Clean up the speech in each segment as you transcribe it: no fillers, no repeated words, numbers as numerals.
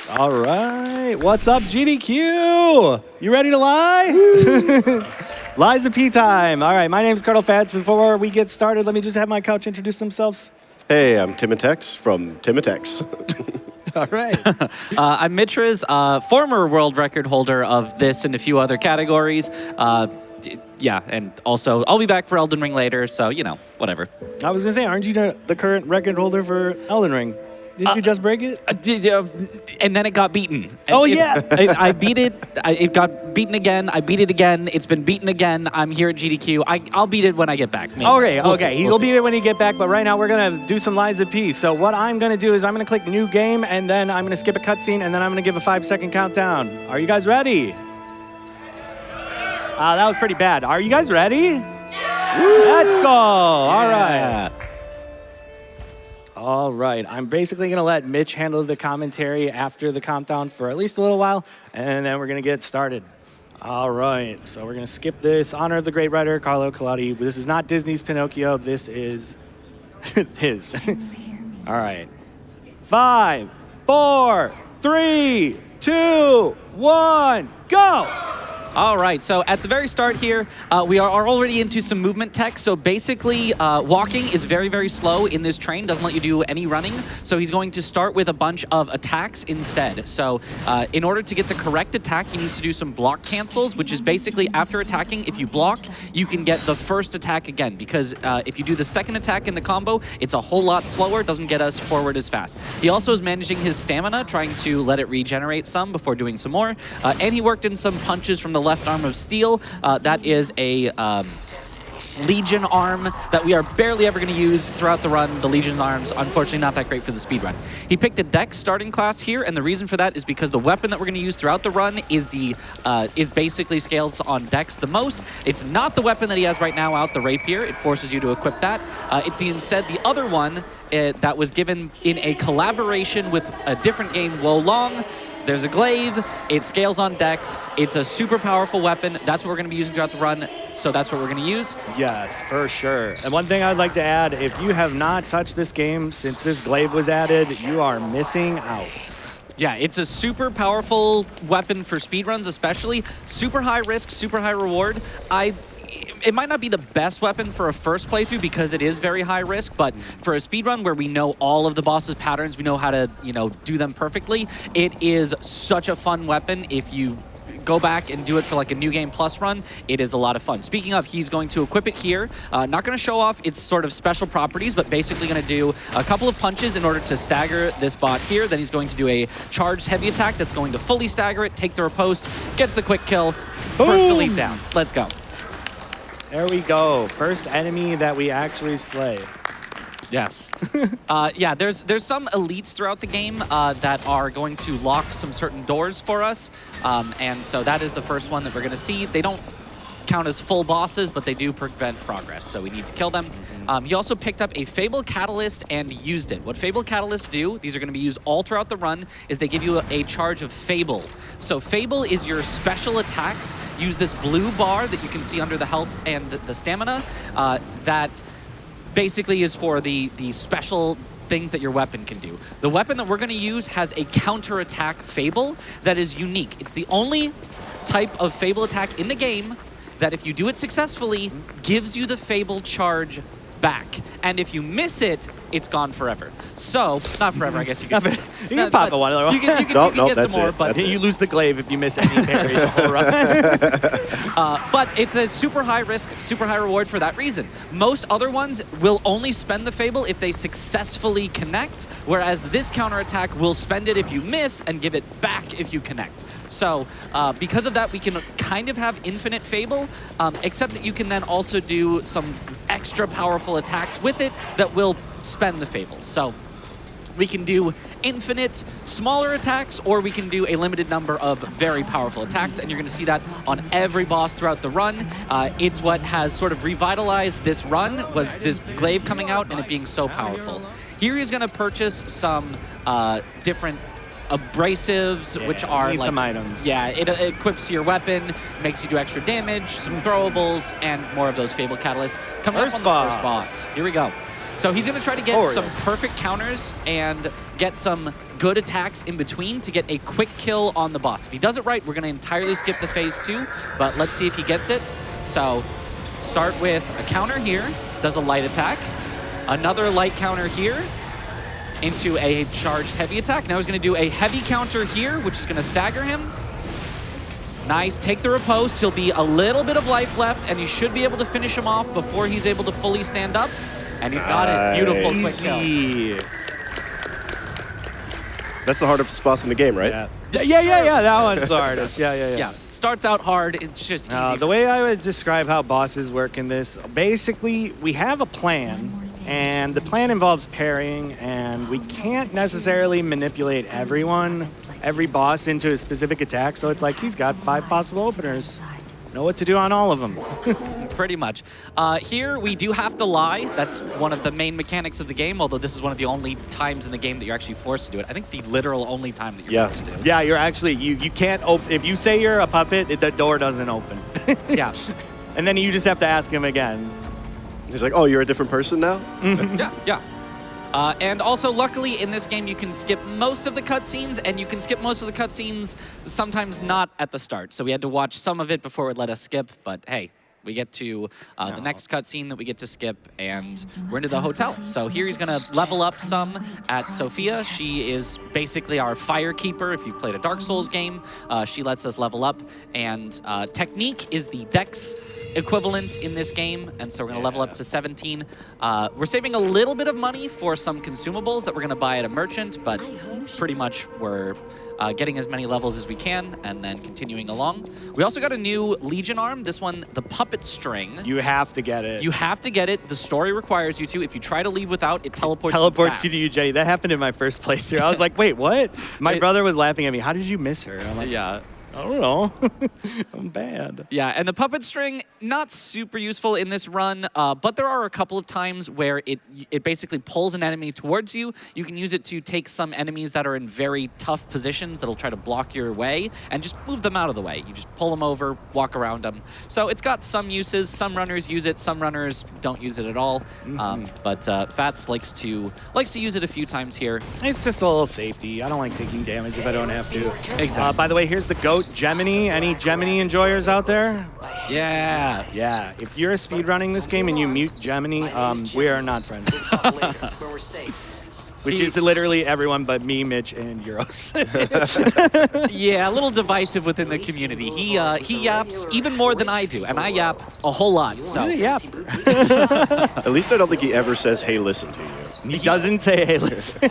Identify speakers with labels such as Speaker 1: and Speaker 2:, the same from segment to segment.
Speaker 1: All right. What's up, GDQ? You ready to lie? Lies of P time. All right, my name's ColonelFats. Before we get started, let me just have my couch introduce themselves.
Speaker 2: Hey, I'm TimandTex from TimandTex.
Speaker 1: All right.
Speaker 3: I'm Mitchriz, former world record holder of this and a few other categories. Yeah, and also I'll be back for Elden Ring later, so, you know, whatever.
Speaker 1: I was going to say, aren't you the current record holder for Elden Ring? Didn't you just break it?
Speaker 3: And then it got beaten.
Speaker 1: Oh, yeah.
Speaker 3: I beat it. It got beaten again. I beat it again. It's been beaten again. I'm here at GDQ. I'll beat it when I get back. Maybe.
Speaker 1: Okay,
Speaker 3: We'll
Speaker 1: okay.
Speaker 3: see.
Speaker 1: He'll beat it when he get back, but right now we're going to do some Lies of P. So what I'm going to do is I'm going to click New Game, and then I'm going to skip a cutscene, and then I'm going to give a 5-second countdown. Are you guys ready? That was pretty bad. Are you guys ready? Let's go. All right. All right. I'm basically going to let Mitch handle the commentary after the countdown for at least a little while, and then we're going to get started. All right. So we're going to skip this. Honor of the Great Writer, Carlo Collodi. This is not Disney's Pinocchio. This is his. All right. 5, 4, 3, 2, 1, go.
Speaker 3: All right, so at the very start here, we are already into some movement tech. So basically, walking is very, very slow in this train, doesn't let you do any running. So he's going to start with a bunch of attacks instead. So in order to get the correct attack, he needs to do some block cancels, which is basically after attacking, if you block, you can get the first attack again. Because if you do the second attack in the combo, it's a whole lot slower, doesn't get us forward as fast. He also is managing his stamina, trying to let it regenerate some before doing some more. And he worked in some punches from the left arm of steel. That is a Legion arm that we are barely ever going to use throughout the run. The Legion arms, unfortunately, not that great for the speed run. He picked a Dex starting class here, and the reason for that is because the weapon that we're going to use throughout the run is basically scales on Dex the most. It's not the weapon that he has right now out, the Rapier. It forces you to equip that. It's instead the other one that was given in a collaboration with a different game, Wolong. There's a glaive, it scales on Dex, it's a super powerful weapon. That's what we're going to be using throughout the run, so that's what we're going to use.
Speaker 1: Yes, for sure. And one thing I'd like to add, if you have not touched this game since this glaive was added, you are missing out.
Speaker 3: Yeah, it's a super powerful weapon for speedruns especially. Super high risk, super high reward. It might not be the best weapon for a first playthrough because it is very high risk, but for a speedrun where we know all of the boss's patterns, we know how to, do them perfectly, it is such a fun weapon. If you go back and do it for like a New Game Plus run, it is a lot of fun. Speaking of, he's going to equip it here. Not going to show off its sort of special properties, but basically going to do a couple of punches in order to stagger this bot here. Then he's going to do a charged heavy attack that's going to fully stagger it, take the riposte, gets the quick kill, first delete down. Let's go.
Speaker 1: There we go. First enemy that we actually slay.
Speaker 3: Yes. Yeah, there's some elites throughout the game that are going to lock some certain doors for us. And so that is the first one that we're going to see. They don't count as full bosses, but they do prevent progress, so we need to kill them. He also picked up a Fable Catalyst and used it. What Fable Catalysts do, these are going to be used all throughout the run, is they give you a charge of Fable. So Fable is your special attacks. Use this blue bar that you can see under the health and the stamina that basically is for the special things that your weapon can do. The weapon that we're going to use has a counter-attack Fable that is unique. It's the only type of Fable attack in the game that if you do it successfully, gives you the Fable charge back. And if you miss it, it's gone forever. So, not forever, I guess you can.
Speaker 1: You can pop it one.
Speaker 3: You can get some more, but
Speaker 1: you lose the glaive if you miss any parry the whole run.
Speaker 3: But it's a super high risk, super high reward for that reason. Most other ones will only spend the Fable if they successfully connect, whereas this counterattack will spend it if you miss and give it back if you connect. So because of that, we can kind of have infinite Fable, except that you can then also do some extra powerful attacks with it that will spend the Fable. So we can do infinite smaller attacks, or we can do a limited number of very powerful attacks, and you're going to see that on every boss throughout the run. It's what has sort of revitalized this run, was this glaive coming out and it being so powerful. Here he's going to purchase some different abrasives, which are like
Speaker 1: some items.
Speaker 3: Yeah, it equips to your weapon, makes you do extra damage, some throwables, and more of those Fable Catalysts. Coming up on the first boss. Here we go. So he's going to try to get some perfect counters and get some good attacks in between to get a quick kill on the boss. If he does it right, we're going to entirely skip the phase 2, but let's see if he gets it. So start with a counter here, does a light attack, another light counter here, into a charged heavy attack. Now he's going to do a heavy counter here, which is going to stagger him. Nice, take the riposte. He'll be a little bit of life left, and he should be able to finish him off before he's able to fully stand up. And he's got it. Beautiful quick kill.
Speaker 2: That's the hardest boss in the game, right?
Speaker 1: Yeah. That one's the hardest. Yeah.
Speaker 3: Starts out hard. It's just easy.
Speaker 1: The way I would describe how bosses work in this, basically, we have a plan, and the plan involves parrying, and we can't necessarily manipulate every boss into a specific attack, so it's like he's got 5 possible openers. Know what to do on all of them.
Speaker 3: Pretty much. Here, we do have to lie. That's one of the main mechanics of the game, although this is one of the only times in the game that you're actually forced to do it. I think the literal only time that you're forced to.
Speaker 1: Yeah, you're actually, you can't open, if you say you're a puppet, the door doesn't open.
Speaker 3: Yeah.
Speaker 1: And then you just have to ask him again.
Speaker 2: He's like, oh, you're a different person now?
Speaker 3: Yeah. And also, luckily, in this game, you can skip most of the cutscenes, and you can skip most of the cutscenes sometimes not at the start. So we had to watch some of it before it let us skip, but hey, we get to the next cutscene that we get to skip, and we're into the hotel. So here he's going to level up some at Sophia. She is basically our fire keeper. If you've played a Dark Souls game, she lets us level up. And Technique is the Dex equivalent in this game, and so we're going to level up to 17. We're saving a little bit of money for some consumables that we're going to buy at a merchant, but pretty much we're getting as many levels as we can and then continuing along. We also got a new Legion arm. This one, the puppet string.
Speaker 1: You have to get it.
Speaker 3: You have to get it. The story requires you to. If you try to leave without, it teleports
Speaker 1: you to you, Jenny. That happened in my first playthrough. I was like, wait, what? My brother was laughing at me. How did you miss her? I'm like,
Speaker 3: yeah.
Speaker 1: I don't know. I'm bad.
Speaker 3: Yeah, and the puppet string, not super useful in this run, but there are a couple of times where it basically pulls an enemy towards you. You can use it to take some enemies that are in very tough positions that'll try to block your way and just move them out of the way. You just pull them over, walk around them. So it's got some uses. Some runners use it. Some runners don't use it at all. But Fats likes to use it a few times here.
Speaker 1: It's just a little safety. I don't like taking damage if I don't have to.
Speaker 3: Exactly.
Speaker 1: By the way, here's the goat. Gemini, any Gemini enjoyers out there?
Speaker 3: Yeah.
Speaker 1: Yeah, if you're speedrunning this game and you mute Gemini, we are not friends. Which is literally everyone but me, Mitch, and Euros.
Speaker 3: Yeah, a little divisive within the community. He yaps even more than I do, and I yap a whole lot. So
Speaker 1: yap.
Speaker 2: At least I don't think he ever says, hey, listen to you.
Speaker 1: He doesn't say, hey, listen.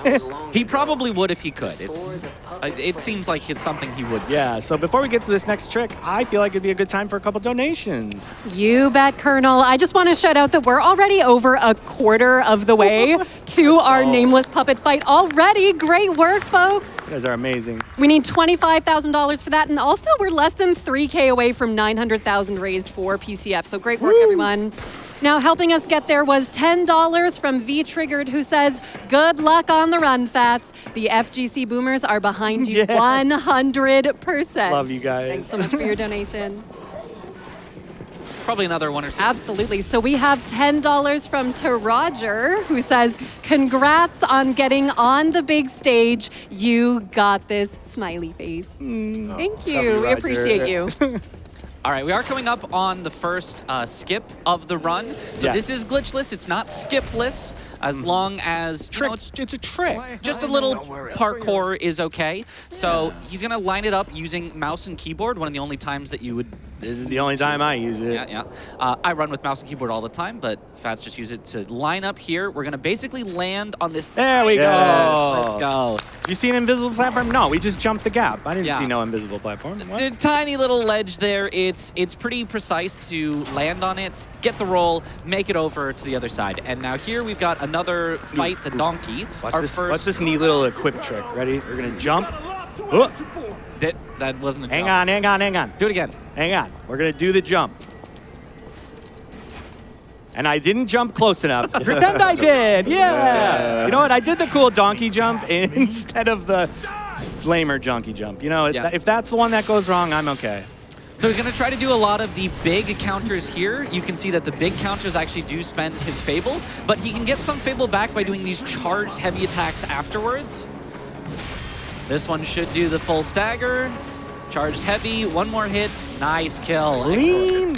Speaker 3: He probably would if he could. It seems like it's something he would say.
Speaker 1: Yeah, so before we get to this next trick, I feel like it'd be a good time for a couple donations.
Speaker 4: You bet, Colonel. I just want to shout out that we're already over a quarter of the way to our nameless puppet fight already. Great work, folks.
Speaker 1: You guys are amazing.
Speaker 4: We need $25,000 for that, and also we're less than 3K away from 900,000 raised for PCF, so great work, everyone. Now, helping us get there was $10 from V Triggered, who says, good luck on the run, Fats. The FGC boomers are behind you 100%.
Speaker 1: Love you guys.
Speaker 4: Thanks so much for your donation.
Speaker 3: Probably another one or two.
Speaker 4: Absolutely. So we have $10 from To Roger, who says, congrats on getting on the big stage. You got this, smiley face. Thank you. We appreciate you.
Speaker 3: All right, we are coming up on the first skip of the run. So this is glitchless. It's not skipless, as long as
Speaker 1: It's a trick.
Speaker 3: just a little parkour is okay. So he's going to line it up using mouse and keyboard, one of the only times that you would...
Speaker 1: This is the only time I use it.
Speaker 3: Yeah. I run with mouse and keyboard all the time, but Fats just use it to line up here. We're going to basically land on this...
Speaker 1: There we go.
Speaker 3: Let's go.
Speaker 1: You see an invisible platform? No, we just jumped the gap. I didn't see no invisible platform. What?
Speaker 3: The tiny little ledge there. It's pretty precise to land on it, get the roll, make it over to the other side. And now here we've got another fight, the donkey.
Speaker 1: Watch this neat little equip trick. Ready? We're going to jump. Oh.
Speaker 3: That wasn't a jump.
Speaker 1: Hang on.
Speaker 3: Do it again.
Speaker 1: Hang on. We're going to do the jump. And I didn't jump close enough. Pretend I did. Yeah. You know what? I did the cool donkey jump instead of the lamer donkey jump. You know, if that's the one that goes wrong, I'm okay.
Speaker 3: So he's going to try to do a lot of the big counters here. You can see that the big counters actually do spend his Fable, but he can get some Fable back by doing these charged heavy attacks afterwards. This one should do the full stagger. Charged heavy, one more hit. Nice kill.
Speaker 1: Lean.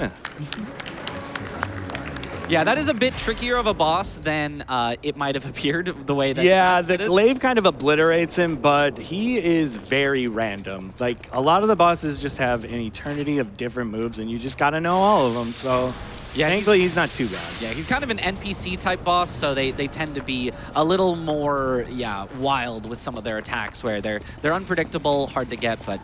Speaker 3: Yeah, that is a bit trickier of a boss than it might have appeared the way that
Speaker 1: Yeah,
Speaker 3: Fats
Speaker 1: the
Speaker 3: did it.
Speaker 1: glaive kind of obliterates him, but he is very random. Like, a lot of the bosses just have an eternity of different moves, and you just got to know all of them. So,
Speaker 3: Yeah,
Speaker 1: thankfully, he's not too bad.
Speaker 3: Yeah, he's kind of an NPC type boss, so they tend to be a little more, wild with some of their attacks, where they're unpredictable, hard to get, but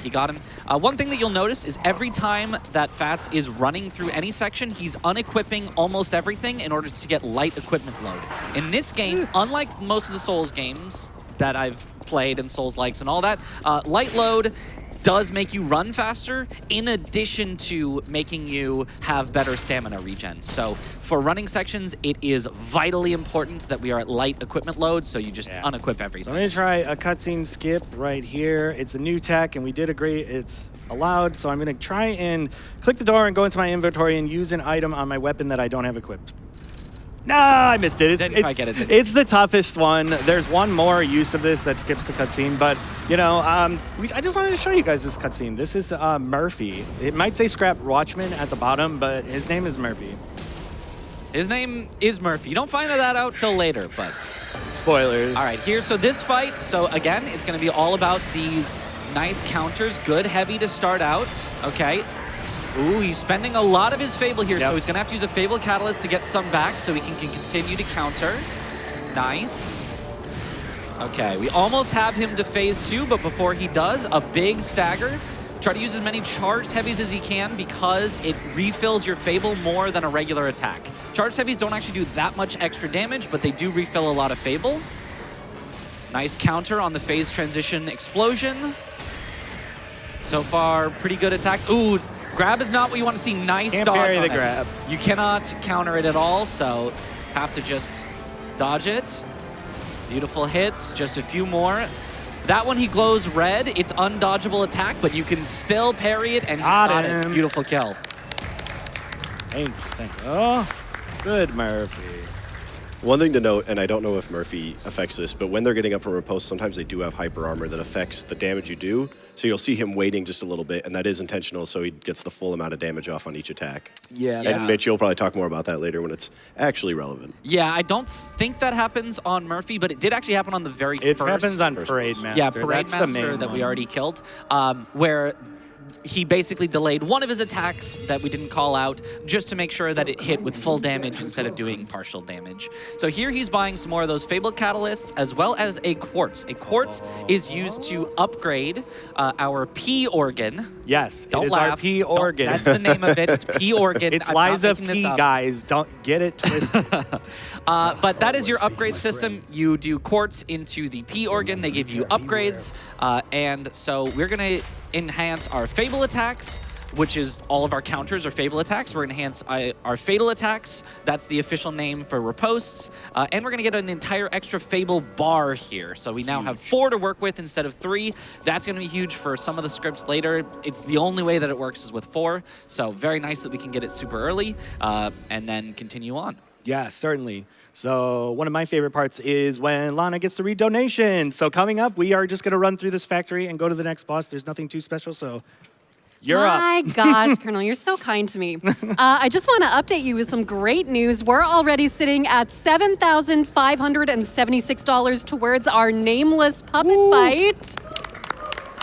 Speaker 3: he got him. One thing that you'll notice is every time that Fats is running through any section, he's unequipping almost everything in order to get light equipment load. In this game, unlike most of the Souls games that I've played and Souls-likes and all that, light load does make you run faster, in addition to making you have better stamina regen. So for running sections, it is vitally important that we are at light equipment load, so you just unequip
Speaker 1: So
Speaker 3: everything.
Speaker 1: I'm going to try a cutscene skip right here. It's a new tech, and we did agree it's allowed. So I'm going to try and click the door and go into my inventory and use an item on my weapon that I don't have equipped. No, I missed it.
Speaker 3: Didn't quite get it.
Speaker 1: It's the toughest one. There's one more use of this that skips the cutscene, but you know, I just wanted to show you guys this cutscene. This is Murphy. It might say Scrap Watchman at the bottom, but his name is Murphy.
Speaker 3: His name is Murphy. You don't find that out till later, but...
Speaker 1: Spoilers.
Speaker 3: All right, here, so this fight, so again, it's going to be all about these nice counters. Good heavy to start out, okay. Ooh, he's spending a lot of his Fable here, so he's going to have to use a Fable Catalyst to get some back so he can continue to counter. Nice. Okay, we almost have him to phase 2, but before he does, a big stagger. Try to use as many charged heavies as he can because it refills your Fable more than a regular attack. Charged heavies don't actually do that much extra damage, but they do refill a lot of Fable. Nice counter on the phase transition explosion. So far, pretty good attacks. Ooh, grab is not what you want to see. Nice
Speaker 1: Can't
Speaker 3: dodge
Speaker 1: parry
Speaker 3: on
Speaker 1: the
Speaker 3: it.
Speaker 1: grab.
Speaker 3: You cannot counter it at all, so have to just dodge it. Beautiful hits, just a few more. That one, he glows red. It's undodgeable attack, but you can still parry it, and he's got it. Beautiful kill.
Speaker 1: Thank you. Oh, good Murphy.
Speaker 2: One thing to note, and I don't know if Murphy affects this, but when they're getting up from riposte, sometimes they do have hyper armor that affects the damage you do. So you'll see him waiting just a little bit, and that is intentional, so he gets the full amount of damage off on each attack.
Speaker 1: Yeah.
Speaker 2: And Mitch, you'll probably talk more about that later when it's actually relevant.
Speaker 3: Yeah, I don't think that happens on Murphy, but it did actually happen on the very
Speaker 1: It
Speaker 3: first.
Speaker 1: happens on
Speaker 2: first
Speaker 1: Parade
Speaker 2: boss.
Speaker 1: Master.
Speaker 3: Yeah, Parade
Speaker 1: That's
Speaker 3: Master
Speaker 1: the main
Speaker 3: that we
Speaker 1: one.
Speaker 3: already killed, where he basically delayed one of his attacks that we didn't call out just to make sure that it hit with full damage instead of doing partial damage. So here he's buying some more of those Fabled Catalysts as well as a Quartz. A Quartz is used to upgrade our P organ.
Speaker 1: Yes,
Speaker 3: Don't
Speaker 1: it is
Speaker 3: laugh.
Speaker 1: our P
Speaker 3: Don't-
Speaker 1: organ.
Speaker 3: That's the name of it. It's P organ.
Speaker 1: It's
Speaker 3: I'm not
Speaker 1: Liza
Speaker 3: making this
Speaker 1: P,
Speaker 3: up.
Speaker 1: guys. Don't get it twisted.
Speaker 3: But that is your upgrade system. You do Quartz into the P organ. They give you upgrades. And so we're going to enhance our Fable attacks, which is all of our counters are Fable attacks. We're going to enhance our Fatal attacks. That's the official name for riposts. And we're going to get an entire extra Fable bar here. So we now have 4 to work with instead of 3. That's going to be huge for some of the scripts later. It's the only way that it works is with 4. So very nice that we can get it super early and then continue on.
Speaker 1: Yeah, certainly. So one of my favorite parts is when Lana gets to read donations. So coming up, we are just going to run through this factory and go to the next boss. There's nothing too special, so you're up.
Speaker 4: My gosh, Colonel, you're so kind to me. I just want to update you with some great news. We're already sitting at $7,576 towards our nameless puppet fight.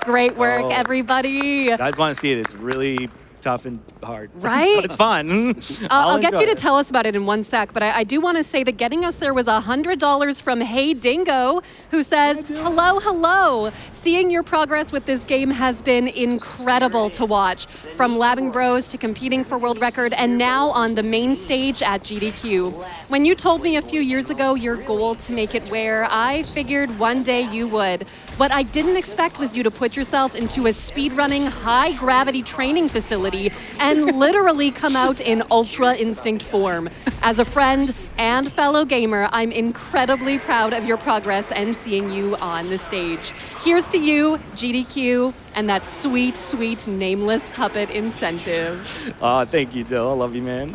Speaker 4: Great work, everybody.
Speaker 1: You guys want to see it. It's really tough and hard.
Speaker 4: Right?
Speaker 1: But it's fun.
Speaker 4: I'll get
Speaker 1: enjoy
Speaker 4: you to
Speaker 1: it.
Speaker 4: tell us about it in one sec, but I do want to say that getting us there was $100 from Hey Dingo, who says, hello. Seeing your progress with this game has been incredible to watch. From Labbing Bros to competing for world record and now on the main stage at GDQ. When you told me a few years ago your goal to make it where, I figured one day you would. What I didn't expect was you to put yourself into a speedrunning, high-gravity training facility and literally come out in Ultra Instinct form. As a friend and fellow gamer, I'm incredibly proud of your progress and seeing you on the stage. Here's to you, GDQ, and that sweet, sweet nameless puppet incentive.
Speaker 1: Thank you, Dill. I love you, man.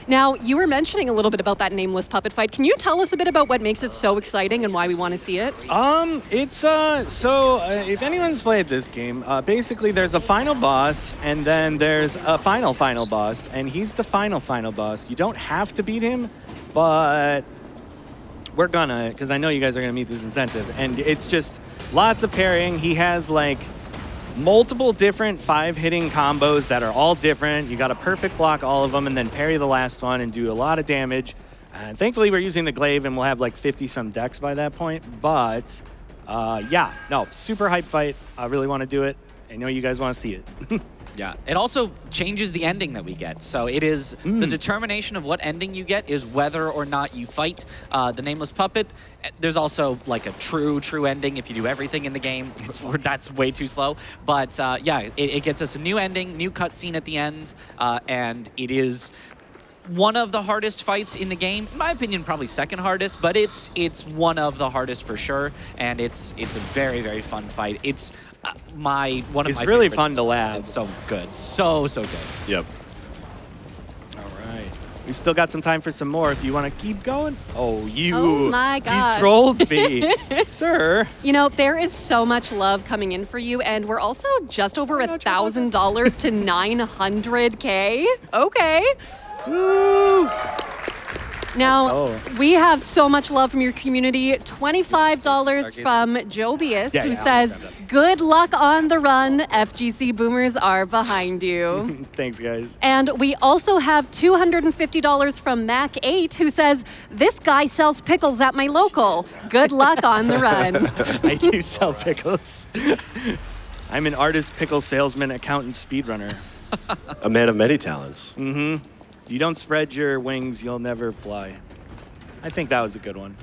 Speaker 4: Now, you were mentioning a little bit about that nameless puppet fight. Can you tell us a bit about what makes it so exciting and why we want to see it?
Speaker 1: If anyone's played this game, basically there's a final boss and then there's a final boss, and he's the final boss. You don't have to beat him, but we're gonna, because I know you guys are gonna meet this incentive, and it's just lots of parrying. He has like multiple different 5-hitting combos that are all different. You got to perfect block all of them and then parry the last one and do a lot of damage. And thankfully, we're using the glaive and we'll have like 50-some decks by that point. But yeah, no, super hype fight. I really want to do it. I know you guys want to see it.
Speaker 3: Yeah, it also changes the ending that we get. So it is the determination of what ending you get is whether or not you fight the nameless puppet. There's also like a true ending if you do everything in the game. That's way too slow. But yeah, it gets us a new ending, new cutscene at the end, and it is one of the hardest fights in the game. In my opinion, probably second hardest, but it's one of the hardest for sure, and it's a very fun fight. It's one of my
Speaker 1: It's really
Speaker 3: favorites.
Speaker 1: fun to lab.
Speaker 3: It's so good, so good.
Speaker 2: Yep.
Speaker 1: All right. We still got some time for some more if you want to keep going. Oh,
Speaker 4: Oh my gosh.
Speaker 1: You trolled me, sir.
Speaker 4: You know, there is so much love coming in for you, and we're also just over $1,000 to 900K. Okay.
Speaker 1: Woo!
Speaker 4: Now, we have so much love from your community. $25 from Jobius,
Speaker 1: Yeah,
Speaker 4: who
Speaker 1: yeah,
Speaker 4: says,
Speaker 1: I'll grab
Speaker 4: good luck on the run. FGC boomers are behind you.
Speaker 1: Thanks, guys.
Speaker 4: And we also have $250 from Mac8, who says, this guy sells pickles at my local. Good luck on the run.
Speaker 1: I do sell pickles. I'm an artist, pickle salesman, accountant, speedrunner.
Speaker 2: A man of many talents.
Speaker 1: You don't spread your wings, you'll never fly. I think that was a good one.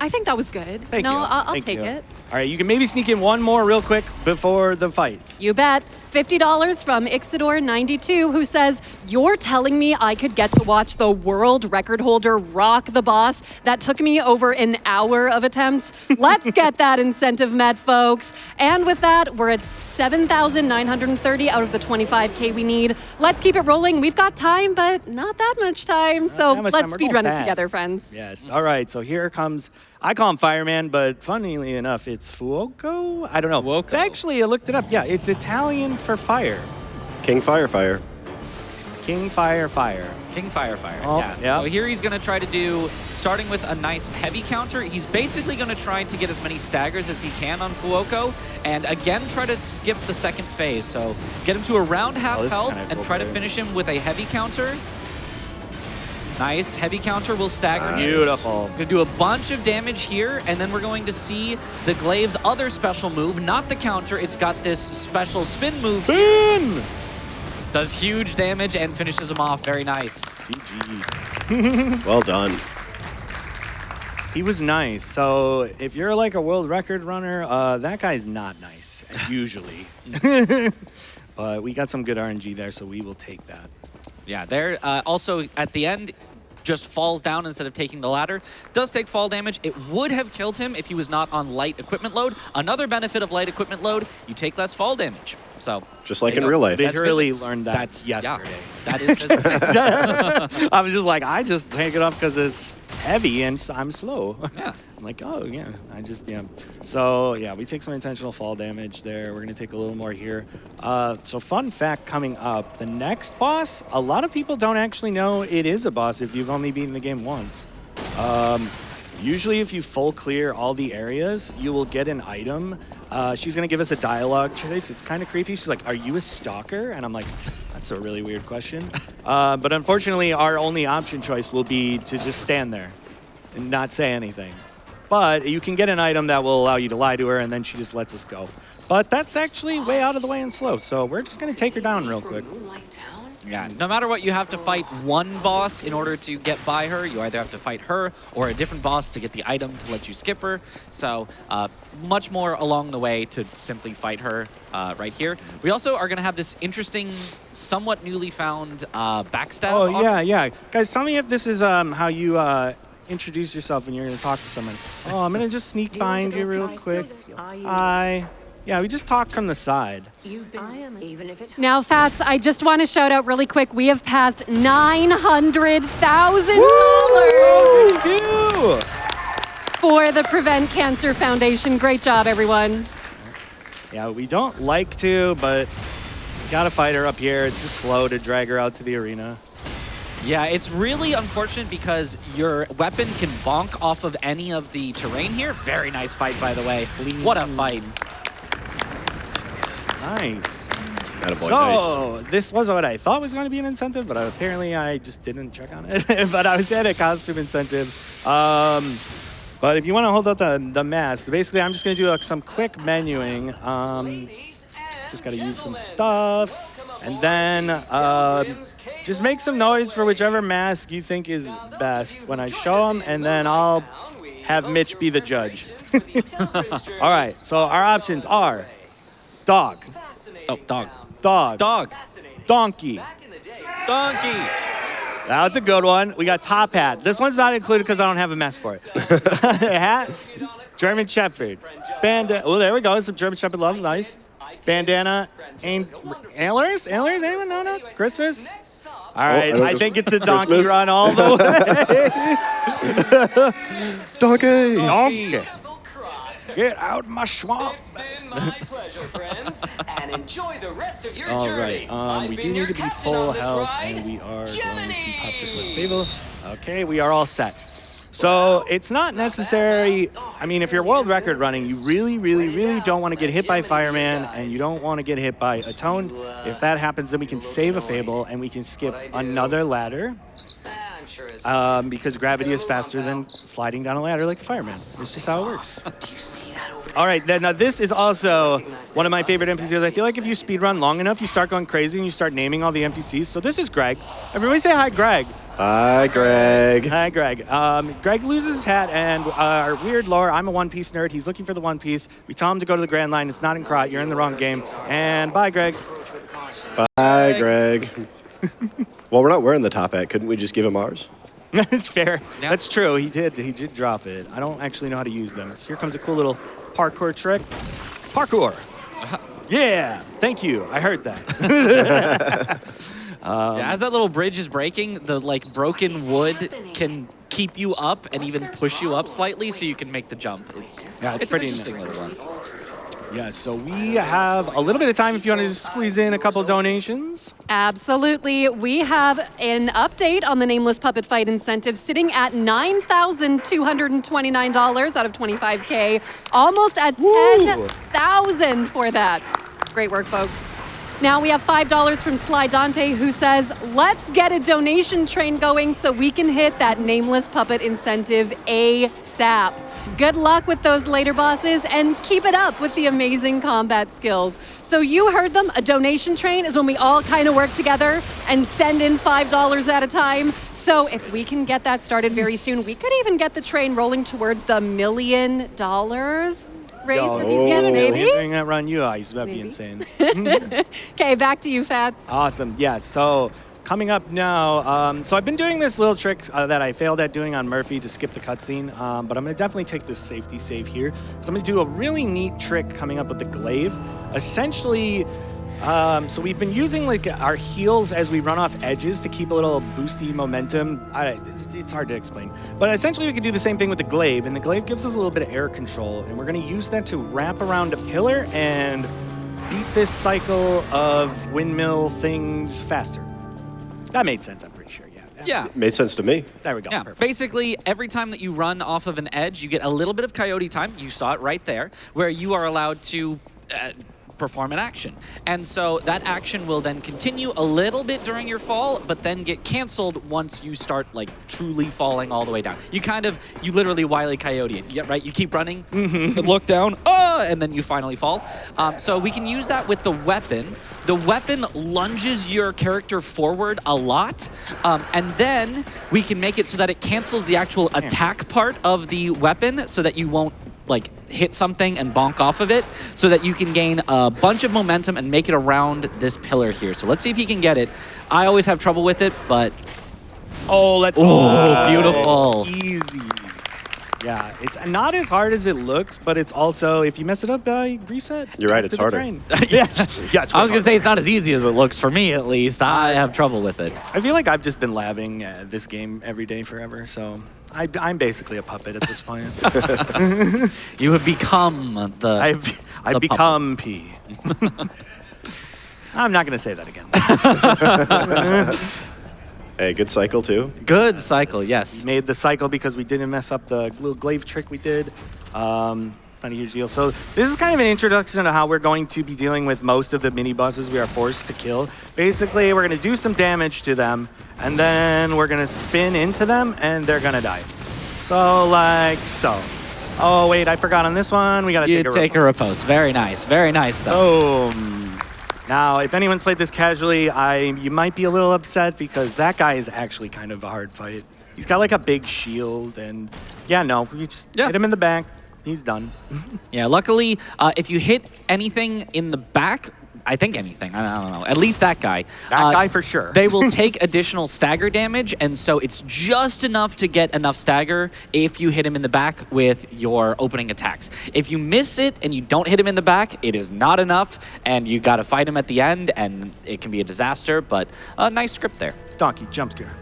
Speaker 4: I think that was good.
Speaker 1: Thank you.
Speaker 4: I'll
Speaker 1: Thank
Speaker 4: take
Speaker 1: you.
Speaker 4: it.
Speaker 1: All right, you can maybe sneak in one more real quick before the fight.
Speaker 4: You bet. $50 from Ixidor92, who says, you're telling me I could get to watch the world record holder rock the boss? That took me over an hour of attempts. Let's get that incentive met, folks. And with that, we're at 7,930 out of the 25K we need. Let's keep it rolling. We've got time, but not that much time. So
Speaker 1: that much time.
Speaker 4: let's
Speaker 1: We're going
Speaker 4: speedrun it
Speaker 1: fast.
Speaker 4: together, friends.
Speaker 1: Yes. All right, so here comes, I call him Fireman, but funnily enough, it's Fuoco? I don't know.
Speaker 3: Fuoco.
Speaker 1: It's actually, I looked it up. Yeah, it's Italian for fire.
Speaker 2: King Firefire.
Speaker 1: King Fire.
Speaker 3: King Firefire,
Speaker 1: Oh,
Speaker 3: yeah.
Speaker 1: yeah.
Speaker 3: So here he's going to try to do, starting with a nice heavy counter, he's basically going to try to get as many staggers as he can on Fuoco, and again try to skip the second phase. So get him to around half
Speaker 1: this is
Speaker 3: health
Speaker 1: kinda
Speaker 3: and
Speaker 1: cool
Speaker 3: try to
Speaker 1: play.
Speaker 3: finish him with a heavy counter. Nice, heavy counter will stagger.
Speaker 1: Beautiful.
Speaker 3: Gonna do a bunch of damage here, and then we're going to see the glaive's other special move, not the counter, it's got this special spin move.
Speaker 1: Spin!
Speaker 3: Does huge damage and finishes him off, very nice.
Speaker 1: GG.
Speaker 2: Well done.
Speaker 1: He was nice. So if you're like a world record runner, that guy's not nice, usually. But we got some good RNG there, so we will take that.
Speaker 3: Yeah, there also at the end, just falls down instead of taking the ladder. Does take fall damage. It would have killed him if he was not on light equipment load. Another benefit of light equipment load, you take less fall damage. So
Speaker 2: Just like
Speaker 3: there
Speaker 2: in
Speaker 3: you go.
Speaker 2: real life.
Speaker 3: That's
Speaker 1: Literally
Speaker 3: physics.
Speaker 1: learned that
Speaker 3: That's,
Speaker 1: yesterday.
Speaker 3: Yeah, that is physics.
Speaker 1: I was just like, I just take it off because it's heavy and I'm slow.
Speaker 3: Yeah.
Speaker 1: I'm like, oh, yeah, yeah. So, yeah, we take some intentional fall damage there. We're going to take a little more here. So, fun fact coming up, the next boss, a lot of people don't actually know it is a boss if you've only beaten the game once. Usually, if you full clear all the areas, you will get an item. She's going to give us a dialogue choice. It's kind of creepy. She's like, are you a stalker? And I'm like, that's a really weird question. But unfortunately, our only option choice will be to just stand there and not say anything. But you can get an item that will allow you to lie to her, and then she just lets us go. But that's actually way out of the way and slow, so we're just going to take her down real quick.
Speaker 3: Yeah, no matter what, you have to fight one boss in order to get by her. You either have to fight her or a different boss to get the item to let you skip her. So much more along the way to simply fight her right here. We also are going to have this interesting, somewhat newly found backstab.
Speaker 1: Oh, yeah. Guys, tell me if this is how you introduce yourself when you're going to talk to someone. Oh, I'm going to just sneak behind you real quick. Hi. Yeah, we just talk from the side.
Speaker 4: Now, Fats, I just want to shout out really quick. We have passed $900,000
Speaker 1: Thank you.
Speaker 4: for the Prevent Cancer Foundation. Great job, everyone.
Speaker 1: Yeah, we don't like to, but gotta fight her up here. It's just slow to drag her out to the arena.
Speaker 3: Yeah, it's really unfortunate because your weapon can bonk off of any of the terrain here. Very nice fight, by the way. What a fight.
Speaker 1: Nice.
Speaker 2: Attaboy,
Speaker 1: So, this was what I thought was going to be an incentive, but apparently I just didn't check on it. But I was at a costume incentive. But if you want to hold out the mask, basically I'm just going to do some quick menuing. Just got to use some stuff. And then just make some noise for whichever mask you think is best when I show them, and then I'll have Mitch be the judge. All right, so our options are dog.
Speaker 3: Oh, dog.
Speaker 1: Dog.
Speaker 3: Dog.
Speaker 1: Donkey.
Speaker 3: Donkey.
Speaker 1: That's a good one. We got top hat. This one's not included because I don't have a mask for it. Hat. German Shepherd. Bandana. Oh, there we go. Some German Shepherd love. Nice. Bandana. Antlers? Antlers? Anyone? No. Christmas? All right. I think it's the donkey
Speaker 2: Christmas.
Speaker 1: run all the way.
Speaker 2: Donkey!
Speaker 1: Donkey. Get out my swamp.
Speaker 5: It's been my pleasure, friends, and enjoy the rest of your
Speaker 1: All
Speaker 5: journey.
Speaker 1: right, we do need to be full health, and we are going to pop this list table. Okay, we are all set. So it's not necessary. I mean, if you're world record running, you really, really, really don't want to get hit by Fireman, and you don't want to get hit by Atone. If that happens, then we can save a Fable, and we can skip another ladder. Because gravity is faster than sliding down a ladder like a fireman. It's just how it works. All right, then now this is also one of my favorite NPCs. I feel like if you speedrun long enough, you start going crazy and you start naming all the NPCs. So this is Greg. Everybody say hi, Greg.
Speaker 2: Hi, Greg.
Speaker 1: Hi, Greg. Greg loses his hat, and our weird lore, I'm a One Piece nerd. He's looking for the One Piece. We tell him to go to the Grand Line. It's not in Krot. You're in the wrong game. And bye, Greg.
Speaker 2: Bye, Greg. Well, we're not wearing the top hat. Couldn't we just give him ours?
Speaker 1: It's fair.
Speaker 3: Yeah.
Speaker 1: That's true. He did drop it. I don't actually know how to use them. So here comes a cool little parkour trick. Parkour. Yeah. Thank you. I heard that.
Speaker 3: Yeah, as that little bridge is breaking, the broken wood can keep you up and even push you up slightly so you can make the jump. It's
Speaker 1: pretty
Speaker 3: an interesting
Speaker 1: neat.
Speaker 3: little one.
Speaker 1: Yeah, so we have a little bit of time if you want to just squeeze in a couple donations.
Speaker 4: Absolutely. We have an update on the Nameless Puppet Fight incentive sitting at $9,229 out of $25K. Almost at $10,000 for that. Great work, folks. Now we have $5 from Sly Dante, who says, let's get a donation train going so we can hit that Nameless Puppet incentive ASAP. Good luck with those later bosses, and keep it up with the amazing combat skills. So you heard them. A donation train is when we all kind of work together and send in $5 at a time. So if we can get that started very soon, we could even get the train rolling towards the $1 million raise for PCF, maybe?
Speaker 1: Doing that run you ice, that'd be insane.
Speaker 4: Okay, back to you, Fats.
Speaker 1: Awesome. Yeah, so coming up now, so I've been doing this little trick that I failed at doing on Murphy to skip the cutscene, but I'm going to definitely take this safety save here. So I'm going to do a really neat trick coming up with the glaive. Essentially, so we've been using our heels as we run off edges to keep a little boosty momentum. It's hard to explain. But essentially we can do the same thing with the glaive, and the glaive gives us a little bit of air control, and we're going to use that to wrap around a pillar and beat this cycle of windmill things faster. That made sense, I'm pretty sure, yeah.
Speaker 3: Yeah.
Speaker 2: Made sense to me.
Speaker 1: There we go.
Speaker 3: Yeah,
Speaker 1: Perfect.
Speaker 3: basically, every time that you run off of an edge, you get a little bit of coyote time. You saw it right there, where you are allowed to perform an action. And so that action will then continue a little bit during your fall, but then get canceled once you start truly falling all the way down. You literally Wile E. Coyote it, right? You keep running, look down, and then you finally fall. So we can use that with the weapon. The weapon lunges your character forward a lot, and then we can make it so that it cancels the actual attack part of the weapon so that you won't hit something and bonk off of it, so that you can gain a bunch of momentum and make it around this pillar here. So let's see if he can get it. I always have trouble with it, but...
Speaker 1: Oh, let's
Speaker 3: Oh, beautiful.
Speaker 1: Easy. Yeah, it's not as hard as it looks, but it's also, if you mess it up, reset.
Speaker 2: You're right,
Speaker 1: to
Speaker 2: it's
Speaker 1: the
Speaker 2: harder.
Speaker 1: train. Yeah, it's
Speaker 3: I was going to
Speaker 1: way
Speaker 3: say it's not as easy as it looks for me, at least. I have trouble with it.
Speaker 1: harder. I feel like I've just been labbing this game every day forever, so I'm basically a puppet at this point.
Speaker 3: You have become the.
Speaker 1: I've become P. I'm not going to say that again.
Speaker 2: Hey, good cycle too.
Speaker 3: Good cycle, yes.
Speaker 1: Made the cycle because we didn't mess up the little glaive trick we did. Not a huge deal. So this is kind of an introduction to how we're going to be dealing with most of the mini bosses we are forced to kill. Basically, we're going to do some damage to them, and then we're going to spin into them, and they're going to die. So like so. Oh wait, I forgot on this one. We got to take a
Speaker 3: riposte. Very nice though.
Speaker 1: Now, if anyone's played this casually, you might be a little upset because that guy is actually kind of a hard fight. He's got like a big shield, and yeah, no, you just hit him in the back. He's done.
Speaker 3: Yeah, luckily, if you hit anything in the back, I think anything, I don't know, at least that guy.
Speaker 1: That guy for sure.
Speaker 3: They will take additional stagger damage, and so it's just enough to get enough stagger if you hit him in the back with your opening attacks. If you miss it and you don't hit him in the back, it is not enough, and you got to fight him at the end, and it can be a disaster, but a nice script there.
Speaker 1: Donkey, jump scare.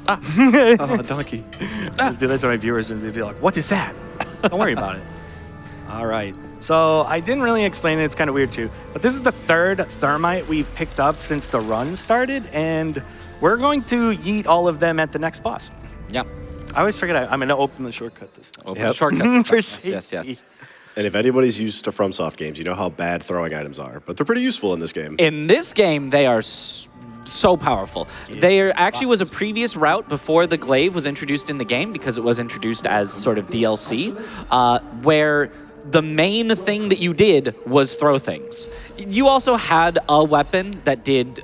Speaker 2: Oh, donkey.
Speaker 1: That's what my viewers would be like, what is that? Don't worry about it. All right. So I didn't really explain it. It's kind of weird too. But this is the third thermite we've picked up since the run started, and we're going to yeet all of them at the next boss.
Speaker 3: Yep.
Speaker 1: I always forget I'm going to open the shortcut this time.
Speaker 3: Open the shortcut.
Speaker 1: For
Speaker 3: Yes.
Speaker 2: And if anybody's used to FromSoft games, you know how bad throwing items are, but they're pretty useful in this game.
Speaker 3: In this game, they are so powerful. There actually was a previous route before the glaive was introduced in the game, because it was introduced as sort of DLC, where the main thing that you did was throw things. You also had a weapon that did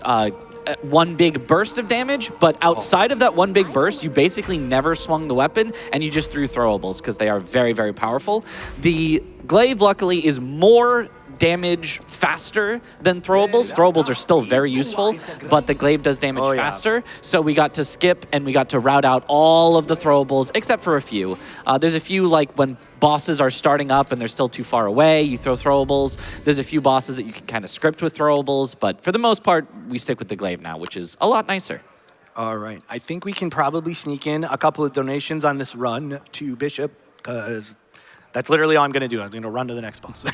Speaker 3: one big burst of damage, but outside of that one big burst, you basically never swung the weapon, and you just threw throwables because they are very, very powerful. The glaive, luckily, is more damage faster than throwables. Throwables are still very useful, but the glaive does damage faster. So we got to skip and we got to route out all of the throwables, except for a few. There's a few, like when bosses are starting up and they're still too far away, you throw throwables. There's a few bosses that you can kind of script with throwables, but for the most part, we stick with the glaive now, which is a lot nicer.
Speaker 1: All right. I think we can probably sneak in a couple of donations on this run to Bishop, because that's literally all I'm going to do. I'm going to run to the next boss.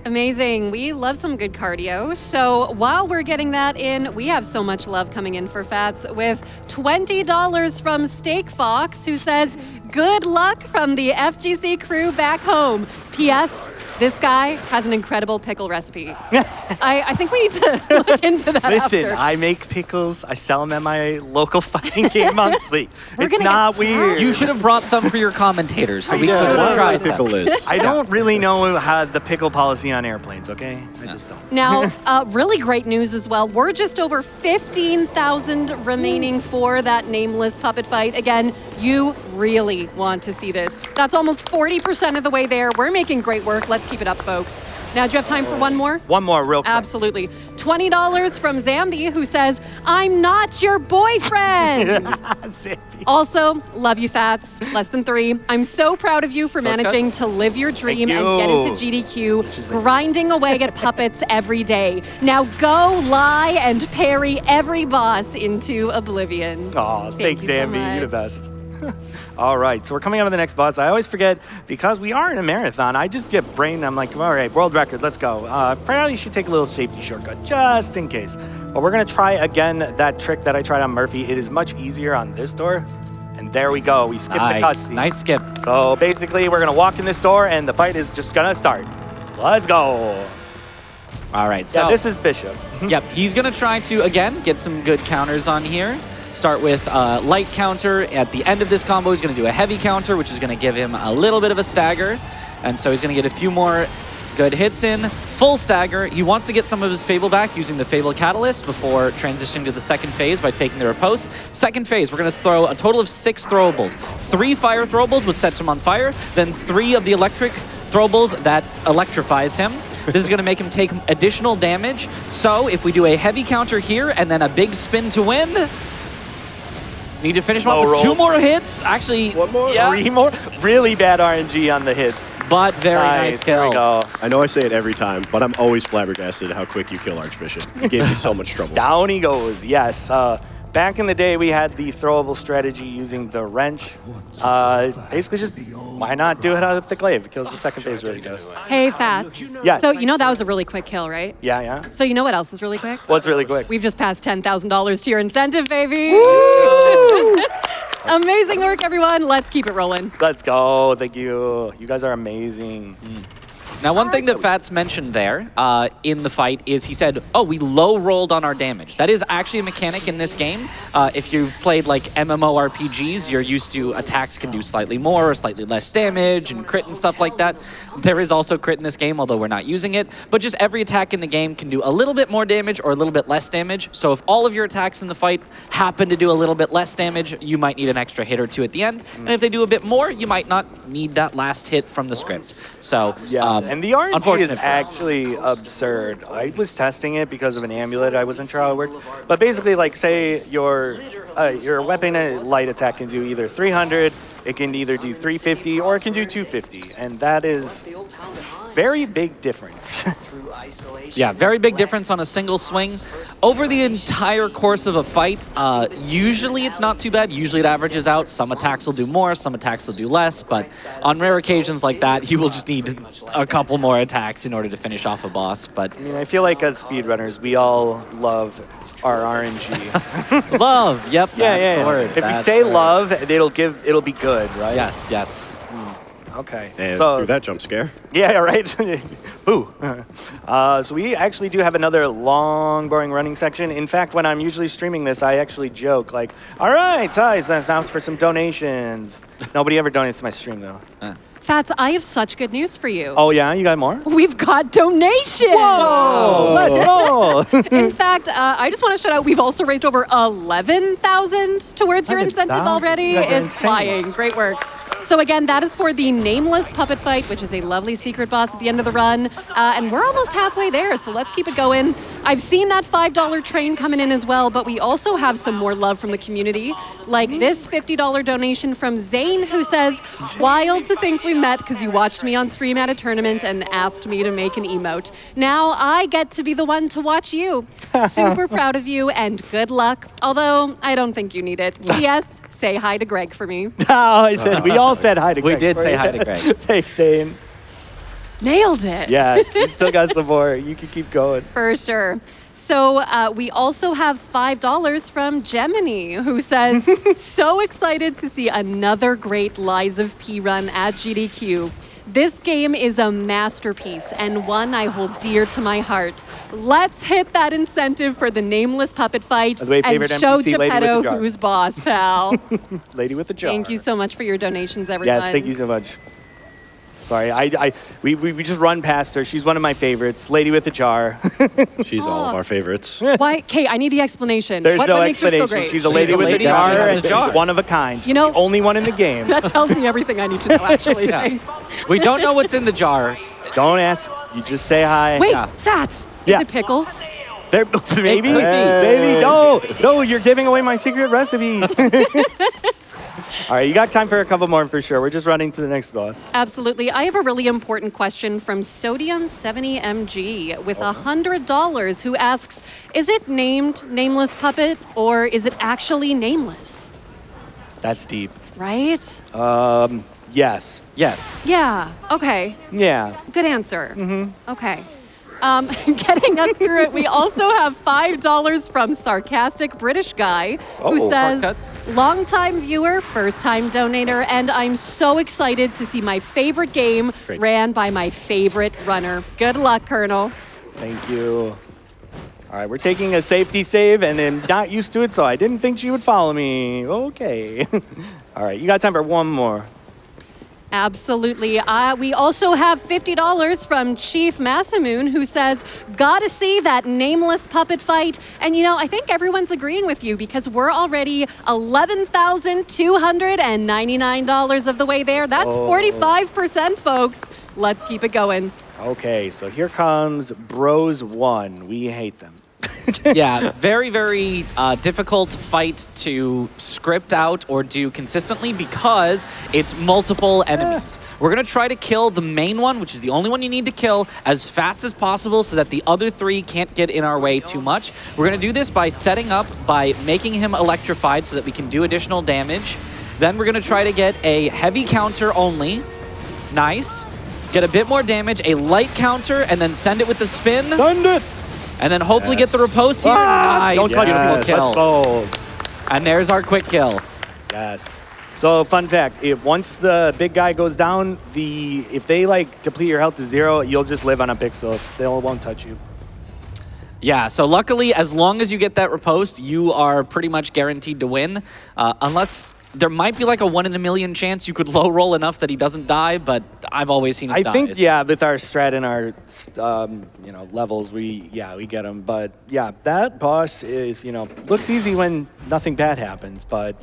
Speaker 4: Amazing. We love some good cardio. So while we're getting that in, we have so much love coming in for Fats with $20 from Steak Fox, who says, good luck from the FGC crew back home. P.S. This guy has an incredible pickle recipe. I think we need to look into that
Speaker 1: Listen,
Speaker 4: after.
Speaker 1: I make pickles. I sell them at my local fighting game monthly.
Speaker 4: We're
Speaker 1: It's
Speaker 4: gonna
Speaker 1: not
Speaker 4: get
Speaker 1: weird.
Speaker 3: You should have brought some for your commentators so we
Speaker 1: know.
Speaker 3: could
Speaker 2: What
Speaker 3: have
Speaker 2: are
Speaker 3: tried
Speaker 2: the pickle
Speaker 3: them.
Speaker 2: is?
Speaker 1: I don't really know how the pickle policy on airplanes, okay? I just don't.
Speaker 4: Now, really great news as well. We're just over 15,000 remaining for that nameless puppet fight. Again, you really want to see this. That's almost 40% of the way there. We're making great work. Let's keep it up, folks. Now, do you have time for one more?
Speaker 1: One more real quick.
Speaker 4: Absolutely. $20 from Zambi, who says, I'm not your boyfriend. Also, love you, Fats. Less than 3. I'm so proud of you for managing to live your dream and get into GDQ, grinding away at puppets every day. Now go lie and parry every boss into oblivion.
Speaker 1: Aw, thanks,
Speaker 4: you so
Speaker 1: Zambi. You're the
Speaker 4: much.
Speaker 1: best. All right, so we're coming up to the next boss. I always forget, because we are in a marathon, I just get brain. I'm like, all right, world record, let's go. Probably should take a little safety shortcut, just in case. But we're going to try again that trick that I tried on Murphy. It is much easier on this door. And there we go. We skipped the cutscene.
Speaker 3: Nice skip.
Speaker 1: So basically, we're going to walk in this door, and the fight is just going to start. Let's go.
Speaker 3: All right, so
Speaker 1: Yeah, this is Bishop.
Speaker 3: yep, he's going to try to, again, get some good counters on here. Start with light counter. At the end of this combo, he's going to do a heavy counter, which is going to give him a little bit of a stagger. And so he's going to get a few more good hits in. Full stagger. He wants to get some of his Fable back using the Fable Catalyst before transitioning to the second phase by taking the riposte. Second phase, we're going to throw a total of 6 throwables. 3 fire throwables, which sets him on fire. Then 3 of the electric throwables that electrifies him. This is going to make him take additional damage. So if we do a heavy counter here and then a big spin to win... Need to finish him
Speaker 1: Low
Speaker 3: off with
Speaker 1: roll.
Speaker 3: 2 more hits. Actually,
Speaker 2: One more?
Speaker 3: yeah,
Speaker 1: 3 more. Really bad RNG on the hits.
Speaker 3: but very nice
Speaker 1: There we
Speaker 3: kill.
Speaker 1: go.
Speaker 2: I know I say it every time, but I'm always flabbergasted at how quick you kill Archbishop. He gave me so much trouble.
Speaker 1: Down he goes. Yes. Back in the day, we had the throwable strategy using the wrench. Basically, just why not do it out of the glaive? It kills the second phase really goes.
Speaker 4: Hey, Fats.
Speaker 1: Yes.
Speaker 4: So you know that was a really quick kill, right?
Speaker 1: Yeah, yeah.
Speaker 4: So you know what else is really quick?
Speaker 1: What's really quick?
Speaker 4: We've just passed $10,000 to your incentive, baby. Amazing work, everyone. Let's keep it rolling.
Speaker 1: Let's go. Thank you. You guys are amazing.
Speaker 3: Now, one thing that Fats mentioned there in the fight is he said, oh, we low rolled on our damage. That is actually a mechanic in this game. If you've played like MMORPGs, you're used to attacks can do slightly more or slightly less damage and crit and stuff like that. There is also crit in this game, although we're not using it. But just every attack in the game can do a little bit more damage or a little bit less damage. So if all of your attacks in the fight happen to do a little bit less damage, you might need an extra hit or 2 at the end. And if they do a bit more, you might not need that last hit from the script. So
Speaker 1: Yeah, and the RNG is
Speaker 3: unfortunate for us.
Speaker 1: actually absurd. I was testing it because of an amulet. I wasn't sure how it worked. But basically, like, say your weapon light attack can do either 300, it can either do 350, or it can do 250. And that is very big difference.
Speaker 3: Yeah, very big difference on a single swing. Over the entire course of a fight, usually it's not too bad. Usually it averages out. Some attacks will do more, some attacks will do less, but on rare occasions like that, you will just need a couple more attacks in order to finish off a boss. But
Speaker 1: I mean, I feel like as speedrunners, we all love our RNG.
Speaker 3: love, yep, that's the word.
Speaker 1: If we
Speaker 3: That's
Speaker 1: say
Speaker 3: the word.
Speaker 1: love, it'll be good, right?
Speaker 3: Yes, yes.
Speaker 1: Okay.
Speaker 2: And
Speaker 1: so,
Speaker 2: through that jump scare,
Speaker 1: yeah, right. Boo. So we actually do have another long, boring running section. In fact, when I'm usually streaming this, I actually joke like, "All right, guys, that's now for some donations." Nobody ever donates to my stream though.
Speaker 4: Fats, I have such good news for you.
Speaker 1: Oh yeah, you got more?
Speaker 4: We've got donations.
Speaker 1: Oh, let's go.
Speaker 4: In fact, I just want to shout out, we've also raised over 11,000 towards your incentive
Speaker 1: 11,000?
Speaker 4: already.
Speaker 1: You guys are
Speaker 4: It's
Speaker 1: insane.
Speaker 4: flying. Great work. So again, that is for the Nameless Puppet Fight, which is a lovely secret boss at the end of the run. And we're almost halfway there, so let's keep it going. I've seen that $5 train coming in as well, but we also have some more love from the community, like this $50 donation from Zane, who says, wild to think we met because you watched me on stream at a tournament and asked me to make an emote. Now I get to be the one to watch you. Super proud of you and good luck, although I don't think you need it. P.S. Say hi to Greg for me.
Speaker 1: Oh, I said we all said hi to
Speaker 3: We
Speaker 1: Greg.
Speaker 3: did say hi to Greg.
Speaker 1: Thanks, Zane.
Speaker 4: Nailed it.
Speaker 1: Yes, you still got some more. You can keep going.
Speaker 4: For sure. So we also have $5 from Gemini, who says, so excited to see another great Lies of P run at GDQ. This game is a masterpiece and one I hold dear to my heart. Let's hit that incentive for the Nameless Puppet Fight
Speaker 1: By the way,
Speaker 4: and
Speaker 1: favorite
Speaker 4: show
Speaker 1: NPC, Lady with the
Speaker 4: Geppetto
Speaker 1: jar.
Speaker 4: who's boss, pal.
Speaker 1: Lady with the jar.
Speaker 4: Thank you so much for your donations, everyone.
Speaker 1: Yes, thank you so much. Sorry, we just run past her. She's one of my favorites. Lady with a jar.
Speaker 2: she's all of our favorites.
Speaker 4: Why? Kate, I need the explanation.
Speaker 1: There's
Speaker 4: what
Speaker 1: no
Speaker 4: makes her
Speaker 1: explanation.
Speaker 4: so great?
Speaker 1: She's a lady
Speaker 3: a
Speaker 1: with
Speaker 3: lady
Speaker 1: a jar.
Speaker 3: with a
Speaker 1: and
Speaker 3: jar.
Speaker 1: she's one of a kind.
Speaker 4: You know-
Speaker 1: She's the only one in the game.
Speaker 4: That tells me everything I need to know, actually.
Speaker 3: Yeah.
Speaker 4: Thanks.
Speaker 3: We don't know what's in the jar.
Speaker 1: Don't ask. You just say hi.
Speaker 4: Wait,
Speaker 3: Yeah.
Speaker 4: Fats.
Speaker 1: Yes.
Speaker 4: Is it pickles?
Speaker 1: There, maybe.
Speaker 3: could be.
Speaker 1: Maybe. No, you're giving away my secret recipe. All right, you got time for a couple more for sure. We're just running to the next boss.
Speaker 4: Absolutely. I have a really important question from Sodium70MG with $100 who asks, is it named Nameless Puppet or is it actually nameless?
Speaker 1: That's deep.
Speaker 4: Right?
Speaker 1: Yes.
Speaker 3: Yes.
Speaker 4: Yeah. Okay.
Speaker 1: Yeah.
Speaker 4: Good answer. Mm-hmm. Okay. Getting us through it, we also have $5 from Sarcastic British Guy who
Speaker 1: Oh,
Speaker 4: says,
Speaker 3: shortcut.
Speaker 4: longtime viewer, first-time donator, and I'm so excited to see my favorite game
Speaker 2: Great.
Speaker 4: ran by my favorite runner. Good luck, Colonel.
Speaker 1: Thank you. All right, we're taking a safety save, and I'm not used to it, so I didn't think she would follow me. Okay. All right, you got time for one more.
Speaker 4: Absolutely. We also have $50 from Chief Massamoon, who says, gotta see that Nameless Puppet Fight. And you know, I think everyone's agreeing with you because we're already $11,299 of the way there. That's 45%, folks. Let's keep it going.
Speaker 1: Okay, so here comes Bros 1. We hate them.
Speaker 3: Yeah, very, very difficult fight to script out or do consistently because it's multiple enemies. We're going to try to kill the main one, which is the only one you need to kill, as fast as possible so that the other 3 can't get in our way too much. We're going to do this by setting up, by making him electrified so that we can do additional damage. Then we're going to try to get a heavy counter only. Nice. Get a bit more damage, a light counter, and then send it with the spin.
Speaker 1: Send it!
Speaker 3: And then hopefully get the riposte here. Nice.
Speaker 1: Don't touch
Speaker 3: Beautiful
Speaker 1: it.
Speaker 3: kill.
Speaker 1: Let's go.
Speaker 3: And there's our quick kill.
Speaker 1: Yes. So fun fact, once the big guy goes down, if they like deplete your health to 0, you'll just live on a pixel. They won't touch you.
Speaker 3: Yeah, so luckily, as long as you get that riposte, you are pretty much guaranteed to win. Unless there might be like a 1 in a million chance you could low roll enough that he doesn't die, but I've always seen him die.
Speaker 1: I think, yeah, with our strat and our levels, we get him. But yeah, that boss is, looks easy when nothing bad happens, but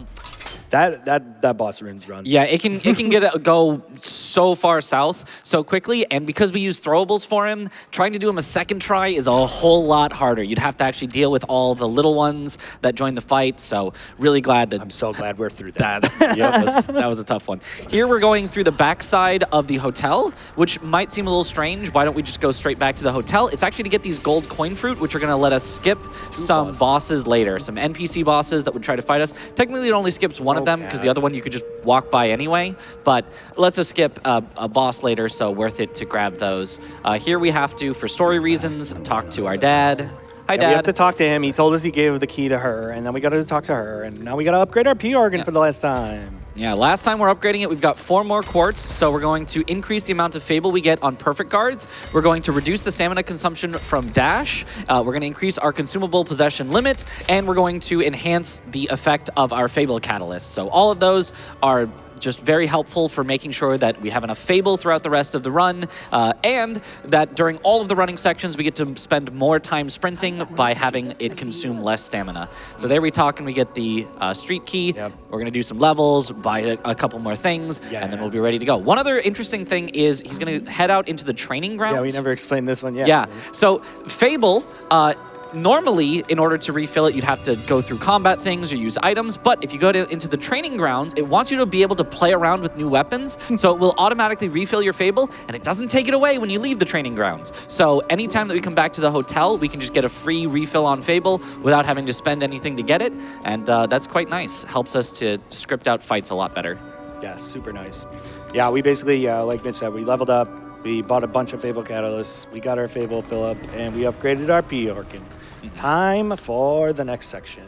Speaker 1: that boss runes run.
Speaker 3: Yeah, it can go so far south so quickly, and because we use throwables for him, trying to do him a second try is a whole lot harder. You'd have to actually deal with all the little ones that join the fight, so really glad that...
Speaker 1: I'm so glad we're through that.
Speaker 3: That was a tough one. Here we're going through the backside of the hotel, which might seem a little strange. Why don't we just go straight back to the hotel? It's actually to get these gold coin fruit, which are going to let us skip some bosses later, some NPC bosses that would try to fight us. Technically, it only skips one of them, because the other one you could just walk by anyway, but let's just skip a boss later, so worth it to grab those. Here we have to, for story reasons, talk to our dad. Hi, Dad.
Speaker 1: We have to talk to him. He told us he gave the key to her, and then we got to talk to her, and now we got to upgrade our P organ for the last time.
Speaker 3: Yeah, last time we're upgrading it, we've got 4 more quartz, so we're going to increase the amount of Fable we get on perfect guards. We're going to reduce the stamina consumption from dash. We're going to increase our consumable possession limit, and we're going to enhance the effect of our Fable catalyst. So all of those are just very helpful for making sure that we have enough Fable throughout the rest of the run, and that during all of the running sections, we get to spend more time sprinting by having it consume less stamina. So there we talk and we get the street key. Yep. We're going to do some levels, buy a couple more things, and then we'll be ready to go. One other interesting thing is he's going to head out into the training grounds.
Speaker 1: Yeah, we never explained this one yet.
Speaker 3: Yeah, so Fable... normally, in order to refill it, you'd have to go through combat things or use items, but if you go into the training grounds, it wants you to be able to play around with new weapons, so it will automatically refill your Fable, and it doesn't take it away when you leave the training grounds. So anytime that we come back to the hotel, we can just get a free refill on Fable without having to spend anything to get it, and that's quite nice. Helps us to script out fights a lot better.
Speaker 1: Yeah, super nice. Yeah, we basically, like Mitch said, we leveled up, we bought a bunch of Fable catalysts, we got our Fable fill up, and we upgraded our P organ. Time for the next section.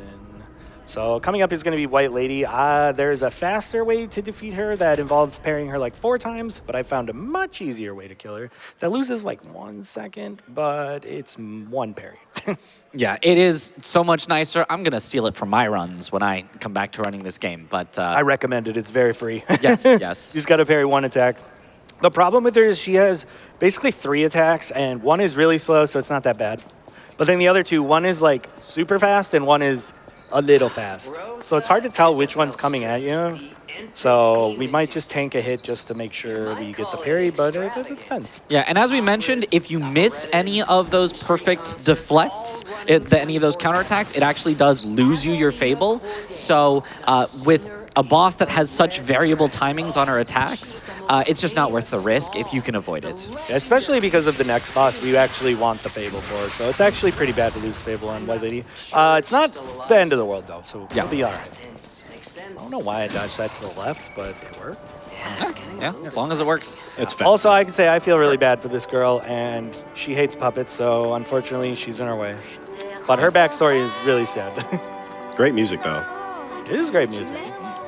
Speaker 1: So coming up is going to be White Lady. There's a faster way to defeat her that involves parrying her like 4 times, but I found a much easier way to kill her that loses like 1 second, but it's 1 parry.
Speaker 3: Yeah, it is so much nicer. I'm going to steal it from my runs when I come back to running this game, but...
Speaker 1: I recommend it. It's very free.
Speaker 3: Yes, yes.
Speaker 1: You just got to parry 1 attack. The problem with her is she has basically 3 attacks, and 1 is really slow, so it's not that bad. But then the other 2, 1 is like super fast and 1 is a little fast. So it's hard to tell which one's coming at you. So we might just tank a hit just to make sure we get the parry, but it depends.
Speaker 3: Yeah, and as we mentioned, if you miss any of those perfect deflects, any of those counterattacks, it actually does lose you your Fable. So with a boss that has such variable timings on her attacks, it's just not worth the risk if you can avoid it.
Speaker 1: Especially because of the next boss, we actually want the Fable for, so it's actually pretty bad to lose Fable on White Lady. It's not the end of the world, though, so we'll be all right. I don't know why I dodged that to the left, but it worked.
Speaker 3: Yeah, as long as it works.
Speaker 2: It's fast.
Speaker 1: Also, I can say I feel really bad for this girl, and she hates puppets, so unfortunately, she's in our way. But her backstory is really sad.
Speaker 2: Great music, though.
Speaker 1: It is great music.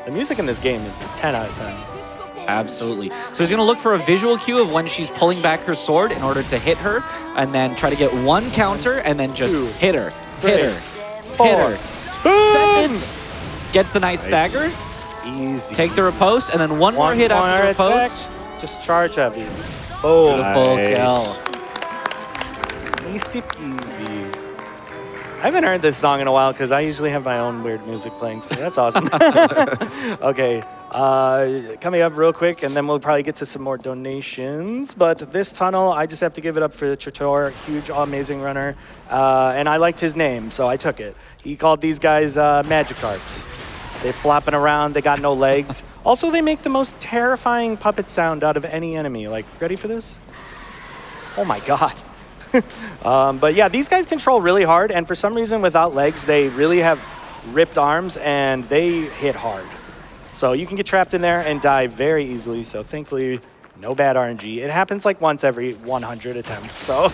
Speaker 1: The music in this game is 10 out of 10.
Speaker 3: Absolutely. So he's going to look for a visual cue of when she's pulling back her sword in order to hit her, and then try to get 1 counter, and then just hit her, hit her, hit her. Send it. Gets the nice stagger.
Speaker 1: Easy.
Speaker 3: Take the riposte, and then 1 more hit after the riposte.
Speaker 1: Just charge heavy. Oh,
Speaker 3: Beautiful kill.
Speaker 1: Easy peasy. I haven't heard this song in a while because I usually have my own weird music playing, so that's awesome. Okay, Coming up real quick, and then we'll probably get to some more donations. But this tunnel, I just have to give it up for Chator, huge, amazing runner. And I liked his name, so I took it. He called these guys Magikarps. They're flopping around, they got no legs. Also, they make the most terrifying puppet sound out of any enemy. Like, ready for this? Oh my God. But yeah, these guys control really hard, and for some reason, without legs, they really have ripped arms, and they hit hard. So you can get trapped in there and die very easily, so thankfully, no bad RNG. It happens like once every 100 attempts, so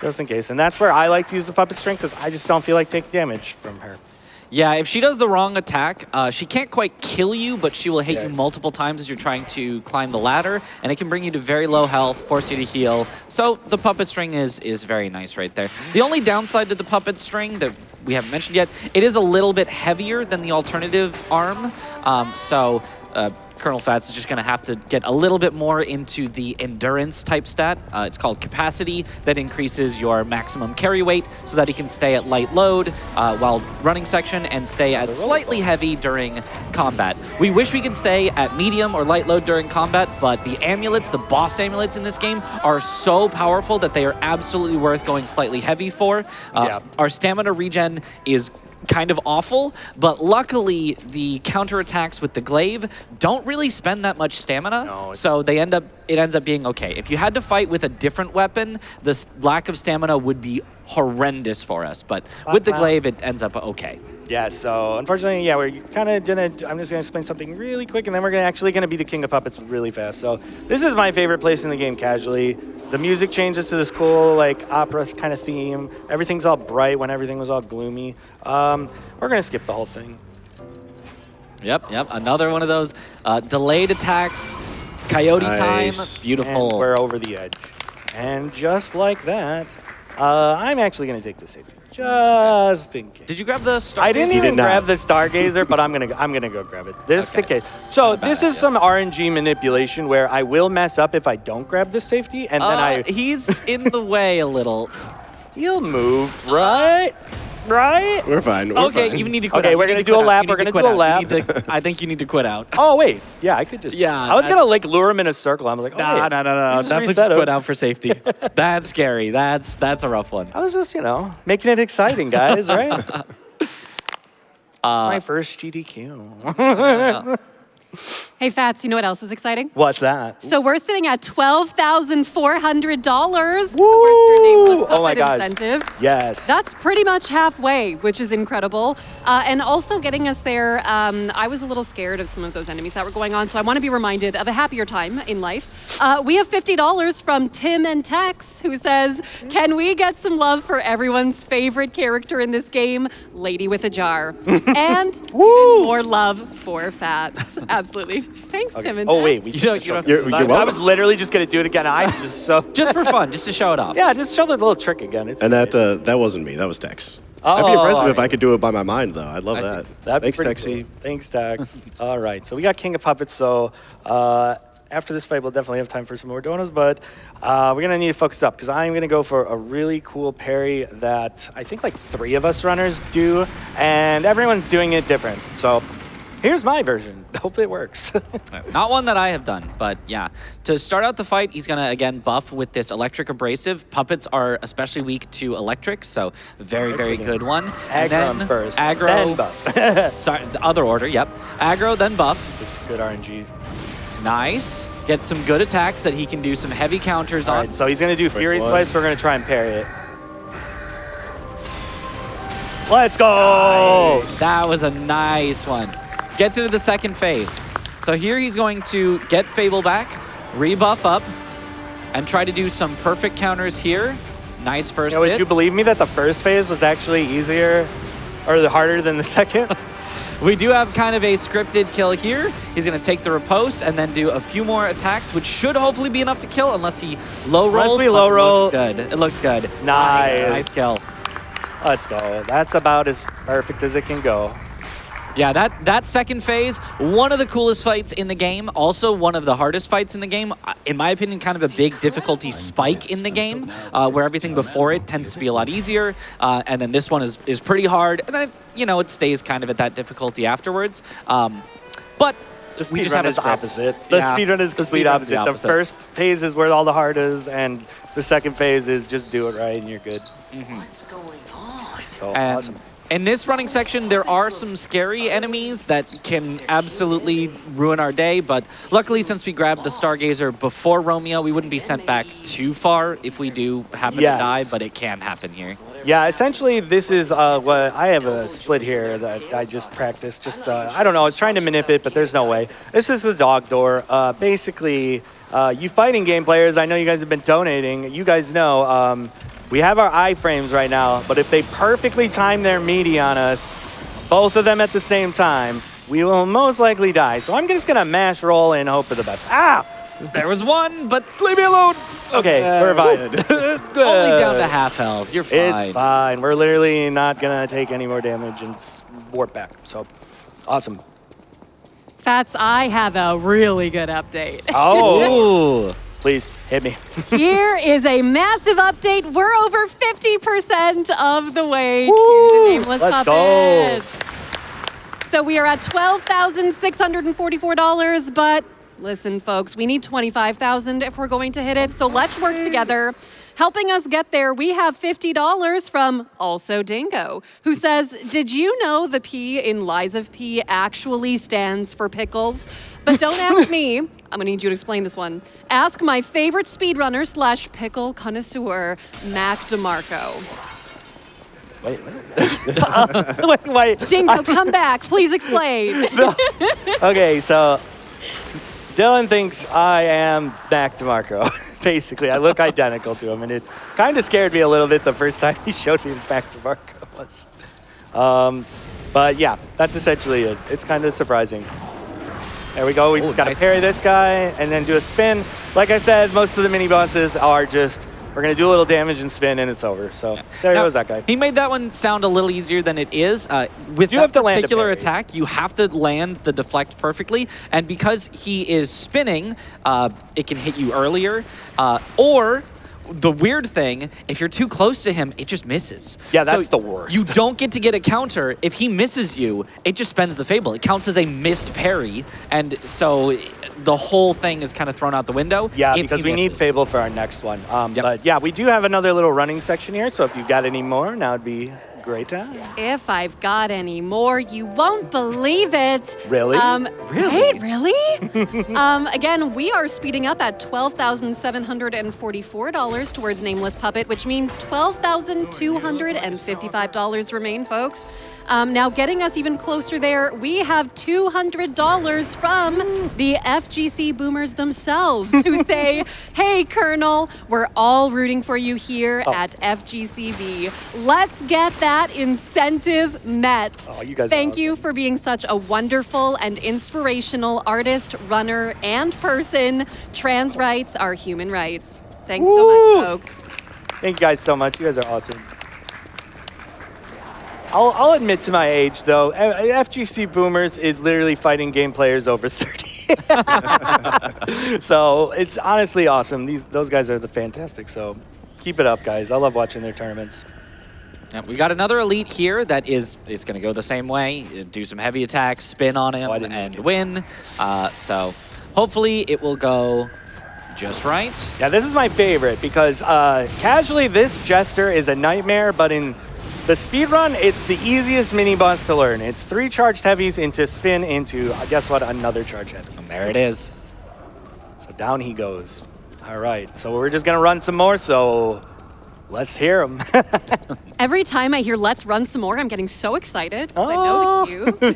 Speaker 1: just in case. And that's where I like to use the puppet string, because I just don't feel like taking damage from her.
Speaker 3: Yeah, if she does the wrong attack, she can't quite kill you, but she will hit you multiple times as you're trying to climb the ladder, and it can bring you to very low health, force you to heal. So the puppet string is very nice right there. The only downside to the puppet string that we haven't mentioned yet, it is a little bit heavier than the alternative arm. ColonelFats is just going to have to get a little bit more into the endurance type stat. It's called capacity, that increases your maximum carry weight so that he can stay at light load while running section and stay at slightly heavy during combat. We wish we could stay at medium or light load during combat, but the amulets, the boss amulets in this game, are so powerful that they are absolutely worth going slightly heavy for. Our stamina regen is kind of awful, but luckily the counterattacks with the glaive don't really spend that much stamina, so it ends up being okay. If you had to fight with a different weapon, the lack of stamina would be horrendous for us, but with the glaive, it ends up okay.
Speaker 1: Yeah, so unfortunately, yeah, we're kind of gonna, I'm just gonna explain something really quick, and then we're actually gonna be the King of Puppets really fast. So this is my favorite place in the game casually. The music changes to this cool, like, opera kind of theme. Everything's all bright when everything was all gloomy. We're gonna skip the whole thing.
Speaker 3: Yep, another one of those delayed attacks, coyote time, beautiful.
Speaker 1: And we're over the edge. And just like that, I'm actually gonna take the safety. Just in case.
Speaker 3: Did you grab the Stargazer?
Speaker 1: I didn't even grab the Stargazer, but I'm gonna go grab it. Just in case. So this is some RNG manipulation where I will mess up if I don't grab the safety, and then
Speaker 3: he's in the way a little.
Speaker 1: He'll move, right? Right?
Speaker 2: We're fine.
Speaker 3: Okay,
Speaker 2: fine.
Speaker 3: you need to quit out.
Speaker 1: Okay, we're gonna do a lap. We're gonna do a lap.
Speaker 3: I think you need to quit out.
Speaker 1: Oh wait, yeah, I could just.
Speaker 3: Yeah,
Speaker 1: I was gonna like lure him in a circle. I'm like, oh,
Speaker 3: no. Definitely just quit out for safety. That's scary. That's a rough one.
Speaker 1: I was just, making it exciting, guys, right? It's my first GDQ.
Speaker 4: Hey, Fats, you know what else is exciting?
Speaker 1: What's that?
Speaker 4: So we're sitting at $12,400.
Speaker 1: Woo!
Speaker 4: Oh
Speaker 1: my God.
Speaker 4: Incentive.
Speaker 1: Yes.
Speaker 4: That's pretty much halfway, which is incredible. And also getting us there, I was a little scared of some of those enemies that were going on, so I want to be reminded of a happier time in life. We have $50 from TimandTex, who says, can we get some love for everyone's favorite character in this game, Lady with a Jar? And even more love for Fats. Absolutely. Thanks, TimandTex.
Speaker 1: Oh, wait. I was literally just going to do it again.
Speaker 3: Just for fun, just to show it off.
Speaker 1: Yeah, just show the little trick again.
Speaker 2: And that wasn't me. That was Tex. That'd be impressive if I could do it by my mind, though. I'd love that. Thanks, Texy.
Speaker 1: Cool. Thanks, Tex. All right, so we got King of Puppets, so after this fight, we'll definitely have time for some more donuts, but we're going to need to focus up, because I'm going to go for a really cool parry that I think like 3 of us runners do, and everyone's doing it different. So here's my version. Hope it works.
Speaker 3: Not one that I have done, but yeah. To start out the fight, he's going to, again, buff with this electric abrasive. Puppets are especially weak to electric, so very good one.
Speaker 1: Aggro first,
Speaker 3: aggro,
Speaker 1: then buff.
Speaker 3: Sorry, the other order, yep. Aggro, then buff.
Speaker 1: This is good RNG.
Speaker 3: Nice. Gets some good attacks that he can do some heavy counters on.
Speaker 1: Right, so he's going to do Fury Swipes. We're going to try and parry it. Let's go!
Speaker 3: Nice. That was a nice one. Gets into the second phase. So here he's going to get Fable back, rebuff up, and try to do some perfect counters here. Nice first hit.
Speaker 1: Would you believe me that the first phase was actually easier or harder than the second?
Speaker 3: We do have kind of a scripted kill here. He's going to take the riposte and then do a few more attacks, which should hopefully be enough to kill unless he low rolls.
Speaker 1: Unless we low roll.
Speaker 3: It looks good. It looks good.
Speaker 1: Nice
Speaker 3: kill.
Speaker 1: Let's go. That's about as perfect as it can go.
Speaker 3: Yeah, that second phase, one of the coolest fights in the game, also one of the hardest fights in the game. In my opinion, kind of a big difficulty spike in the game, where everything before it tends to be a lot easier, and then this one is pretty hard, and then it stays kind of at that difficulty afterwards. But
Speaker 1: The
Speaker 3: we just
Speaker 1: speedrun
Speaker 3: have a
Speaker 1: is
Speaker 3: script.
Speaker 1: opposite. The
Speaker 3: Yeah,
Speaker 1: speedrun is
Speaker 3: the
Speaker 1: complete
Speaker 3: speedrun is the
Speaker 1: opposite. The
Speaker 3: opposite.
Speaker 1: first phase is where all the heart is, and the second phase is just do it right and you're good.
Speaker 5: What's going on?
Speaker 1: So
Speaker 3: And
Speaker 1: awesome.
Speaker 3: in this running section, there are some scary enemies that can absolutely ruin our day, but luckily, since we grabbed the Stargazer before Romeo, we wouldn't be sent back too far if we do happen
Speaker 1: Yes.
Speaker 3: to die, but it can happen here.
Speaker 1: Yeah, essentially, this is what I have a split here that I just practiced. Just I don't know. I was trying to manip it, but there's no way. This is the dog door. Basically, you fighting game players. I know you guys have been donating. You guys know we have our iframes right now, but if they perfectly time their meaty on us, both of them at the same time, we will most likely die. So I'm just gonna mash roll and hope for the best. Ah!
Speaker 3: There was one, but leave me alone.
Speaker 1: Okay, we're fine.
Speaker 3: Only down to half health. You're fine.
Speaker 1: It's fine. We're literally not gonna take any more damage and warp back. So, awesome.
Speaker 4: Fats, I have a really good update.
Speaker 1: Oh,
Speaker 3: Ooh.
Speaker 1: please hit me.
Speaker 4: Here is a massive update. We're over 50% of the way to
Speaker 1: Woo!
Speaker 4: the Nameless
Speaker 1: Let's
Speaker 4: Puppet. So we are at $12,644, but listen, folks, we need $25,000 if we're going to hit it. So let's work together. Helping us get there, we have $50 from Also Dingo, who says, did you know the P in Lies of P actually stands for pickles? But don't ask me. I'm gonna need you to explain this one. Ask my favorite speedrunner / pickle connoisseur, Mac DeMarco.
Speaker 1: Wait. Wait.
Speaker 4: Dingo, come back. Please explain.
Speaker 1: Okay, so Dylan thinks I am Mac DeMarco. Basically, I look identical to him, and it kind of scared me a little bit the first time he showed me who Mac DeMarco was. But yeah, that's essentially it. It's kind of surprising. There we go. We just got to
Speaker 3: nice.
Speaker 1: parry this guy and then do a spin. Like I said, most of the mini bosses are just, we're going to do a little damage and spin, and it's over. So there
Speaker 3: Now,
Speaker 1: goes that guy.
Speaker 3: He made that one sound a little easier than it is. With
Speaker 1: You
Speaker 3: that
Speaker 1: have to land a
Speaker 3: particular
Speaker 1: parry.
Speaker 3: attack, you have to land the deflect perfectly. And because he is spinning, it can hit you earlier. Or the weird thing, if you're too close to him, it just misses.
Speaker 1: Yeah, that's the worst.
Speaker 3: You don't get to get a counter. If he misses you, it just spends the Fable. It counts as a missed parry. And so the whole thing is kind of thrown out the window.
Speaker 1: Yeah,
Speaker 3: if
Speaker 1: because
Speaker 3: he
Speaker 1: we need
Speaker 3: misses.
Speaker 1: Fable for our next one.
Speaker 3: Yep.
Speaker 1: But yeah, we do have another little running section here, so if you've got any more, now would be a great time.
Speaker 4: If I've got any more, you won't believe it.
Speaker 1: Really?
Speaker 4: Wait, really? Again, we are speeding up at $12,744 towards Nameless Puppet, which means $12,255 remain, folks. Now, getting us even closer there, we have $200 from the FGC boomers themselves, who say, hey, Colonel, we're all rooting for you here at FGCB. Let's get that incentive met.
Speaker 1: Oh, you guys are
Speaker 4: Thank
Speaker 1: awesome.
Speaker 4: you for being such a wonderful and inspirational artist, runner, and person. Trans rights are human rights. Thanks so
Speaker 1: Woo!
Speaker 4: much, folks.
Speaker 1: Thank you guys so much. You guys are awesome. I'll admit to my age, though. FGC Boomers is literally fighting game players over 30. So it's honestly awesome. Those guys are fantastic. So keep it up, guys. I love watching their tournaments.
Speaker 3: Yep, we got another elite here that is, it's going to go the same way, do some heavy attacks, spin on him, and win. So hopefully it will go just right.
Speaker 1: Yeah, this is my favorite because casually this Jester is a nightmare, but in the speedrun, it's the easiest mini boss to learn. It's 3 charged heavies into spin into, guess what, another charge heavy.
Speaker 3: And there it is.
Speaker 1: So down he goes. All right, so we're just going to run some more, so let's hear him.
Speaker 4: Every time I hear "Let's run some more," I'm getting so excited because I know the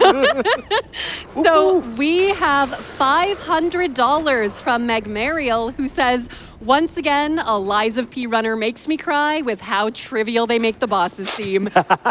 Speaker 4: cue. So we have $500 from Meg Mariel, who says, once again, a Lies of P runner makes me cry with how trivial they make the bosses seem.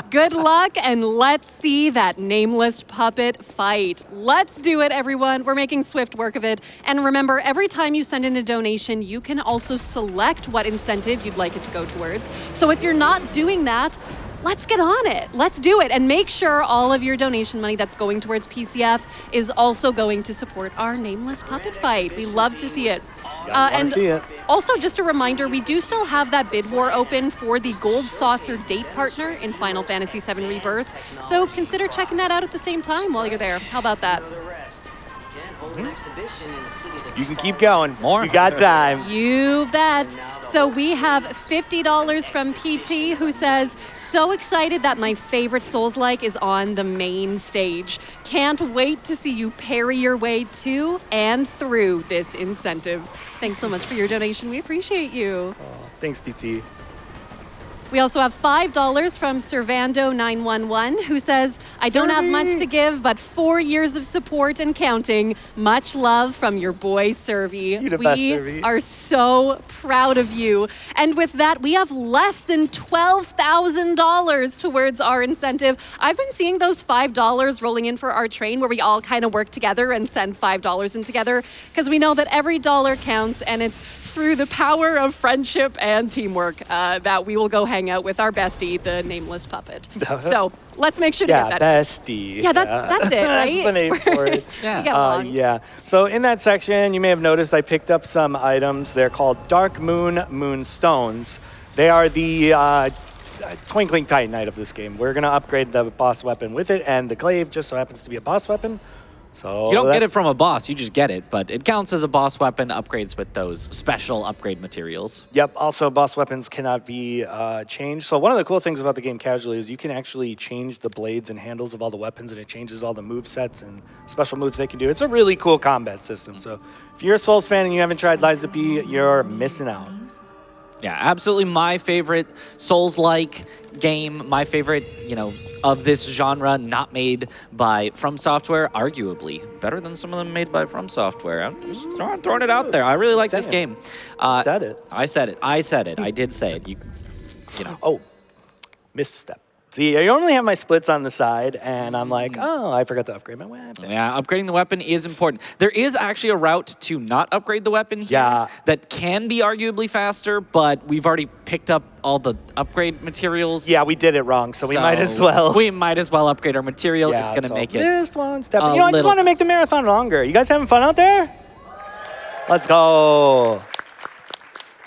Speaker 4: Good luck, and let's see that Nameless Puppet fight. Let's do it, everyone. We're making swift work of it. And remember, every time you send in a donation, you can also select what incentive you'd like it to go towards. So if you're not doing that, let's get on it. Let's do it. And make sure all of your donation money that's going towards PCF is also going to support our Nameless Puppet fight. We love to see it. And
Speaker 1: see it.
Speaker 4: also, just a reminder, we do still have that bid war open for the Gold Saucer date partner in Final Fantasy VII Rebirth. So consider checking that out at the same time while you're there. How about that?
Speaker 5: an exhibition in a city that's
Speaker 1: You can
Speaker 5: far
Speaker 1: keep going.
Speaker 3: More.
Speaker 1: You got time.
Speaker 4: You bet. So we have $50 from PT, who says, so excited that my favorite Souls-like is on the main stage. Can't wait to see you parry your way to and through this incentive. Thanks so much for your donation. We appreciate you.
Speaker 1: Thanks, PT.
Speaker 4: We also have $5 from Servando911, who says, I don't have much to give, but 4 years of support and counting. Much love from your boy, Servy.
Speaker 1: You the best,
Speaker 4: We
Speaker 1: Servy.
Speaker 4: are so proud of you. And with that, we have less than $12,000 towards our incentive. I've been seeing those $5 rolling in for our train where we all kind of work together and send $5 in together because we know that every dollar counts, and it's through the power of friendship and teamwork that we will go hang out with our bestie, the nameless puppet. So let's make sure to
Speaker 1: Yeah,
Speaker 4: get that.
Speaker 1: bestie.
Speaker 4: Yeah, that's it, right?
Speaker 1: That's the name for it.
Speaker 3: Yeah.
Speaker 4: We get along.
Speaker 1: Yeah. So in that section, you may have noticed I picked up some items. They're called Dark Moon Moonstones. They are the Twinkling Titanite of this game. We're going to upgrade the boss weapon with it, and the glaive just so happens to be a boss weapon. So
Speaker 3: You don't get
Speaker 1: that's-
Speaker 3: it from a boss, you just get it, but it counts as a boss weapon, upgrades with those special upgrade materials.
Speaker 1: Yep. Also, boss weapons cannot be changed. So one of the cool things about the game casually is you can actually change the blades and handles of all the weapons, and it changes all the move sets and special moves they can do. It's a really cool combat system. So if you're a Souls fan and you haven't tried Liza P, you're missing out.
Speaker 3: Yeah, absolutely my favorite Souls-like game, my favorite, of this genre, not made by From Software, arguably better than some of them made by From Software. I'm just throwing it out there. I really like this
Speaker 1: Say it.
Speaker 3: game.
Speaker 1: Said it.
Speaker 3: I said it. I did say it. You know.
Speaker 1: Oh, missed a step. See, I only have my splits on the side, and I'm like, oh, I forgot to upgrade my weapon.
Speaker 3: Yeah, upgrading the weapon is important. There is actually a route to not upgrade the weapon here
Speaker 1: Yeah.
Speaker 3: that can be arguably faster, but we've already picked up all the upgrade materials.
Speaker 1: Yeah, we did it wrong, so we might as well.
Speaker 3: We might as well upgrade our material.
Speaker 1: Yeah,
Speaker 3: It's going to
Speaker 1: so
Speaker 3: make it.
Speaker 1: Missed one step.
Speaker 3: a
Speaker 1: I just
Speaker 3: little
Speaker 1: want to make the marathon longer. You guys having fun out there? Let's go.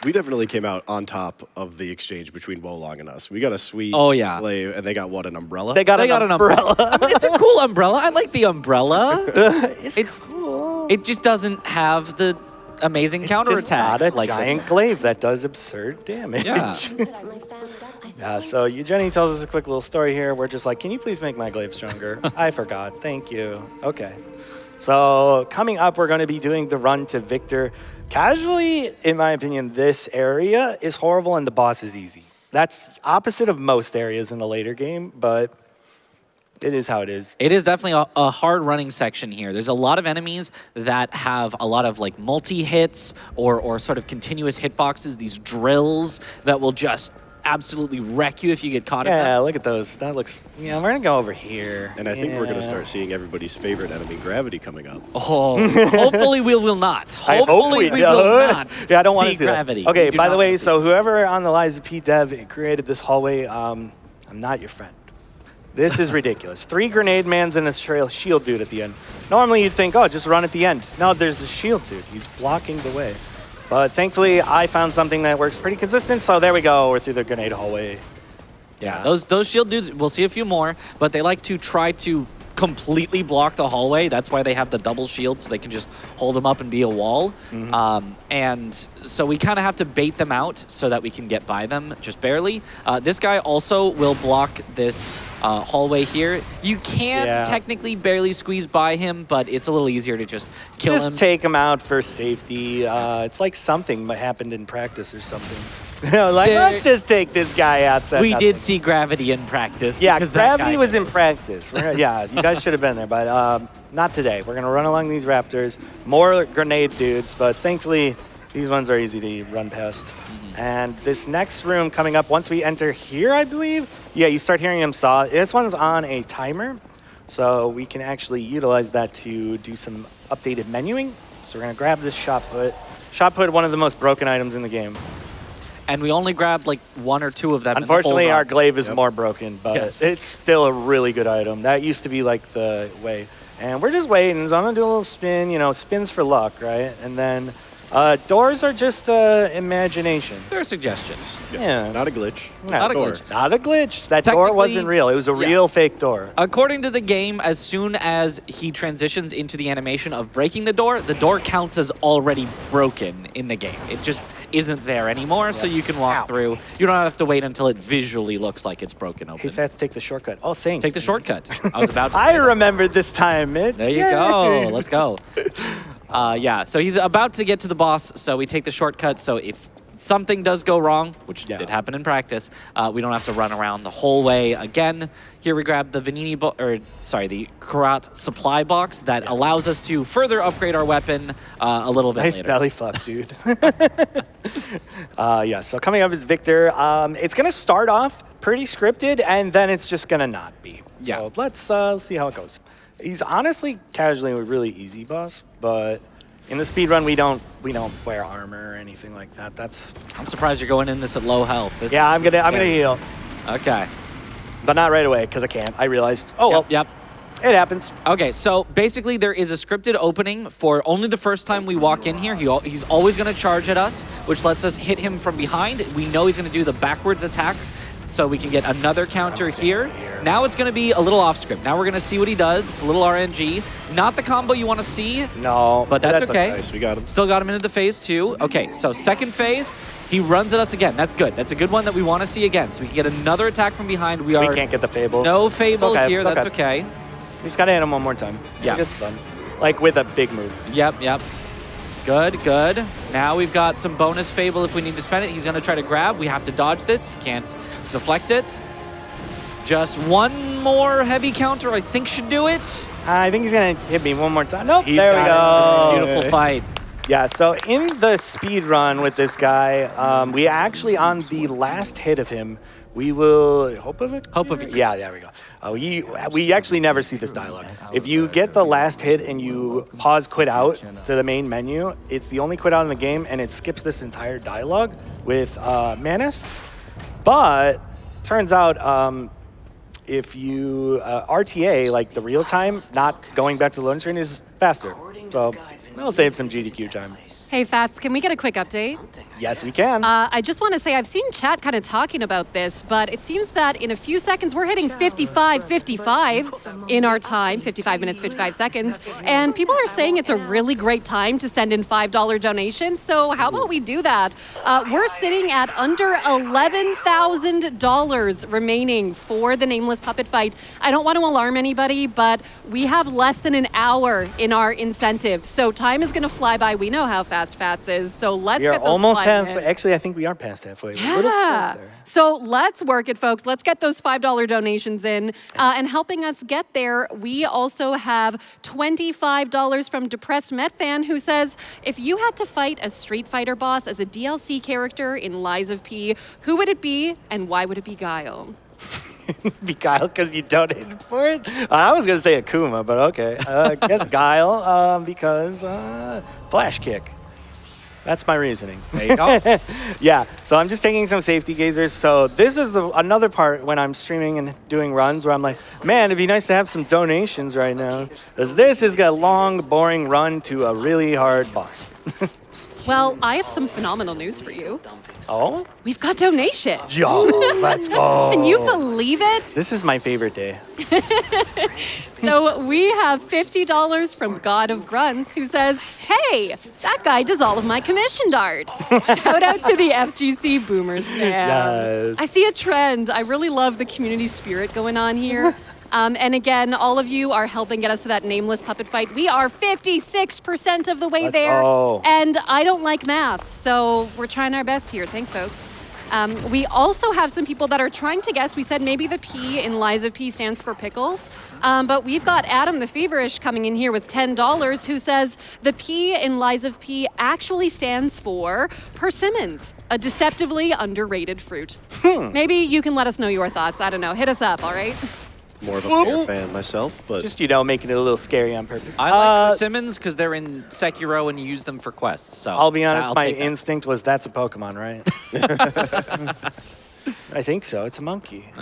Speaker 2: We definitely came out on top of the exchange between Wolong and us. We got a sweet
Speaker 3: Oh, yeah.
Speaker 2: glaive, and they got what, an umbrella?
Speaker 1: They got
Speaker 3: an umbrella. I mean, it's a cool umbrella. I like the umbrella.
Speaker 1: It's cool.
Speaker 3: It just doesn't have the amazing
Speaker 1: It's just
Speaker 3: counterattack
Speaker 1: not a
Speaker 3: like this
Speaker 1: giant
Speaker 3: one.
Speaker 1: glaive that does absurd damage.
Speaker 3: Yeah.
Speaker 1: Yeah, so Jenny tells us a quick little story here. We're just like, can you please make my glaive stronger? I forgot. Thank you. Okay. So coming up, we're going to be doing the run to Victor. Casually, in my opinion, this area is horrible and the boss is easy. That's opposite of most areas in the later game, but it is how it is.
Speaker 3: It is definitely a hard running section here. There's a lot of enemies that have a lot of like multi-hits or sort of continuous hitboxes, these drills that will just absolutely wreck you if you get caught in
Speaker 1: Yeah,
Speaker 3: them.
Speaker 1: look at those. That looks, we're going to go over here.
Speaker 2: And I think we're going to
Speaker 1: Yeah.
Speaker 2: start seeing everybody's favorite enemy, Gravity, coming up.
Speaker 3: Oh, hopefully we will not.
Speaker 1: I hope
Speaker 3: Hopefully we will
Speaker 1: don't.
Speaker 3: not.
Speaker 1: Yeah, I don't want to see
Speaker 3: Gravity.
Speaker 1: that. Okay,
Speaker 3: We do
Speaker 1: by
Speaker 3: not
Speaker 1: the way,
Speaker 3: wanna see
Speaker 1: so whoever on the Liza P dev created this hallway, I'm not your friend. This is ridiculous. 3 grenade mans and a shield dude at the end. Normally you'd think, oh, just run at the end. No, there's a shield dude. He's blocking the way. But thankfully, I found something that works pretty consistent, so there we go. We're through the grenade hallway.
Speaker 3: Yeah, those shield dudes, we'll see a few more, but they like to try to completely block the hallway. That's why they have the double shield, so they can just hold them up and be a wall. And so we kind of have to bait them out so that we can get by them just barely. This guy also will block this hallway here. You can technically barely squeeze by him, but it's a little easier to just kill him.
Speaker 1: Just take him out for safety. It's like something happened in practice or something. Let's just take this guy out.
Speaker 3: We did see Gravity in practice.
Speaker 1: Yeah,
Speaker 3: because that
Speaker 1: Gravity
Speaker 3: guy
Speaker 1: was in
Speaker 3: knows.
Speaker 1: practice. Yeah, you guys should have been there, but not today. We're going to run along these rafters. More grenade dudes, but thankfully these ones are easy to run past. And this next room coming up, once we enter here, I believe, yeah, you start hearing him saw. This one's on a timer, so we can actually utilize that to do some updated menuing. So we're going to grab this shot put. Shot put, one of the most broken items in the game.
Speaker 3: And we only grabbed like 1 or 2 of them.
Speaker 1: Unfortunately,
Speaker 3: in the whole
Speaker 1: our
Speaker 3: run.
Speaker 1: glaive is more broken, but
Speaker 3: Yes.
Speaker 1: it's still a really good item. That used to be like the way. And we're just waiting, so I'm gonna do a little spin, spins for luck, right? And then Doors are just imagination.
Speaker 3: There are suggestions.
Speaker 1: Yeah.
Speaker 2: Not a glitch.
Speaker 3: Not a
Speaker 2: Door.
Speaker 3: glitch.
Speaker 1: Not a glitch. That door
Speaker 3: Technically,
Speaker 1: wasn't real. It was a
Speaker 3: yeah.
Speaker 1: real fake door.
Speaker 3: According to the game, as soon as he transitions into the animation of breaking the door counts as already broken in the game. It just isn't there anymore, so you can walk through. You don't have to wait until it visually looks like it's broken open.
Speaker 1: Hey, Fats, take the shortcut. Oh, thanks.
Speaker 3: Take the shortcut. I was about to say
Speaker 1: I
Speaker 3: that.
Speaker 1: remembered this time, Mitch.
Speaker 3: There you go. Let's go. Yeah, so he's about to get to the boss, so we take the shortcut. So if something does go wrong, which did happen in practice, we don't have to run around the whole way again. Here we grab the the Karat supply box that allows us to further upgrade our weapon a little bit
Speaker 1: Nice
Speaker 3: later.
Speaker 1: belly fuck, dude. Yeah, so coming up is Victor. It's going to start off pretty scripted, and then it's just going to not be.
Speaker 3: Yeah.
Speaker 1: So let's see how it goes. He's honestly casually a really easy boss, but in the speed run we don't wear armor or anything like that.
Speaker 3: I'm surprised you're going in this at low health.
Speaker 1: I'm gonna heal,
Speaker 3: Okay.
Speaker 1: but not right away because I can't. I realized. Oh well.
Speaker 3: Yep.
Speaker 1: It happens.
Speaker 3: Okay, so basically there is a scripted opening for only the first time we walk in here. He's always going to charge at us, which lets us hit him from behind. We know he's going to do the backwards attack, so we can get another counter here. Now it's going to be a little off script. Now we're going to see what he does. It's a little RNG. Not the combo you want to see.
Speaker 1: No,
Speaker 3: But that's okay.
Speaker 2: Nice, we got him.
Speaker 3: Still got him into the phase 2. Okay, so second phase, he runs at us again. That's good. That's a good one that we want to see again. So we can get another attack from behind. We
Speaker 1: can't get the Fable.
Speaker 3: No Fable
Speaker 1: okay,
Speaker 3: here.
Speaker 1: it's
Speaker 3: That's okay.
Speaker 1: We just gotta hit him one more time.
Speaker 3: Yeah.
Speaker 1: Get some, like with a big move.
Speaker 3: Yep. Good, good. Now we've got some bonus Fable if we need to spend it. He's going to try to grab. We have to dodge this. You can't deflect it. Just one more heavy counter, I think, should do it.
Speaker 1: I think he's gonna hit me one more time. Nope.
Speaker 3: He's
Speaker 1: there we
Speaker 3: got
Speaker 1: go.
Speaker 3: it. Beautiful fight.
Speaker 1: Yeah, so in the speed run with this guy, we actually, on the last hit of him, we will hope of it. Yeah, there we go. We actually never see this dialogue. If you get the last hit and you pause quit out to the main menu, it's the only quit out in the game, and it skips this entire dialogue with Manus. But turns out if you RTA, like the real time, not going back to the loading screen is faster. So it'll save some GDQ time.
Speaker 4: Hey, Fats, can we get a quick update?
Speaker 1: Yes, we can.
Speaker 4: I just want to say I've seen chat kind of talking about this, but it seems that in a few seconds we're hitting 55 in our time, 55 minutes, 55 seconds, and people are saying it's a really great time to send in $5 donations, so how about we do that? We're sitting at under $11,000 remaining for the Nameless Puppet fight. I don't want to alarm anybody, but we have less than an hour in our incentive, so time is going to fly by. We know how fast Fats is, so let's
Speaker 1: We are
Speaker 4: get those
Speaker 1: almost
Speaker 4: flying
Speaker 1: half.
Speaker 4: in.
Speaker 1: Actually, I think we are past halfway. We're a little
Speaker 4: Yeah.
Speaker 1: closer.
Speaker 4: So let's work it, folks. Let's get those $5 donations in. And helping us get there, we also have $25 from Depressed Met Fan, who says, if you had to fight a Street Fighter boss as a DLC character in Lies of P, who would it be and why would it be Guile?
Speaker 1: Be Guile because you donated for it? I was going to say Akuma, but okay. I guess Guile because Flash Kick. That's my reasoning.
Speaker 3: There you go.
Speaker 1: Yeah, so I'm just taking some safety gazers. So this is another part when I'm streaming and doing runs where I'm like, man, it'd be nice to have some donations right now. Because this is a long, boring run to a really hard boss.
Speaker 4: Well, I have some phenomenal news for you.
Speaker 1: Oh?
Speaker 4: We've got donation.
Speaker 1: Yo, let's go.
Speaker 4: Can you believe it?
Speaker 1: This is my favorite day.
Speaker 4: So we have $50 from God of Grunts, who says, hey, that guy does all of my commissioned art. Shout out to the FGC Boomers fan.
Speaker 1: Yes.
Speaker 4: I see a trend. I really love the community spirit going on here. And again, all of you are helping get us to that Nameless Puppet fight. We are 56% of the way
Speaker 1: Let's
Speaker 4: there.
Speaker 1: go.
Speaker 4: And I don't like math, so we're trying our best here. Thanks, folks. We also have some people that are trying to guess. We said maybe the P in Lies of P stands for pickles. But we've got Adam the Feverish coming in here with $10 who says the P in Lies of P actually stands for persimmons, a deceptively underrated fruit. Maybe you can let us know your thoughts. I don't know. Hit us up, all right?
Speaker 2: More of a fair fan myself, but
Speaker 1: Just, making it a little scary on purpose.
Speaker 3: I like persimmons because they're in Sekiro and you use them for quests. So
Speaker 1: I'll be honest, my
Speaker 3: take that.
Speaker 1: instinct was that's a Pokemon, right? I think so. It's a monkey.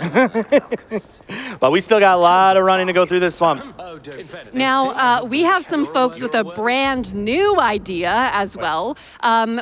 Speaker 1: But we still got a lot of running to go through this swamp.
Speaker 4: Now, we have some folks with a brand new idea as well.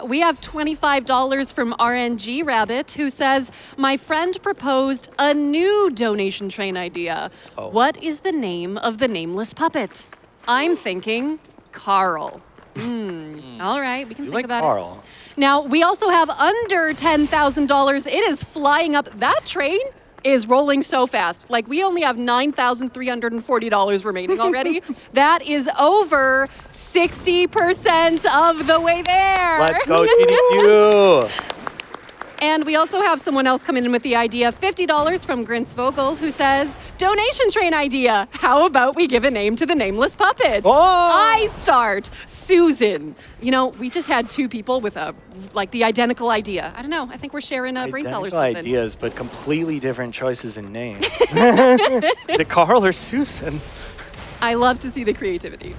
Speaker 4: We have $25 from RNG Rabbit, who says, my friend proposed a new donation train idea. What is the name of the nameless puppet? I'm thinking Carl. All right, we can think about
Speaker 1: Carl.
Speaker 4: it. Now, we also have under $10,000. It is flying up. That train is rolling so fast. Like, we only have $9,340 remaining already. That is over 60% of the way there.
Speaker 1: Let's go, TDQ.
Speaker 4: And we also have someone else coming in with the idea, $50 from Grince Vogel, who says, donation train idea. How about we give a name to the nameless puppet?
Speaker 1: Oh!
Speaker 4: I start, Susan. You know, we just had two people with the identical idea. I don't know. I think we're sharing a brain cell or
Speaker 1: Identical
Speaker 4: something.
Speaker 1: ideas, but completely different choices in names. Is it Carl or Susan?
Speaker 4: I love to see the creativity.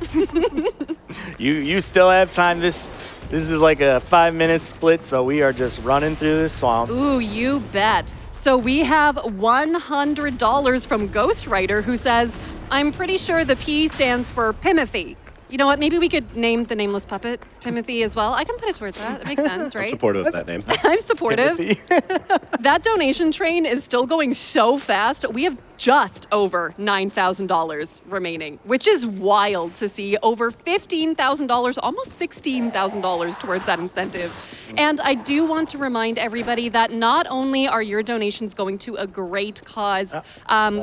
Speaker 1: You still have time. This is like a 5-minute split, so we are just running through this swamp.
Speaker 4: Ooh, you bet. So we have $100 from Ghostwriter, who says, I'm pretty sure the P stands for Pimothy. You know what? Maybe we could name the nameless puppet Timothy as well. I can put it towards that. That makes sense, right?
Speaker 2: I'm supportive of that name.
Speaker 4: I'm supportive. That donation train is still going so fast. We have just over $9,000 remaining, which is wild to see. Over $15,000, almost $16,000 towards that incentive. And I do want to remind everybody that not only are your donations going to a great cause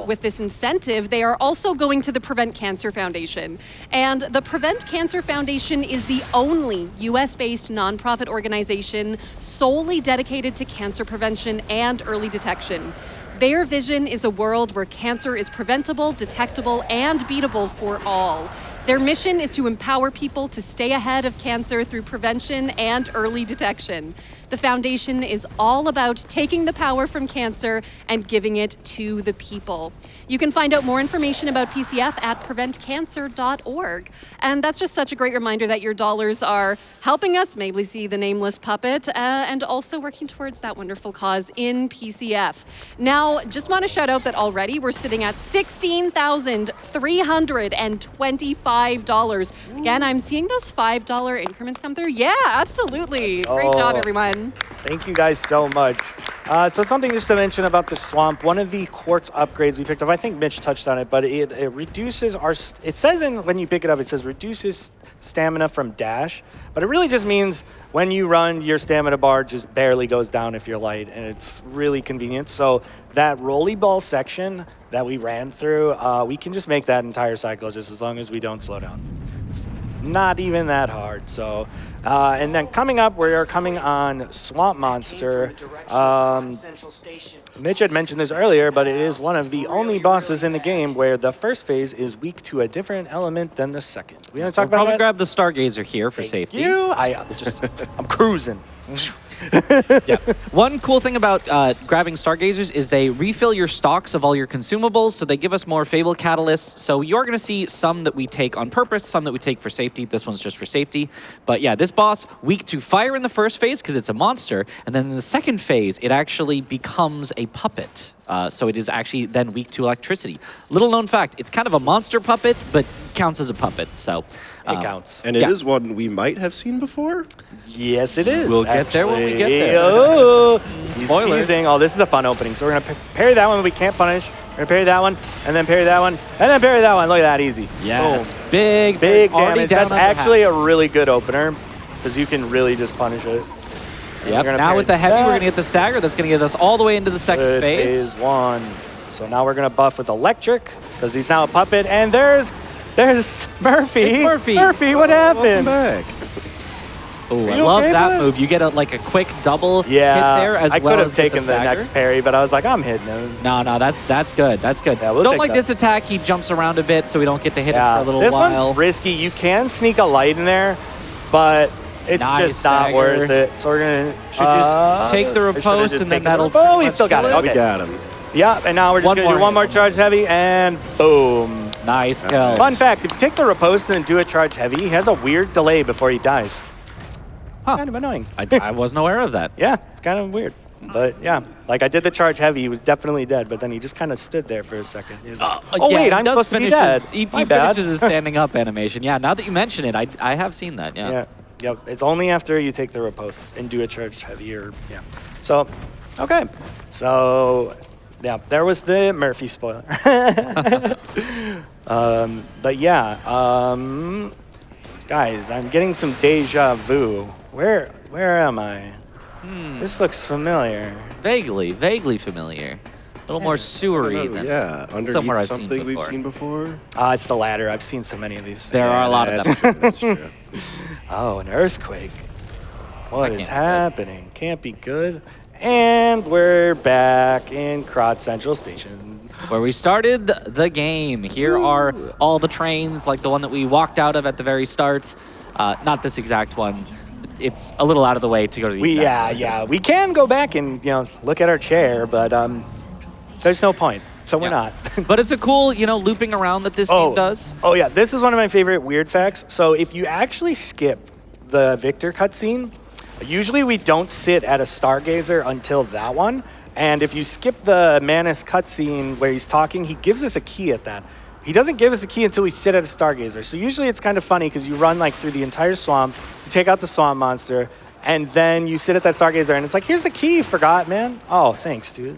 Speaker 4: with this incentive, they are also going to the Prevent Cancer Foundation. And the Prevent Cancer Foundation is the only US-based nonprofit organization solely dedicated to cancer prevention and early detection. Their vision is a world where cancer is preventable, detectable, and beatable for all. Their mission is to empower people to stay ahead of cancer through prevention and early detection. The foundation is all about taking the power from cancer and giving it to the people. You can find out more information about PCF at preventcancer.org. And that's just such a great reminder that your dollars are helping us maybe see the nameless puppet and also working towards that wonderful cause in PCF. Now, just want to shout out that already we're sitting at $16,325. Again, I'm seeing those $5 increments come through. Yeah, absolutely. Great job, everyone.
Speaker 1: Thank you guys so much. So something just to mention about the swamp, one of the quartz upgrades we picked up, I think Mitch touched on it, but it reduces our, it says when you pick it up, it says reduces stamina from dash, but it really just means when you run, your stamina bar just barely goes down if you're light, and it's really convenient. So that rolly ball section that we ran through, we can just make that entire cycle just as long as we don't slow down. It's not even that hard. So, and then coming up, we are coming on Swamp Monster. Mitch had mentioned this earlier, but it is one of the only bosses in the game where the first phase is weak to a different element than the second. We want to talk about
Speaker 3: probably
Speaker 1: that?
Speaker 3: grab the Stargazer here for safety.
Speaker 1: I'm cruising.
Speaker 3: Yeah. One cool thing about grabbing Stargazers is they refill your stocks of all your consumables, so they give us more Fable Catalysts. So you're going to see some that we take on purpose, some that we take for safety. This one's just for safety. But yeah, this boss, weak to fire in the first phase because it's a monster, and then in the second phase, it actually becomes a puppet. So it is actually then weak to electricity. Little known fact, it's kind of a monster puppet, but counts as a puppet, so...
Speaker 1: It counts.
Speaker 2: And it is one we might have seen before?
Speaker 1: Yes, it is.
Speaker 3: We'll get there when we get there.
Speaker 1: Oh, he's
Speaker 3: Spoilers.
Speaker 1: teasing. Oh, this is a fun opening. So we're going to parry that one, we can't punish. We're going to parry that one, and then parry that one, and then parry that one. Look at that, easy.
Speaker 3: Yes,
Speaker 1: Boom.
Speaker 3: big
Speaker 1: damage.
Speaker 3: down
Speaker 1: That's
Speaker 3: under
Speaker 1: actually
Speaker 3: half.
Speaker 1: a really good opener, because you can really just punish it. And
Speaker 3: Yep,
Speaker 1: we're gonna
Speaker 3: now
Speaker 1: parry
Speaker 3: with the heavy,
Speaker 1: that.
Speaker 3: we're going to get the stagger. That's going to get us all the way into the second
Speaker 1: Good
Speaker 3: phase.
Speaker 1: phase one. So now we're going to buff with electric, because he's now a puppet, and there's Murphy.
Speaker 3: It's Murphy.
Speaker 1: Murphy, what
Speaker 2: Welcome
Speaker 1: happened?
Speaker 2: back.
Speaker 3: Oh, I
Speaker 1: you
Speaker 3: love
Speaker 1: okay,
Speaker 3: that
Speaker 1: bud?
Speaker 3: move. You get like a quick double
Speaker 1: Yeah,
Speaker 3: hit there as
Speaker 1: I
Speaker 3: well
Speaker 1: could have
Speaker 3: as get
Speaker 1: taken the
Speaker 3: stagger.
Speaker 1: next parry, but I was like, I'm hitting him.
Speaker 3: No, that's good. That's good.
Speaker 1: Yeah, we'll
Speaker 3: Don't
Speaker 1: take
Speaker 3: like
Speaker 1: that.
Speaker 3: this attack. He jumps around a bit, so we don't get to hit him for a little
Speaker 1: this
Speaker 3: while.
Speaker 1: one's risky. You can sneak a light in there, but it's
Speaker 3: Nice
Speaker 1: just not
Speaker 3: stagger.
Speaker 1: worth it. So we're gonna
Speaker 3: Should just take the
Speaker 1: I should've
Speaker 3: riposte
Speaker 1: just
Speaker 3: and then
Speaker 1: taken the
Speaker 3: that'll
Speaker 1: riposte. Oh,
Speaker 3: pretty
Speaker 1: he still
Speaker 3: much
Speaker 1: got it.
Speaker 3: kill
Speaker 1: Okay.
Speaker 2: We got him.
Speaker 1: Yeah, and now we're just
Speaker 3: One
Speaker 1: gonna
Speaker 3: more
Speaker 1: do one more
Speaker 3: hit.
Speaker 1: charge heavy, and boom.
Speaker 3: Nice kill.
Speaker 1: Fun fact: if you take the riposte and then do a charge heavy, he has a weird delay before he dies.
Speaker 3: Huh.
Speaker 1: Kind of annoying.
Speaker 3: I wasn't aware of that.
Speaker 1: Yeah, it's kind of weird. But yeah, like I did the charge heavy. He was definitely dead, but then he just kind of stood there for a second. He was like, oh
Speaker 3: Yeah,
Speaker 1: wait,
Speaker 3: he
Speaker 1: I'm
Speaker 3: does
Speaker 1: supposed to be
Speaker 3: finish
Speaker 1: dead.
Speaker 3: He
Speaker 1: My bad.
Speaker 3: finishes his standing up animation. Yeah, now that you mention it, I have seen that. Yeah.
Speaker 1: Yeah. Yep. It's only after you take the riposte and do a charge heavy or yeah. So, okay. So, yeah, there was the Murphy spoiler. But yeah, guys, I'm getting some deja vu. Where am I? This looks familiar.
Speaker 3: Vaguely familiar. A little more sewery than
Speaker 2: Yeah, underneath
Speaker 3: somewhere I've seen
Speaker 2: something we've
Speaker 3: before.
Speaker 2: seen before.
Speaker 1: It's the ladder. I've seen so many of these.
Speaker 3: There are a lot of them.
Speaker 2: True, that's true.
Speaker 1: Oh, an earthquake. What
Speaker 3: That
Speaker 1: is
Speaker 3: can't be good.
Speaker 1: happening? Can't be good. And we're back in Krot Central Station.
Speaker 3: Where we started the game. Here are all the trains, like the one that we walked out of at the very start. Not this exact one. It's a little out of the way to go to the exact one.
Speaker 1: Yeah. We can go back and look at our chair, but there's no point. So we're
Speaker 3: Yeah.
Speaker 1: not.
Speaker 3: But it's a cool, looping around that this game does.
Speaker 1: Oh yeah, this is one of my favorite weird facts. So if you actually skip the Victor cutscene, usually we don't sit at a Stargazer until that one. And if you skip the Manus cutscene where he's talking, he gives us a key at that. He doesn't give us a key until we sit at a Stargazer. So usually it's kind of funny because you run like through the entire swamp, you take out the swamp monster, and then you sit at that Stargazer and it's like, here's the key, forgot, man. Oh, thanks, dude.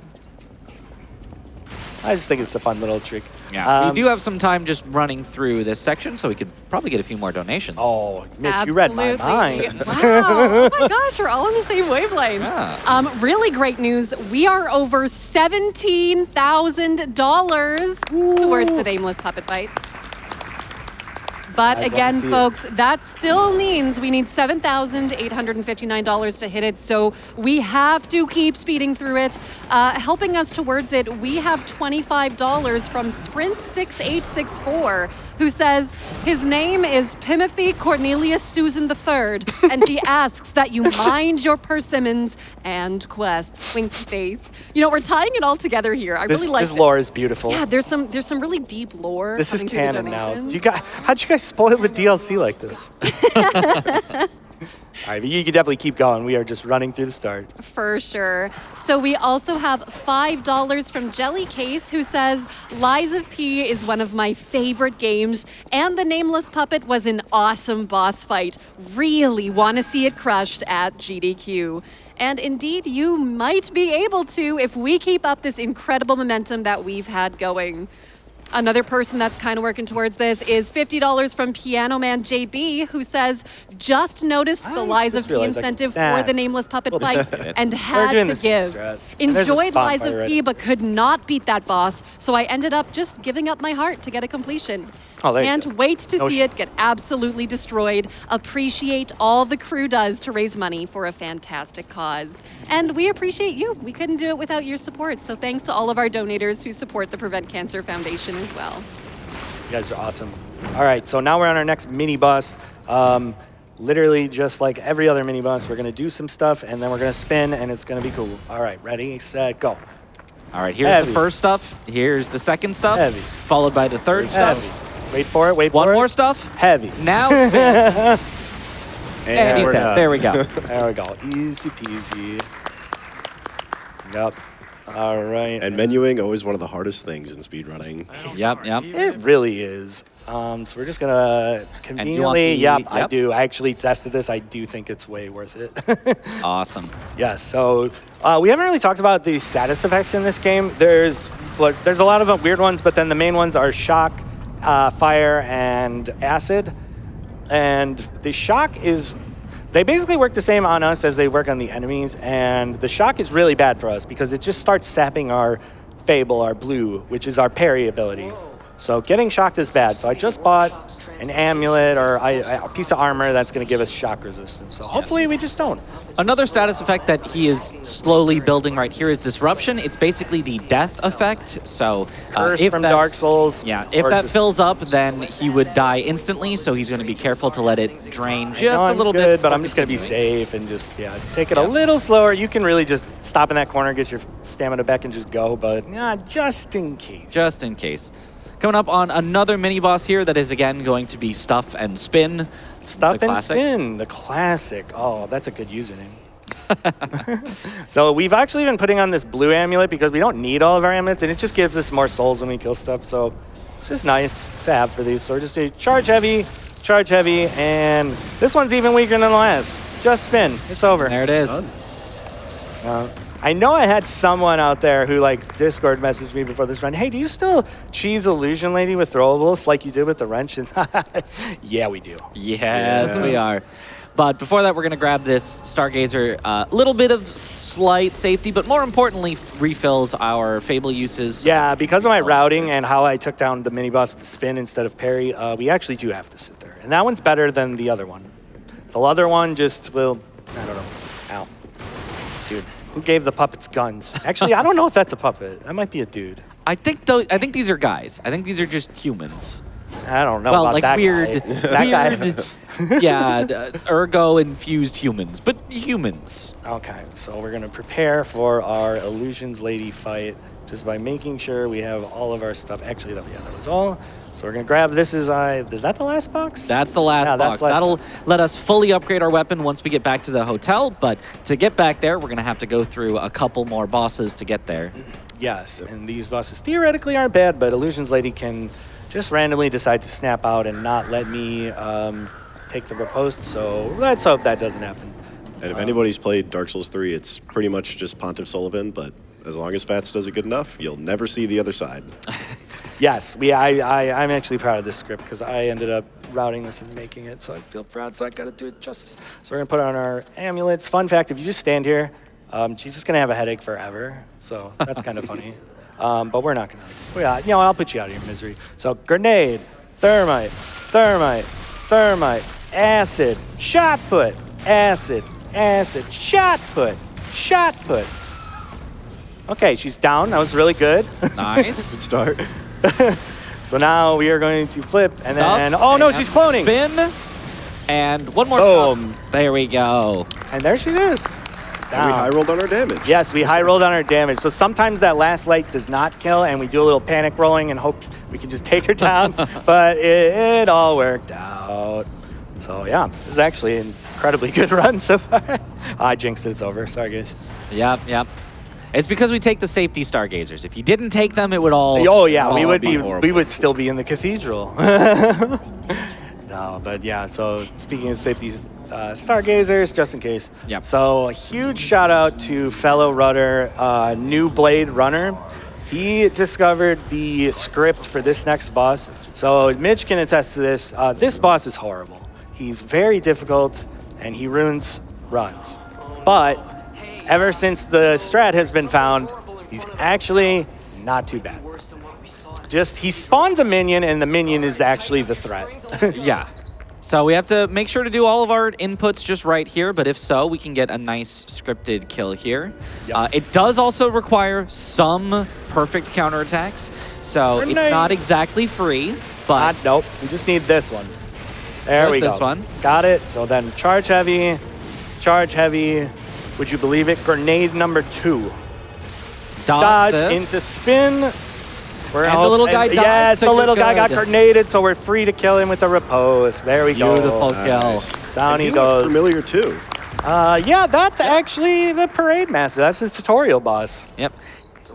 Speaker 1: I just think it's a fun little trick.
Speaker 3: Yeah, we do have some time just running through this section, so we could probably get a few more donations.
Speaker 1: Oh, Mitch, you read my mind.
Speaker 4: Wow. Oh my gosh, we're all on the same wavelength.
Speaker 3: Yeah.
Speaker 4: Really great news. We are over $17,000 towards the nameless puppet fight. But
Speaker 1: I'd love to
Speaker 4: again,
Speaker 1: see it.
Speaker 4: folks, that still means we need $7,859 to hit it. So we have to keep speeding through it. Helping us towards it, we have $25 from Sprint6864, who says his name is Timothy Cornelius Susan III, and he asks that you mind your persimmons and quests. Winky face. We're tying it all together here. I really like
Speaker 1: This
Speaker 4: it.
Speaker 1: lore is beautiful.
Speaker 4: Yeah, there's some really deep lore.
Speaker 1: This is
Speaker 4: coming through the
Speaker 1: canon now.
Speaker 4: donations.
Speaker 1: How'd you guys spoil the DLC like this? All right, but you can definitely keep going. We are just running through the start.
Speaker 4: For sure. So we also have $5 from Jellycase, who says, Lies of P is one of my favorite games, and the Nameless Puppet was an awesome boss fight. Really want to see it crushed at GDQ. And indeed, you might be able to if we keep up this incredible momentum that we've had going. Another person that's kind of working towards this is $50 from Piano Man JB, who says, just noticed the Lies of
Speaker 1: just
Speaker 4: P
Speaker 1: realized I could
Speaker 4: incentive for
Speaker 1: dance.
Speaker 4: the Nameless Puppet fight and
Speaker 1: We're
Speaker 4: had
Speaker 1: doing
Speaker 4: to
Speaker 1: the same
Speaker 4: give.
Speaker 1: strat. And there's this
Speaker 4: Enjoyed Lies
Speaker 1: bonfire
Speaker 4: of
Speaker 1: right
Speaker 4: P,
Speaker 1: up.
Speaker 4: but could not beat that boss, so I ended up just giving up my heart to get a completion.
Speaker 1: Oh, there you
Speaker 4: Can't
Speaker 1: go.
Speaker 4: wait to
Speaker 1: No
Speaker 4: see it get absolutely destroyed. Appreciate all the crew does to raise money for a fantastic cause. And we appreciate you. We couldn't do it without your support, so thanks to all of our donators who support the Prevent Cancer Foundation as well.
Speaker 1: You guys are awesome. All right, so now we're on our next mini bus. Literally just like every other mini bus, we're gonna do some stuff and then we're gonna spin and it's gonna be cool. All right, ready, set, go.
Speaker 3: All right, here's
Speaker 1: Heavy.
Speaker 3: the first stuff. Here's the second stuff.
Speaker 1: Heavy.
Speaker 3: Followed by the third stuff.
Speaker 1: Heavy. Wait for it, wait for
Speaker 3: One
Speaker 1: it.
Speaker 3: more stuff.
Speaker 1: Heavy.
Speaker 3: Now spin. And he's
Speaker 2: we're
Speaker 3: dead.
Speaker 2: done.
Speaker 3: There we go.
Speaker 1: There we go, easy peasy. Yep, all right.
Speaker 2: And menuing, always one of the hardest things in speedrunning.
Speaker 3: Yep.
Speaker 1: It really is. So we're just gonna conveniently,
Speaker 3: the-
Speaker 1: I
Speaker 3: yep.
Speaker 1: do. I actually tested this. I do think it's way worth it.
Speaker 3: Awesome.
Speaker 1: Yes, so we haven't really talked about the status effects in this game. There's a lot of weird ones, but then the main ones are shock, fire, and acid. And the shock is, they basically work the same on us as they work on the enemies, and the shock is really bad for us because it just starts sapping our Fable, our blue, which is our parry ability. So getting shocked is bad. So I just bought an amulet or a piece of armor that's going to give us shock resistance. So hopefully we just don't.
Speaker 3: Another status effect that he is slowly building right here is Disruption. It's basically the death effect. So
Speaker 1: Curse
Speaker 3: if
Speaker 1: from
Speaker 3: that-
Speaker 1: Dark Souls.
Speaker 3: Yeah, if
Speaker 1: or
Speaker 3: that
Speaker 1: just-
Speaker 3: fills up, then he would die instantly. So he's going to be careful to let it drain just
Speaker 1: I know
Speaker 3: a
Speaker 1: I'm
Speaker 3: little
Speaker 1: good,
Speaker 3: bit.
Speaker 1: but
Speaker 3: before
Speaker 1: I'm just going to be
Speaker 3: continuing.
Speaker 1: safe and just, take it a little slower. You can really just stop in that corner, get your stamina back, and just go. But just in case.
Speaker 3: Just in case. Coming up on another mini boss here that is again going to be Stuff and Spin.
Speaker 1: Stuff
Speaker 3: the
Speaker 1: and
Speaker 3: classic.
Speaker 1: spin, the classic. Oh, that's a good username. So we've actually been putting on this blue amulet because we don't need all of our amulets, and it just gives us more souls when we kill stuff. So it's just nice to have for these. So we're just doing charge heavy, and this one's even weaker than the last. Just spin. It's over.
Speaker 3: There it is.
Speaker 1: I know I had someone out there who like Discord messaged me before this run. Hey, do you still cheese Illusion Lady with throwables like you did with the wrench? And yeah, we do.
Speaker 3: Yes, we are. But before that, we're going to grab this Stargazer. A little bit of slight safety, but more importantly, refills our Fable uses.
Speaker 1: Yeah, because of my routing and how I took down the mini boss with the spin instead of parry, we actually do have to sit there. And that one's better than the other one. The other one just will, I don't know. Ow. Dude, who gave the puppets guns? Actually, I don't know if that's a puppet. That might be a dude.
Speaker 3: I think these are guys. I think these are just humans.
Speaker 1: I don't know
Speaker 3: Well,
Speaker 1: about
Speaker 3: like
Speaker 1: that
Speaker 3: weird,
Speaker 1: guy. That
Speaker 3: weird, yeah, ergo-infused humans, but humans.
Speaker 1: Okay, so we're gonna prepare for our Illusions Lady fight just by making sure we have all of our stuff. Actually, that was all. So we're gonna grab this. Is that the last box?
Speaker 3: That's the last box. That'll let us fully upgrade our weapon once we get back to the hotel. But to get back there, we're gonna have to go through a couple more bosses to get there.
Speaker 1: Yes, and these bosses theoretically aren't bad, but Illusions Lady can just randomly decide to snap out and not let me take the riposte. So let's hope that doesn't happen.
Speaker 2: And if anybody's played Dark Souls 3, it's pretty much just Pontiff Sullivan, but as long as Fats does it good enough, you'll never see the other side.
Speaker 1: Yes, I'm actually proud of this script because I ended up routing this and making it, so I feel proud, so I gotta do it justice. So we're gonna put on our amulets. Fun fact, if you just stand here, she's just gonna have a headache forever, so that's kind of funny. But we're not gonna, I'll put you out of your misery. So grenade, thermite, acid, shot put, acid, shot put. Okay, she's down, that was really good.
Speaker 3: Nice.
Speaker 2: Good start.
Speaker 1: So now we are going to flip and
Speaker 3: Stop.
Speaker 1: then, oh no, she's cloning.
Speaker 3: Spin. And one more.
Speaker 1: Boom.
Speaker 3: There we go.
Speaker 1: And there she is.
Speaker 2: And we high rolled on our damage.
Speaker 1: Yes, we high rolled on our damage. So sometimes that last light does not kill and we do a little panic rolling and hope we can just take her down, but it all worked out. So yeah, this is actually an incredibly good run so far. I jinxed it, it's over, sorry guys.
Speaker 3: Yep. It's because we take the safety Stargazers. If you didn't take them, it would all.
Speaker 1: Oh yeah, we
Speaker 2: horrible.
Speaker 1: would still be in the cathedral. No, but yeah. So speaking of safety Stargazers, just in case.
Speaker 3: Yep.
Speaker 1: So a huge shout out to fellow Rudder, New Blade Runner. He discovered the script for this next boss. So Mitch can attest to this. This boss is horrible. He's very difficult and he ruins runs. But ever since the strat has been found, he's actually not too bad. Just, he spawns a minion, and the minion is actually the threat.
Speaker 3: Yeah. So we have to make sure to do all of our inputs just right here, but if so, we can get a nice scripted kill here.
Speaker 1: Yep.
Speaker 3: It does also require some perfect counterattacks, so it's not exactly free, but...
Speaker 1: Nope, we just need this one. There we go.
Speaker 3: This one.
Speaker 1: Got it. So then charge heavy. Would you believe it? Grenade number 2. Dodge
Speaker 3: this.
Speaker 1: into spin.
Speaker 3: And the little guy died,
Speaker 1: yes,
Speaker 3: so
Speaker 1: the little
Speaker 3: you're
Speaker 1: guy got
Speaker 3: good.
Speaker 1: grenaded, so we're free to kill him with the riposte. There we go.
Speaker 3: Beautiful kill.
Speaker 2: Nice.
Speaker 1: Down
Speaker 2: And
Speaker 1: he
Speaker 2: he looked
Speaker 1: goes.
Speaker 2: familiar too.
Speaker 1: Yeah, that's actually the Parade Master. That's the tutorial boss.
Speaker 3: Yep.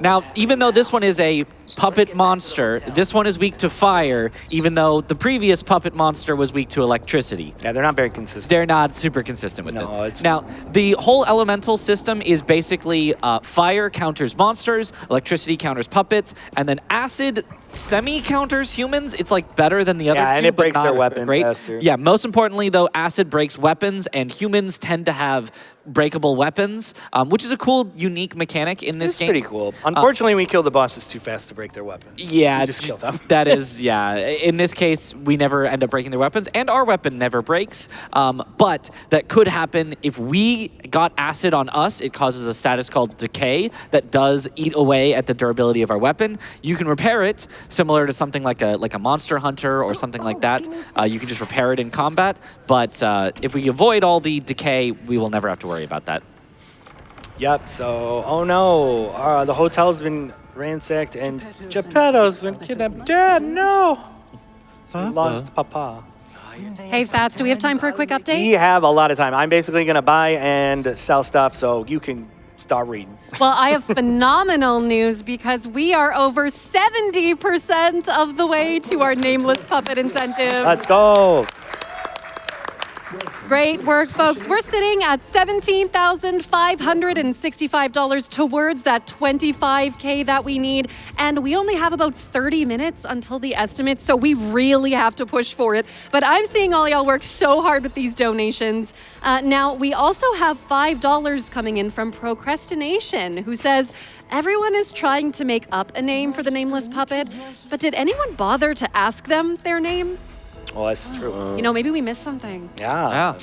Speaker 3: Now, even though this one is a puppet monster, this one is weak to fire, even though the previous puppet monster was weak to electricity.
Speaker 1: Yeah, they're not very consistent.
Speaker 3: They're not super consistent with
Speaker 1: No,
Speaker 3: this.
Speaker 1: it's-
Speaker 3: Now, the whole elemental system is basically fire counters monsters, electricity counters puppets, and then acid semi-counters humans. It's like better than the other two,
Speaker 1: and it
Speaker 3: but
Speaker 1: breaks their
Speaker 3: not
Speaker 1: weapon
Speaker 3: great.
Speaker 1: faster.
Speaker 3: Yeah, most importantly, though, acid breaks weapons, and humans tend to have breakable weapons, which is a cool, unique mechanic in this
Speaker 1: It's
Speaker 3: game.
Speaker 1: pretty cool. Unfortunately, we kill the bosses too fast to break their weapons.
Speaker 3: Yeah,
Speaker 1: We just kill them.
Speaker 3: that is, yeah. In this case, we never end up breaking their weapons, and our weapon never breaks. But that could happen if we got acid on us. It causes a status called decay that does eat away at the durability of our weapon. You can repair it, similar to something like a monster hunter or something like that. You can just repair it in combat. But if we avoid all the decay, we will never have to worry about that.
Speaker 1: Yep, so, oh no, the hotel's been ransacked and Geppetto's been kidnapped. Dad, no! So we lost Papa.
Speaker 4: Hey, Fats, do we have time for a quick update?
Speaker 1: We have a lot of time. I'm basically going to buy and sell stuff, so you can start reading.
Speaker 4: Well, I have phenomenal news because we are over 70% of the way to our nameless puppet incentive.
Speaker 1: Let's go.
Speaker 4: Great work, folks. We're sitting at $17,565 towards that $25K that we need, and we only have about 30 minutes until the estimate, so we really have to push for it. But I'm seeing all y'all work so hard with these donations. Now, we also have $5 coming in from Procrastination, who says, everyone is trying to make up a name for the nameless puppet, but did anyone bother to ask them their name?
Speaker 1: Well, that's true.
Speaker 4: You know, maybe we missed something.
Speaker 1: Yeah.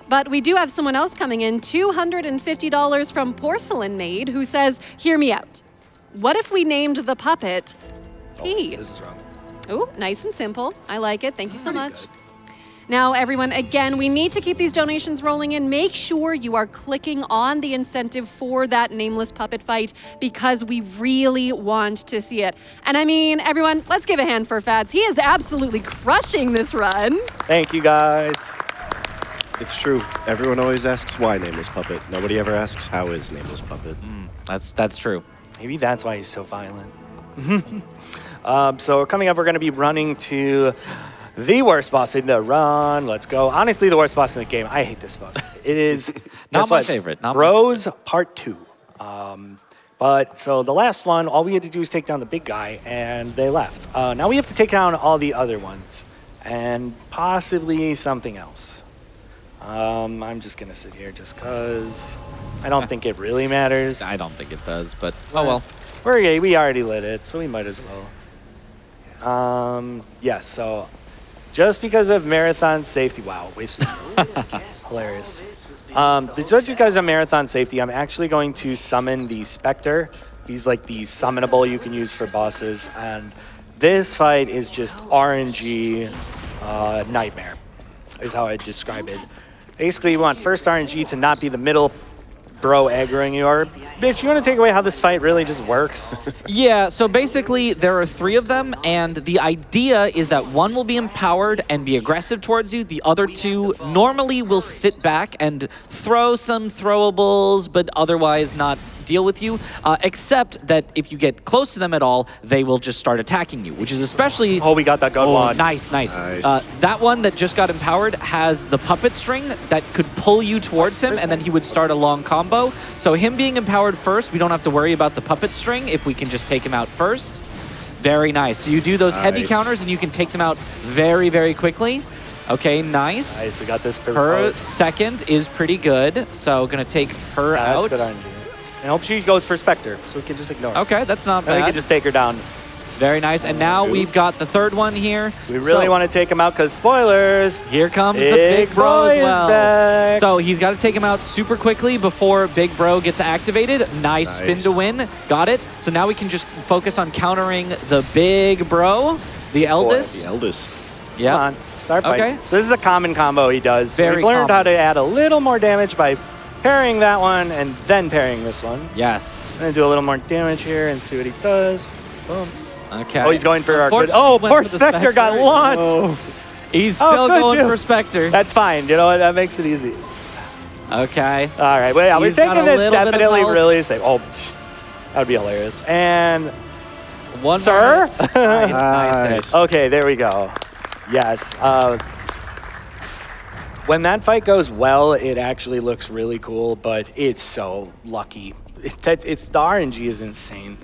Speaker 4: But we do have someone else coming in, $250 from Porcelain Maid, who says, hear me out. What if we named the puppet P?
Speaker 1: This is wrong.
Speaker 4: Ooh, nice and simple. I like it. Thank you so much. Now, everyone, again, we need to keep these donations rolling in. Make sure you are clicking on the incentive for that nameless puppet fight because we really want to see it. And I mean, everyone, let's give a hand for Fats. He is absolutely crushing this run.
Speaker 1: Thank you, guys.
Speaker 2: It's true. Everyone always asks why Nameless Puppet. Nobody ever asks how is Nameless Puppet.
Speaker 3: That's true.
Speaker 1: Maybe that's why he's so violent. So coming up, we're going to be running to the worst boss in the run. Let's go. Honestly, the worst boss in the game. I hate this boss. It is
Speaker 3: Not
Speaker 1: guess
Speaker 3: my
Speaker 1: what?
Speaker 3: favorite. Not my
Speaker 1: Bros Part 2. But so the last one, all we had to do was take down the big guy, and they left. Now we have to take down all the other ones, and possibly something else. I'm just going to sit here just because I don't think it really matters.
Speaker 3: I don't think it does, but oh well.
Speaker 1: We already lit it, so we might as well. Yes, so just because of marathon safety, wow, wasted. Hilarious. Just because of marathon safety, I'm actually going to summon the Spectre. He's like the summonable you can use for bosses, and this fight is just RNG nightmare, is how I describe it. Basically, you want first RNG to not be the middle bro aggroing you, or bitch, you want to take away how this fight really just works?
Speaker 3: Yeah, so basically there are 3 of them, and the idea is that one will be empowered and be aggressive towards you. The other 2 normally will sit back and throw some throwables, but otherwise not deal with you, except that if you get close to them at all, they will just start attacking you, which is especially...
Speaker 1: Oh, we got that good one.
Speaker 3: Nice.
Speaker 2: Nice.
Speaker 3: That one that just got empowered has the puppet string that could pull you towards him, and then he would start a long combo. So him being empowered first, we don't have to worry about the puppet string if we can just take him out first. Very nice. So you do those heavy counters, and you can take them out very, very quickly. Okay, nice.
Speaker 1: Nice, we got this.
Speaker 3: Her second is pretty good, so gonna take her out.
Speaker 1: That's good RNG. And hope she goes for Spectre, so we can just ignore her.
Speaker 3: Okay, that's not
Speaker 1: And we
Speaker 3: bad.
Speaker 1: can just take her down.
Speaker 3: Very nice. And now we've got the third one here.
Speaker 1: We really want to take him out because spoilers.
Speaker 3: Here comes the
Speaker 1: Big
Speaker 3: Big Bro
Speaker 1: Bro
Speaker 3: as
Speaker 1: is
Speaker 3: well.
Speaker 1: back.
Speaker 3: So he's got to take him out super quickly before Big Bro gets activated. Nice spin to win. Got it. So now we can just focus on countering the Big Bro, the eldest.
Speaker 2: The eldest.
Speaker 3: Yeah.
Speaker 1: Come on, start fighting.
Speaker 3: Okay.
Speaker 1: So this is a common combo he does.
Speaker 3: Very
Speaker 1: We've learned
Speaker 3: common.
Speaker 1: how to add a little more damage by parrying that one and then parrying this one.
Speaker 3: Yes.
Speaker 1: I'm going to do a little more damage here and see what he does. Boom.
Speaker 3: Okay.
Speaker 1: Oh, he's going for our good.
Speaker 3: Unfortunately,
Speaker 1: Oh,
Speaker 3: went
Speaker 1: poor
Speaker 3: for the
Speaker 1: Spectre got launched.
Speaker 2: Oh.
Speaker 3: He's
Speaker 1: Oh,
Speaker 3: still
Speaker 1: good
Speaker 3: going
Speaker 1: you.
Speaker 3: for Spectre.
Speaker 1: That's fine. You know what? That makes it easy.
Speaker 3: Okay.
Speaker 1: All right. Well, yeah, we're
Speaker 3: He's got
Speaker 1: taking
Speaker 3: a
Speaker 1: this
Speaker 3: little bit of
Speaker 1: definitely
Speaker 3: health.
Speaker 1: really safe. Oh, that would be hilarious. And
Speaker 3: One
Speaker 1: Sir?
Speaker 3: more hit. Nice hit.
Speaker 1: okay, there we go. Yes. When that fight goes well, it actually looks really cool, but it's so lucky. It's the RNG is insane.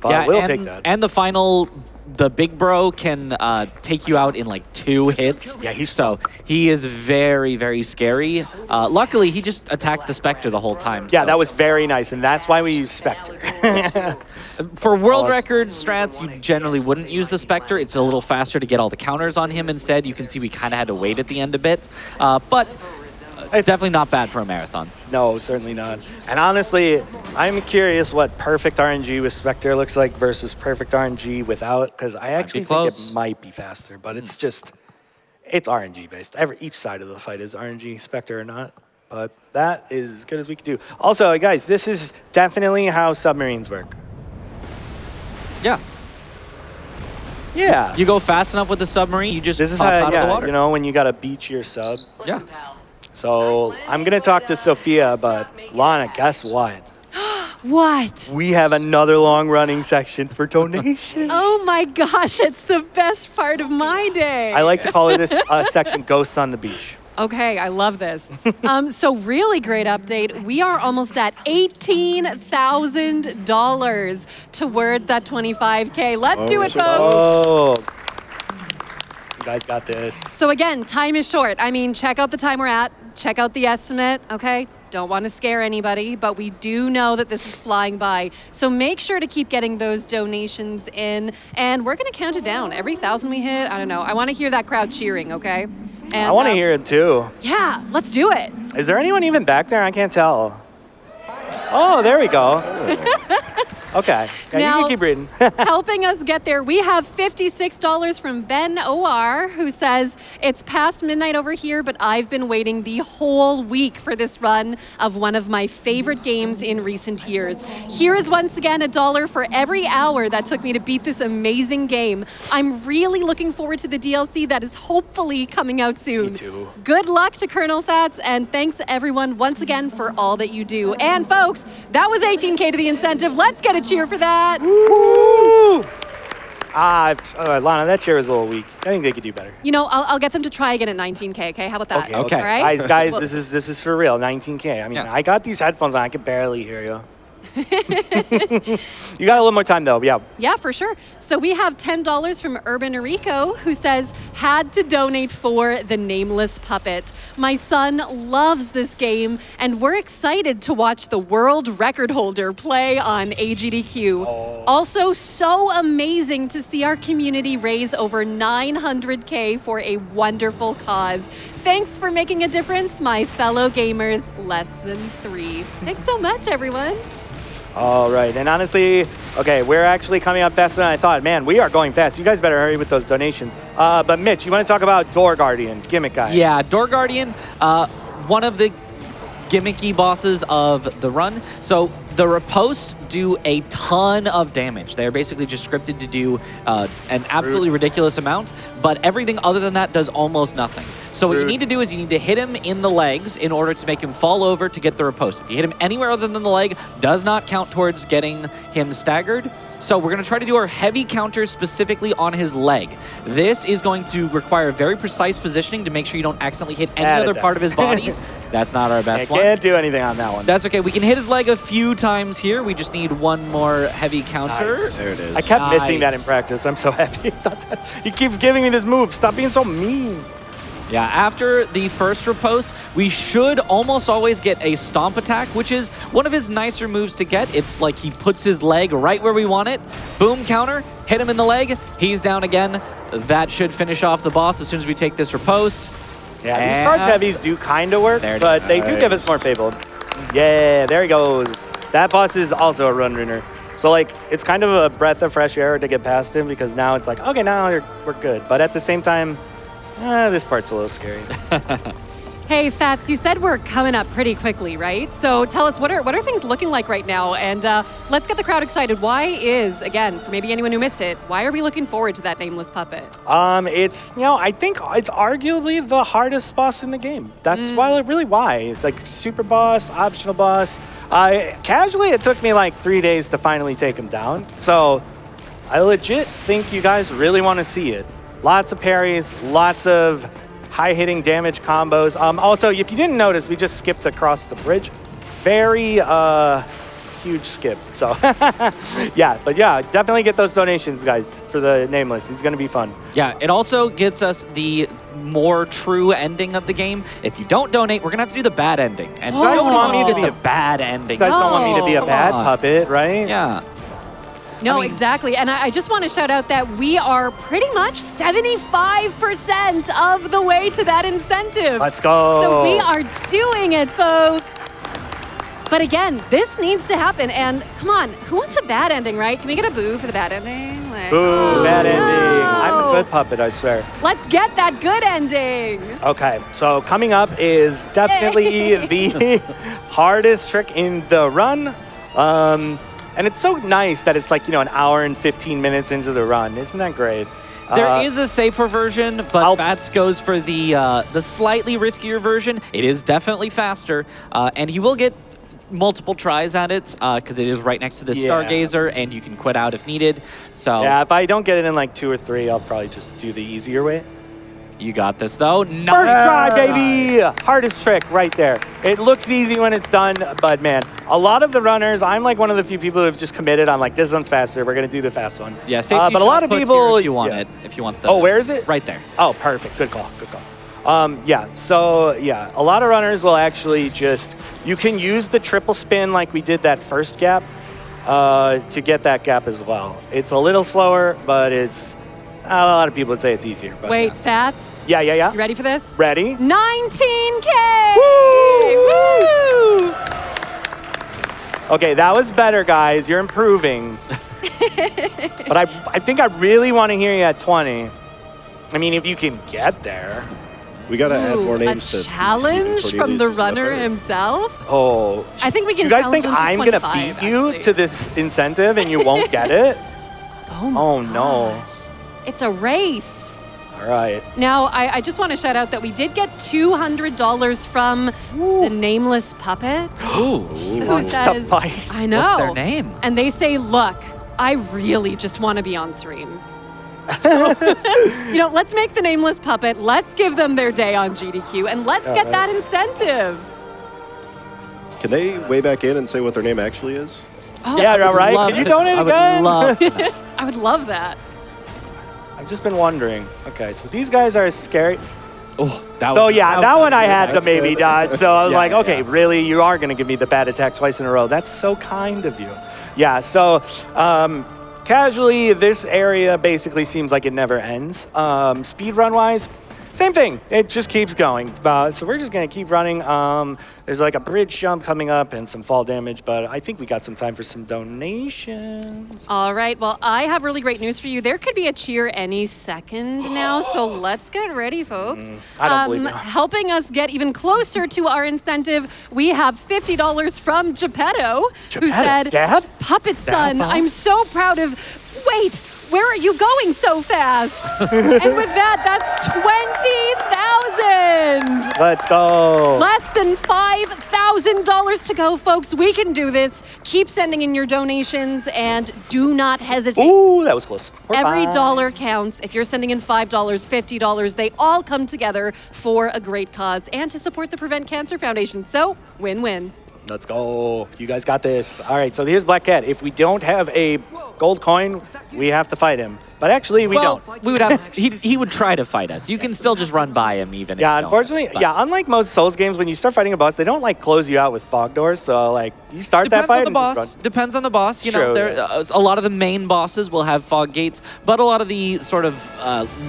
Speaker 1: But we'll take that.
Speaker 3: And the final, the Big Bro can take you out in like 2 hits.
Speaker 1: Yeah, he's
Speaker 3: so he is very, very scary. Luckily, he just attacked the Spectre the whole time.
Speaker 1: Yeah,
Speaker 3: so.
Speaker 1: that was very nice, and that's why we use Spectre.
Speaker 3: For world record strats, you generally wouldn't use the Spectre. It's a little faster to get all the counters on him instead. You can see we kind of had to wait at the end a bit. But it's definitely not bad for a marathon.
Speaker 1: No, certainly not. And honestly, I'm curious what perfect RNG with Spectre looks like versus perfect RNG without, because I actually think
Speaker 3: close.
Speaker 1: it might be faster, but it's just, it's RNG based. Each side of the fight is RNG, Spectre or not. But that is as good as we can do. Also, guys, this is definitely how submarines work.
Speaker 3: Yeah.
Speaker 1: Yeah.
Speaker 3: You go fast enough with the submarine, you just
Speaker 1: This is
Speaker 3: pops
Speaker 1: how,
Speaker 3: out of the water.
Speaker 1: you know, when you got to beach your sub.
Speaker 3: Yeah.
Speaker 1: So I'm going to talk to Sophia, but Lana, guess what?
Speaker 4: What?
Speaker 1: We have another long-running section for donations.
Speaker 4: Oh my gosh, it's the best part of my day.
Speaker 1: I like to call it this section Ghosts on the Beach.
Speaker 4: Okay, I love this. So really great update. We are almost at $18,000 towards that 25K. Let's do it, folks.
Speaker 1: Oh. You guys got this.
Speaker 4: So again, time is short. I mean, check out the time we're at. Check out the estimate, okay? Don't want to scare anybody, but we do know that this is flying by. So make sure to keep getting those donations in, and we're going to count it down. Every 1,000 we hit, I don't know. I want to hear that crowd cheering, okay? And,
Speaker 1: I want to hear it too.
Speaker 4: Yeah, let's do it.
Speaker 1: Is there anyone even back there? I can't tell. Oh, there we go. Okay. Yeah,
Speaker 4: Now-
Speaker 1: you can keep reading.
Speaker 4: Helping us get there, we have $56 from Ben OR, who says, it's past midnight over here, but I've been waiting the whole week for this run of one of my favorite games in recent years. Here is once again $1 for every hour that took me to beat this amazing game. I'm really looking forward to the DLC that is hopefully coming out soon.
Speaker 1: Me too.
Speaker 4: Good luck to Colonel Fats, and thanks everyone once again for all that you do. And folks, that was 18K to the incentive. Let's get a cheer for that.
Speaker 1: Woo! Lana, that chair is a little weak. I think they could do better.
Speaker 4: You know, I'll get them to try again at 19K, okay? How about that?
Speaker 3: Okay.
Speaker 4: All right?
Speaker 1: Guys,
Speaker 4: Well,
Speaker 1: this is for real. 19K. I mean,
Speaker 3: Yeah.
Speaker 1: I got these headphones on. I can barely hear you. You got a little more time though. Yeah.
Speaker 4: yeah, for sure. So we have $10 from Urban Rico, who says, had to donate for the Nameless Puppet. My son loves this game, and we're excited to watch the world record holder play on AGDQ. Also, so amazing to see our community raise over 900K for a wonderful cause. Thanks for making a difference, my fellow gamers, less than 3. Thanks so much, everyone.
Speaker 1: All right. And honestly, okay, we're actually coming up faster than I thought. Man, we are going fast. You guys better hurry with those donations. But Mitch, you want to talk about Door Guardian, gimmick guy?
Speaker 3: Yeah, Door Guardian, one of the gimmicky bosses of the run. So the riposts do a ton of damage. They're basically just scripted to do an absolutely ridiculous amount, but everything other than that does almost nothing. So what you need to do is you need to hit him in the legs in order to make him fall over to get the riposte. If you hit him anywhere other than the leg, does not count towards getting him staggered. So we're going to try to do our heavy counter specifically on his leg. This is going to require very precise positioning to make sure you don't accidentally hit any other part of his body. That's not our best one.
Speaker 1: Can't do anything on that one.
Speaker 3: That's okay. We can hit his leg a few times here. We just need one more heavy counter.
Speaker 1: Nice.
Speaker 2: There it is.
Speaker 1: I kept missing that in
Speaker 3: Nice.
Speaker 1: practice. I'm so happy. He keeps giving me this move. Stop being so mean.
Speaker 3: Yeah, after the first riposte, we should almost always get a stomp attack, which is one of his nicer moves to get. It's like he puts his leg right where we want it. Boom, counter, hit him in the leg. He's down again. That should finish off the boss as soon as we take this riposte.
Speaker 1: Yeah, these
Speaker 3: And-
Speaker 1: charge heavies do kind of work,
Speaker 3: There it
Speaker 1: but
Speaker 3: is.
Speaker 1: they do give us more fabled. Yeah, there he goes. That boss is also a run runner. So, like, it's kind of a breath of fresh air to get past him because now it's like, okay, now we're good. But at the same time, this part's a little scary.
Speaker 4: Hey, Fats, you said we're coming up pretty quickly, right? So tell us, what are things looking like right now? And let's get the crowd excited. Why is, again, for maybe anyone who missed it, why are we looking forward to that Nameless Puppet?
Speaker 1: It's, I think it's arguably the hardest boss in the game. That's why. It's like super boss, optional boss. Casually, it took me like 3 days to finally take him down. So I legit think you guys really want to see it. Lots of parries, lots of high-hitting damage combos. Also, if you didn't notice, we just skipped across the bridge. Very huge skip. So, definitely get those donations, guys, for the Nameless. It's going to be fun.
Speaker 3: Yeah, it also gets us the more true ending of the game. If you don't donate, we're going to have to do the bad ending. And
Speaker 1: guys
Speaker 3: nobody
Speaker 1: want
Speaker 3: wants
Speaker 1: me
Speaker 3: to
Speaker 1: to
Speaker 3: do
Speaker 1: be
Speaker 3: the bad ending.
Speaker 1: You guys don't want me to be a
Speaker 3: Come
Speaker 1: bad
Speaker 3: on.
Speaker 1: puppet, right?
Speaker 3: Yeah.
Speaker 4: No,
Speaker 3: I mean-
Speaker 4: exactly. And I just want to shout out that we are pretty much 75% of the way to that incentive.
Speaker 1: Let's go.
Speaker 4: So we are doing it, folks. But again, this needs to happen. And come on, who wants a bad ending, right? Can we get a boo for the bad ending? Like,
Speaker 1: Boo,
Speaker 4: oh,
Speaker 1: bad ending.
Speaker 4: no.
Speaker 1: I'm a good puppet, I swear.
Speaker 4: Let's get that good ending.
Speaker 1: Okay, so coming up is definitely the hardest trick in the run. And it's so nice that it's like, an hour and 15 minutes into the run. Isn't that great?
Speaker 3: There is a safer version, but Fats goes for the slightly riskier version. It is definitely faster, and he will get multiple tries at it because it is right next to the Stargazer, and you can quit out if needed. So
Speaker 1: yeah, if I don't get it in like 2 or 3, I'll probably just do the easier way.
Speaker 3: You got this, though.
Speaker 1: First try, baby! Hardest trick right there. It looks easy when it's done, but man, a lot of the runners, I'm like one of the few people who have just committed. I'm like, this one's faster. We're going to do the fast one.
Speaker 3: Yeah, safety
Speaker 1: but a lot of
Speaker 3: shot
Speaker 1: people...
Speaker 3: Here if you want it. If you want the...
Speaker 1: Oh, where is it?
Speaker 3: Right there.
Speaker 1: Oh, perfect. Good call. Good call. Yeah, so yeah, a lot of runners will actually just... You can use the triple spin like we did that first gap to get that gap as well. It's a little slower, but it's... A lot of people would say it's easier. But
Speaker 4: Wait, Fats?
Speaker 1: Yeah.
Speaker 4: You ready for this?
Speaker 1: Ready?
Speaker 4: 19K!
Speaker 1: Woo! Okay, that was better, guys. You're improving. But I think I really want to hear you at 20. I mean, if you can get there.
Speaker 2: We got to add more names to
Speaker 4: a challenge from the runner himself?
Speaker 1: Oh.
Speaker 4: I think we can
Speaker 1: You guys
Speaker 4: challenge
Speaker 1: think
Speaker 4: him to
Speaker 1: I'm going to
Speaker 4: 25,
Speaker 1: beat you
Speaker 4: actually.
Speaker 1: to this incentive and you won't get it?
Speaker 4: Oh
Speaker 1: no.
Speaker 4: gosh. It's a race.
Speaker 1: All right.
Speaker 4: Now, I just want to shout out that we did get $200 from the Nameless Puppet.
Speaker 3: Ooh.
Speaker 4: Who
Speaker 1: Wants to
Speaker 4: says,
Speaker 1: fight.
Speaker 4: I know.
Speaker 3: What's their name?
Speaker 4: And they say, look, I really just want to be on stream. So, let's make the Nameless Puppet. Let's give them their day on GDQ, and let's get that incentive.
Speaker 2: Can they weigh back in and say what their name actually is?
Speaker 4: Oh,
Speaker 1: Yeah, right? Can you donate again?
Speaker 4: I would love that.
Speaker 1: I've just been wondering. Okay, so these guys are scary.
Speaker 3: Oh,
Speaker 1: So yeah, that one I had to
Speaker 2: That's
Speaker 1: maybe
Speaker 2: good.
Speaker 1: dodge. So I was
Speaker 3: Yeah,
Speaker 1: like, okay,
Speaker 3: yeah.
Speaker 1: really, you are going to give me the bad attack twice in a row. That's so kind of you. Yeah, so casually, this area basically seems like it never ends. Speed run wise, same thing. It just keeps going. So we're just going to keep running. There's like a bridge jump coming up and some fall damage, but I think we got some time for some donations.
Speaker 4: All right, well, I have really great news for you. There could be a cheer any second now, so let's get ready, folks.
Speaker 1: I don't believe it.
Speaker 4: Helping us get even closer to our incentive, we have $50 from Geppetto, who said,
Speaker 1: Dad?
Speaker 4: Puppet Son,
Speaker 1: Bob?
Speaker 4: I'm so proud of... Wait, where are you going so fast? And with that, that's 20,000.
Speaker 1: Let's go.
Speaker 4: Less than $5,000 to go, folks. We can do this. Keep sending in your donations and do not hesitate.
Speaker 1: Ooh, that was close. We're
Speaker 4: Every
Speaker 1: fine.
Speaker 4: dollar counts. If you're sending in $5, $50, they all come together for a great cause and to support the Prevent Cancer Foundation. So, win-win.
Speaker 1: Let's go. You guys got this. All right, so here's Black Cat. If we don't have a gold coin, we have to fight him. But actually, we don't.
Speaker 3: We would have. He would try to fight us. You can still just run by him, even.
Speaker 1: Yeah,
Speaker 3: if you
Speaker 1: unfortunately,
Speaker 3: don't, but-
Speaker 1: yeah, unlike most Souls games, when you start fighting a boss, they don't, like, close you out with fog doors. So, like, you start that
Speaker 3: Depends
Speaker 1: fight
Speaker 3: on the
Speaker 1: and
Speaker 3: boss.
Speaker 1: just run.
Speaker 3: Depends on the boss. You
Speaker 1: True,
Speaker 3: know, there
Speaker 1: yeah.
Speaker 3: a lot of the main bosses will have fog gates, but a lot of the sort of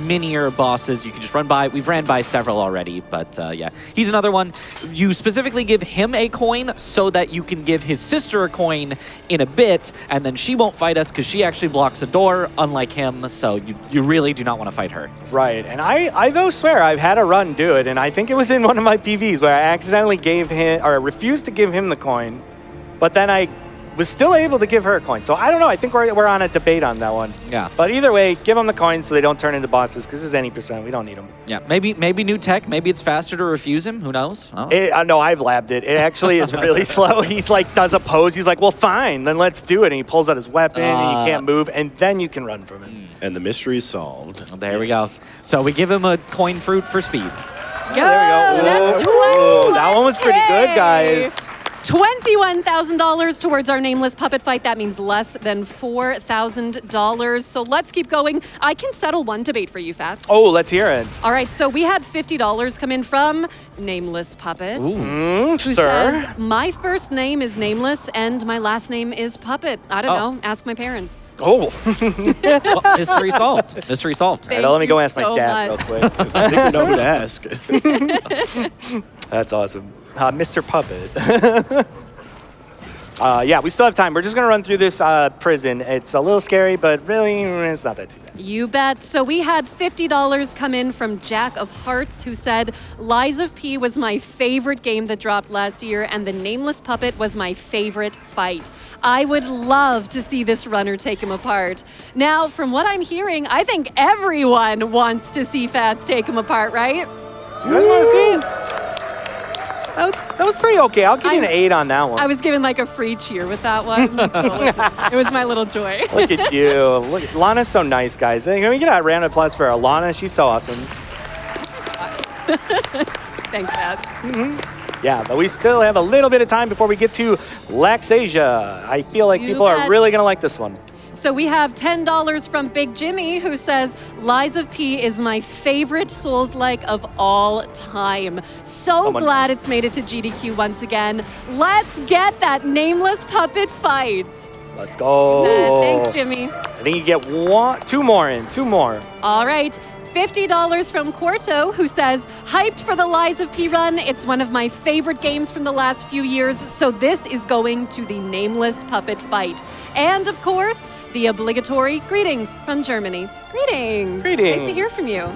Speaker 3: minier bosses you can just run by. We've ran by several already, but yeah, he's another one. You specifically give him a coin so that you can give his sister a coin in a bit, and then she won't fight us because she actually blocks a door, unlike him. So you really do not want to fight her.
Speaker 1: Right, and I though swear I've had a run do it, and I think it was in one of my PVs where I accidentally gave him, or refused to give him the coin, but then I was still able to give her a coin. So I don't know, I think we're on a debate on that one.
Speaker 3: Yeah.
Speaker 1: But either way, give them the coins so they don't turn into bosses, because this is any percent, we don't need them.
Speaker 3: Yeah, maybe new tech. Maybe it's faster to refuse him. Who knows? Oh.
Speaker 1: No, I've labbed it. It actually is really slow. He's like, does a pose. He's like, well, fine, then let's do it. And he pulls out his weapon and you can't move, and then you can run from it.
Speaker 2: And the mystery's solved.
Speaker 3: There we go. So we give him a coin fruit for speed.
Speaker 4: Yo,
Speaker 1: there we go.
Speaker 4: that's
Speaker 1: Whoa, that one was pretty good,
Speaker 4: 21K.
Speaker 1: guys.
Speaker 4: $21,000 towards our nameless puppet fight. That means less than $4,000. So let's keep going. I can settle one debate for you, Fats.
Speaker 1: Oh, let's hear it.
Speaker 4: All right, so we had $50 come in from Nameless Puppet. Who
Speaker 1: Sir.
Speaker 4: says, my first name is Nameless and my last name is Puppet. I don't know. Ask my parents.
Speaker 1: Oh.
Speaker 3: Well, mystery solved. Mystery solved.
Speaker 1: All right, let me go
Speaker 4: you
Speaker 1: ask my
Speaker 4: so
Speaker 1: dad
Speaker 4: much.
Speaker 1: real quick.
Speaker 2: I think we know who to ask.
Speaker 1: That's awesome. Mr. Puppet. Yeah, we still have time. We're just going to run through this prison. It's a little scary, but really, it's not that too bad.
Speaker 4: You bet. So we had $50 come in from Jack of Hearts, who said, Lies of P was my favorite game that dropped last year, and the Nameless Puppet was my favorite fight. I would love to see this runner take him apart. Now, from what I'm hearing, I think everyone wants to see Fats take him apart, right?
Speaker 1: You guys want to see it? That was pretty okay. I'll give you an 8 on that one.
Speaker 4: I was given like a free cheer with that one. So it was my little joy.
Speaker 1: Look at you. Look, Lana's so nice, guys. Can we get a round of applause for Lana? She's so awesome.
Speaker 4: Thanks, Fats.
Speaker 1: Yeah, but we still have a little bit of time before we get to Laxasia. I feel like people are really going to like this one.
Speaker 4: So we have $10 from Big Jimmy, who says, Lies of P is my favorite Souls-like of all time. So glad it's made it to GDQ once again. Let's get that Nameless Puppet fight.
Speaker 1: Let's go.
Speaker 4: Thanks, Jimmy.
Speaker 1: I think you get two more.
Speaker 4: All right. $50 from Quarto, who says, hyped for the Lies of P run. It's one of my favorite games from the last few years, so this is going to the Nameless Puppet fight. And of course, the obligatory greetings from Germany. Greetings. Nice to hear from you.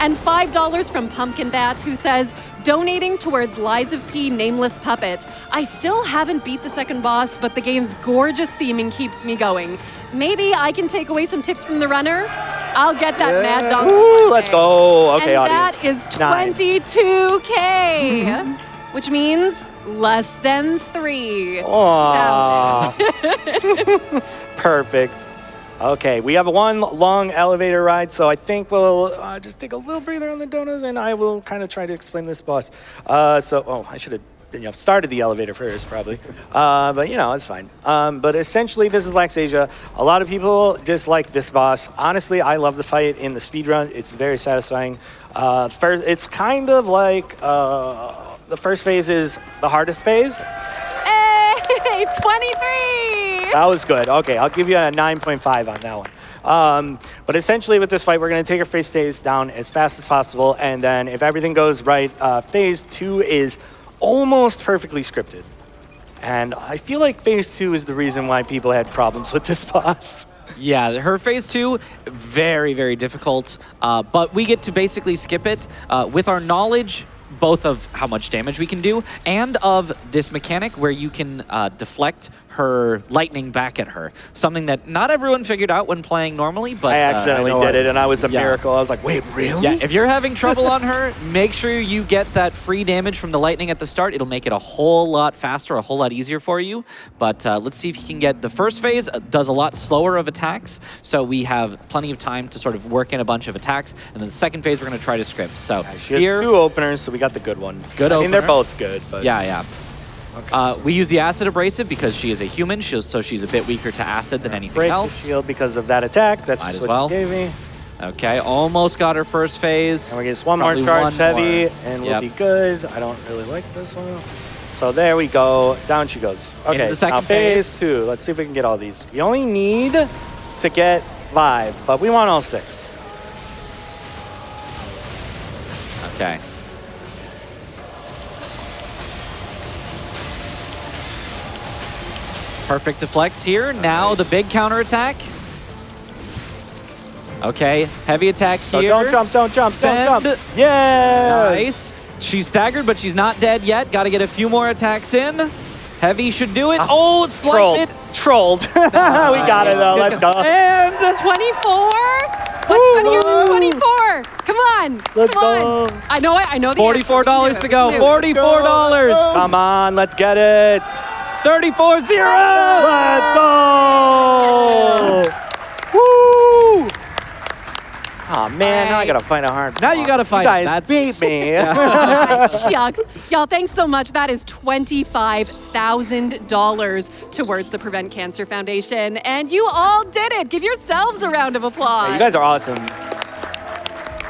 Speaker 4: And $5 from Pumpkin Bat, who says, donating towards Lies of P Nameless Puppet. I still haven't beat the second boss, but the game's gorgeous theming keeps me going. Maybe I can take away some tips from the runner? I'll get that Mad Donkey.
Speaker 1: Ooh, let's go. Okay,
Speaker 4: and
Speaker 1: audience.
Speaker 4: that is $22K, which means less than 3,000.
Speaker 1: Perfect. Okay, we have one long elevator ride, so I think we'll just take a little breather on the donuts, and I will kind of try to explain this boss. I should have started the elevator first, probably. But, it's fine. But essentially, this is Laxasia. A lot of people dislike this boss. Honestly, I love the fight in the speedrun. It's very satisfying. It's kind of like the first phase is the hardest phase.
Speaker 4: Hey, 23!
Speaker 1: That was good. Okay, I'll give you a 9.5 on that one. But essentially with this fight, we're going to take our phase stays down as fast as possible, and then if everything goes right, phase 2 is almost perfectly scripted. And I feel like phase 2 is the reason why people had problems with this boss.
Speaker 3: Yeah, her phase 2, very, very difficult, but we get to basically skip it with our knowledge both of how much damage we can do and of this mechanic where you can deflect her lightning back at her. Something that not everyone figured out when playing normally, but
Speaker 1: I accidentally did it, and I was a miracle. I was like, wait, really?
Speaker 3: Yeah, if you're having trouble on her, make sure you get that free damage from the lightning at the start. It'll make it a whole lot faster, a whole lot easier for you. But let's see if he can get the first phase, does a lot slower of attacks, so we have plenty of time to sort of work in a bunch of attacks. And then the second phase, we're going to try to script. So
Speaker 1: she has
Speaker 3: here,
Speaker 1: 2 openers, so we got the good one.
Speaker 3: Good
Speaker 1: I mean, they're
Speaker 3: opener.
Speaker 1: both good, but
Speaker 3: Yeah.
Speaker 1: Okay,
Speaker 3: we use the Acid Abrasive because she is a human, so she's a bit weaker to acid than anything
Speaker 1: break
Speaker 3: else.
Speaker 1: the shield because of that attack. That's
Speaker 3: Might
Speaker 1: just
Speaker 3: as
Speaker 1: what
Speaker 3: well.
Speaker 1: you gave me.
Speaker 3: Okay, almost got her first phase.
Speaker 1: And we get just one more
Speaker 3: Probably
Speaker 1: charge
Speaker 3: one
Speaker 1: heavy,
Speaker 3: more.
Speaker 1: and
Speaker 3: Yep.
Speaker 1: we'll be good. I don't really like this one. So there we go. Down she goes. Okay,
Speaker 3: the second
Speaker 1: now phase
Speaker 3: phase.
Speaker 1: 2. Let's see if we can get all these. We only need to get 5, but we want all 6.
Speaker 3: Okay. Perfect deflects here. Now the big counterattack. Okay, heavy attack
Speaker 1: So
Speaker 3: here.
Speaker 1: don't jump, don't
Speaker 3: Send.
Speaker 1: jump. Yes!
Speaker 3: Nice. She's staggered, but she's not dead yet. Got to get a few more attacks in. Heavy should do it. Oh, slight bit.
Speaker 1: Trolled. We got it, though. Let's go.
Speaker 3: And
Speaker 4: 24? What's going to use 24? Come on.
Speaker 1: Let's
Speaker 4: Come
Speaker 1: go.
Speaker 4: on. I know the answer.
Speaker 3: $44 to go.
Speaker 4: We can do it.
Speaker 3: $44.
Speaker 1: Come on, let's get it.
Speaker 3: 34-0.
Speaker 1: Let's go! Woo! Oh man, now I gotta find a hard.
Speaker 3: Now you gotta find
Speaker 1: you
Speaker 3: it.
Speaker 1: guys
Speaker 3: That's-
Speaker 1: beat me.
Speaker 4: Shucks. Y'all, thanks so much. That is $25,000 towards the Prevent Cancer Foundation. And you all did it. Give yourselves a round of applause.
Speaker 1: You guys are awesome.